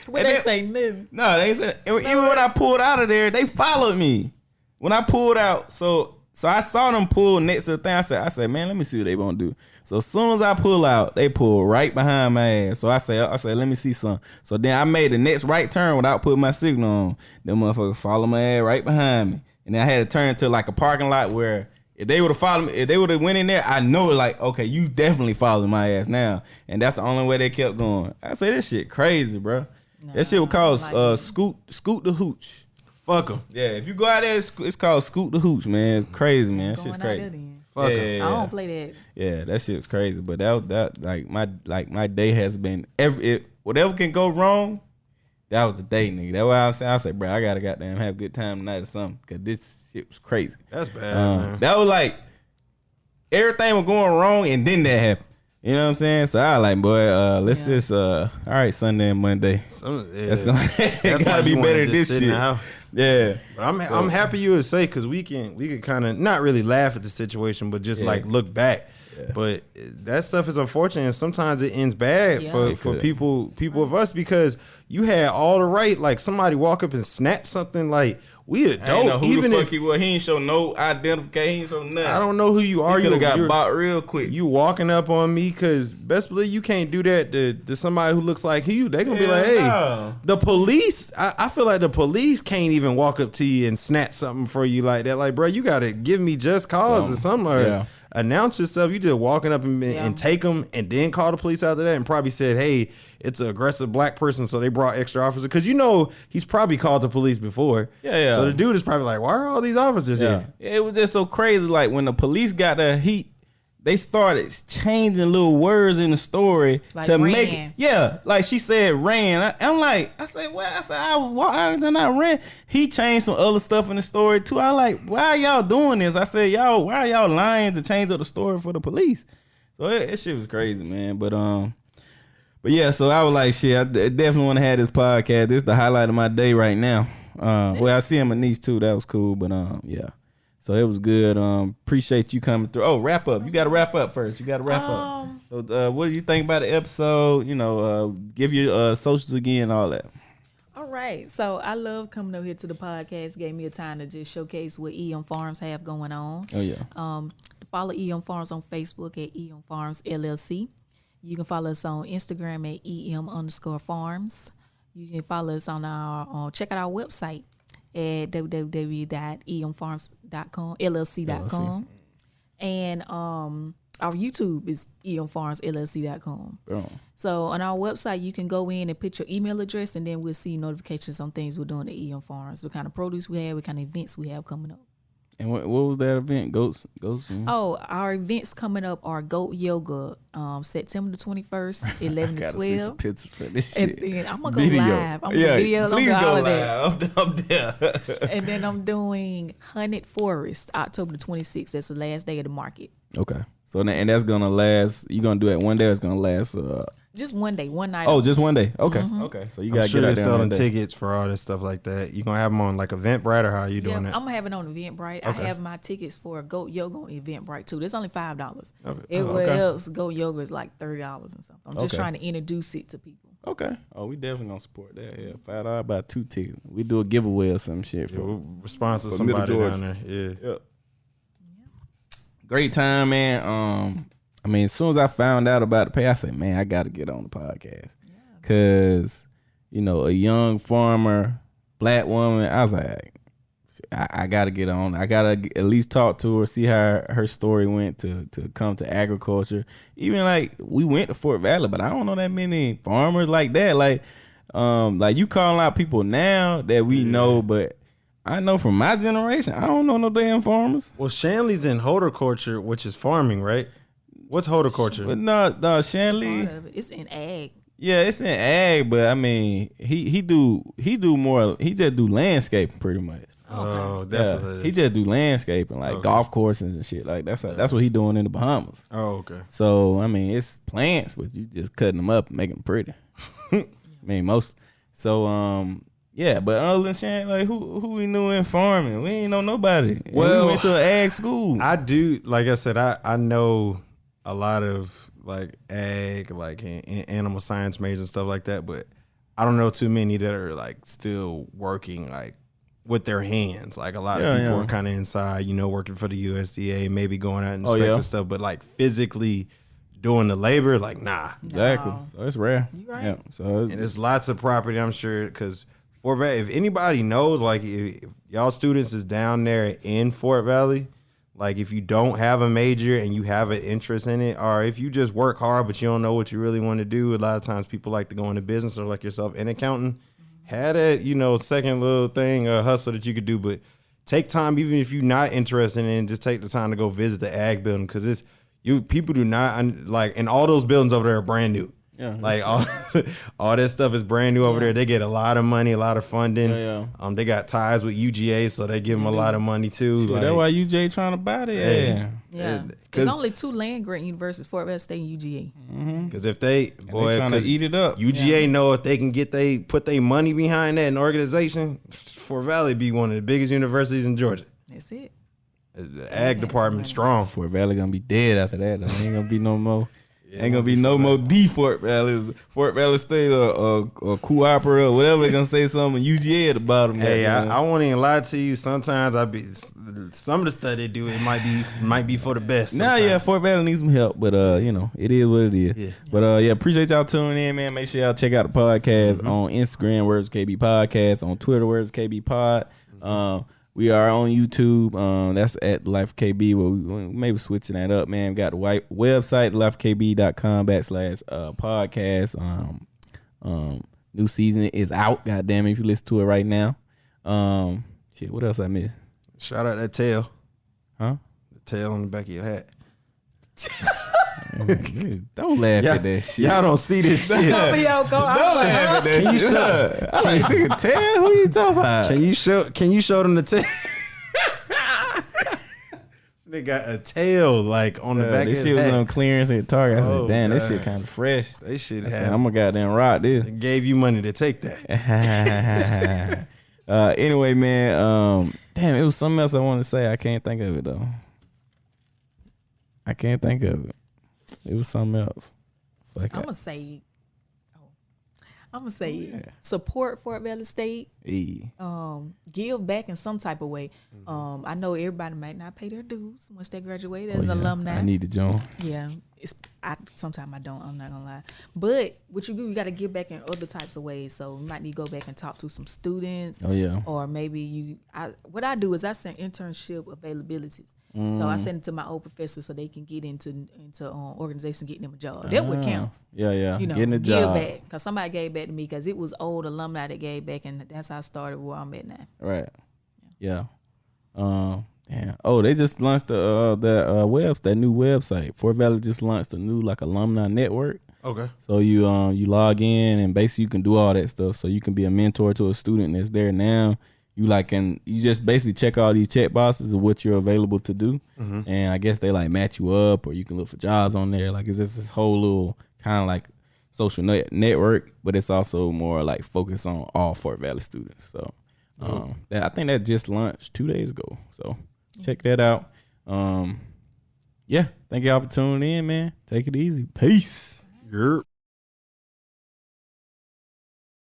What they say nothing. No, they said, even when I pulled out of there, they followed me. When I pulled out, so I saw them pull next to the thing. I said, man, let me see what they gonna do. So as soon as I pull out, they pull right behind my ass. So I said, let me see some. So then I made the next right turn without putting my signal on. Them motherfuckers follow my ass right behind me. And then I had to turn to like a parking lot where if they would have followed me, if they would have went in there, I know like, okay, you definitely following my ass now. And that's the only way they kept going. I say this shit crazy, bro. That shit was called Scoot the Hooch. Fuck them. Yeah, if you go out there, it's called Scoot the Hooch, man. It's crazy, man. That shit's crazy. Fuck I don't play that. Yeah, that shit's crazy. But that like my day has been whatever can go wrong. That was the day, nigga. That's why I'm saying. I said, bro, I gotta goddamn have a good time tonight or something, cause this shit was crazy. That's bad, man. That was like everything was going wrong, and then that happened. You know what I'm saying? So I like, boy, let's just all right, Sunday and Monday. That's gotta be better than this shit. Yeah, but I'm happy you would say, because we can kind of not really laugh at the situation, but just like look back. Yeah. But that stuff is unfortunate, and sometimes it ends bad for people of us, because you had all the right, like somebody walk up and snatch something, like we adults. Even if he was, he ain't show no identification, he ain't show nothing. I don't know who you are. You could have got bought real quick. You walking up on me, because best believe you can't do that to somebody who looks like you. They gonna be like, hey, the police. I feel like the police can't even walk up to you and snatch something for you like that. Like, bro, you gotta give me just cause or something. Or announce yourself. You just walking up and take them, and then call the police after that, and probably said, hey, it's an aggressive black person, so they brought extra officers, because you know he's probably called the police before. So the dude is probably like, why are all these officers here? It was just so crazy. Like when the police got there, they started changing little words in the story like to ran. make it. Like she said ran. I said I ran. He changed some other stuff in the story too. I like, why are y'all doing this? I said, why are y'all lying to change up the story for the police? So it shit was crazy, man. But yeah, so I was like, shit, I definitely want to have this podcast. This is the highlight of my day right now. I see him and niece too. That was cool. But yeah. So it was good. Appreciate you coming through. Oh, wrap up. You got to wrap up first. up. So what do you think about the episode? You know, give your socials again, all that. All right. So I love coming over here to the podcast. Gave me a time to just showcase what EM Farms have going on. Oh, yeah. Follow EM Farms on Facebook at EM Farms LLC. You can follow us on Instagram at EM_farms. You can follow us on check out our website at www.emfarms.com, and our YouTube is emfarmsllc.com. So on our website, you can go in and put your email address, and then we'll see notifications on things we're doing at EM Farms, what kind of produce we have, what kind of events we have coming up. And what was that event? Goats. Oh, our events coming up are Goat Yoga, September the 21st, 11 to 12. See some pictures for this And shit. then I'm gonna go live. I'm gonna video. Please I'm go all of that. live. I'm there. And then I'm doing Hunted Forest, October the 26th. That's the last day of the market. Okay. So and that's gonna last. You gonna do it one day? Or it's gonna last. Just one day, one night. Oh, just one day. Okay. Okay. So you gotta sure get out they're there on selling that day. tickets for all this stuff like that. You gonna have them on like Eventbrite, or how are you doing Yeah, that? I'm gonna have it on Eventbrite. I have my tickets for Goat Yoga on Eventbrite too. There's only $5. Everywhere else, Goat Yoga is like $30 and something. I'm just trying to introduce it to people. Okay. Oh, we definitely gonna support that. Yeah, $5 about 2 tickets. We do a giveaway or some shit for. We'll sponsor for somebody Middle down there. Yeah. Yep. Great time, man. I mean, as soon as I found out about the pay, I said, man, I got to get on the podcast. Because, a young farmer, black woman, I was like, I got to get on. I got to at least talk to her, see how her story went to come to agriculture. Even like we went to Fort Valley, but I don't know that many farmers like that. Like you calling out people now that we know, but I know from my generation, I don't know no damn farmers. Well, Shanley's in horticulture, which is farming, right? What's horticulture? But no, Shanley. It's in ag. Yeah, it's in ag, but I mean, he do more. He just do landscaping pretty much. Oh, that's what it is. He just do landscaping, like golf courses and shit. Like that's what he doing in the Bahamas. Oh, okay. So I mean, it's plants, but you just cutting them up and making them pretty. I mean, most. So yeah, but other than Shan, like who we knew in farming, we ain't know nobody. And Well, we went to an ag school. I do, like I said, I know a lot of like ag, like in animal science majors and stuff like that, but I don't know too many that are like still working like with their hands. Like a lot of people are kind of inside, working for the USDA, maybe going out and inspecting stuff, but like physically doing the labor, like nah. Exactly. So it's rare. You right. Yeah. So And there's lots of property, I'm sure, because Fort Valley, if anybody knows, like if y'all students is down there in Fort Valley, like if you don't have a major and you have an interest in it, or if you just work hard but you don't know what you really want to do, a lot of times people like to go into business or like yourself in accounting. Had that, second little thing, hustle that you could do, but take time, even if you're not interested in it, just take the time to go visit the ag building, because people do not, like, and all those buildings over there are brand new. Yeah, like all that stuff is brand new over there. They get a lot of money, a lot of funding. They got ties with UGA, so they give them a lot of money too. Shit, like, that's why UGA trying to buy it. Yeah. There's only 2 land grant universities, Fort Valley State and UGA. Because if they trying to eat it up, UGA know if they can put their money behind that in organization, Fort Valley be one of the biggest universities in Georgia. That's it. The ag department strong. Fort Valley gonna be dead after that. There ain't gonna be no more. Ain't gonna be no more D Fort Valley. Fort Valley State or cooperative, whatever they're gonna say something. UGA at the bottom. Hey, I won't even lie to you. Sometimes some of the stuff they do, it might be for the best. Yeah, Fort Valley needs some help, but it is what it is. Yeah. But appreciate y'all tuning in, man. Make sure y'all check out the podcast on Instagram, Words of KB Podcast, on Twitter, Words of KB Pod. We are on YouTube. That's at Life KB. Well, we maybe switching that up, man. We got the website, lifekb.com/podcast. New season is out. Goddamn it, if you listen to it right now. Shit, what else I missed? Shout out that tail. Huh? The tail on the back of your hat. Don't laugh at that shit. Y'all don't see this shit. Don't laugh at that Can you shit. show? I like, nigga, tell who you talking about? Can you show them the tail? They got a tail like on the back of this his shit was hat. on clearance at Target. I said, Oh, damn, this God. shit kind of fresh. They shit I said, have. I'm gonna goddamn rock this. They gave you money to take that. Anyway, man, damn, it was something else I wanted to say. I can't think of it though. I can't think of it. It was something else. Fuck I'm it. gonna say support Fort Valley State. E. Give back in some type of way. I know everybody might not pay their dues once they graduate as alumni. I need to join. Yeah, sometimes I don't. I'm not gonna lie. But what you do, you got to give back in other types of ways. So you might need to go back and talk to some students. Oh yeah. Or maybe what I do is I send internship availabilities. So I send it to my old professors so they can get into organizations, getting them a job. That would count. Yeah. Getting a give job. back, because somebody gave back to me, because it was old alumni that gave back, and that's how I started where I'm at now. Right. Yeah. Damn. They just launched that new website. Fort Valley just launched a new like alumni network. Okay. So you log in and basically you can do all that stuff. So you can be a mentor to a student that's there now. You just basically check all these check boxes of what you're available to do, and I guess they like match you up, or you can look for jobs on there. Like it's just this whole little kind of like social network, but it's also more like focused on all Fort Valley students. So I think that just launched 2 days ago. So check that out. Yeah, thank y'all for tuning in, man. Take it easy. Peace. Yep.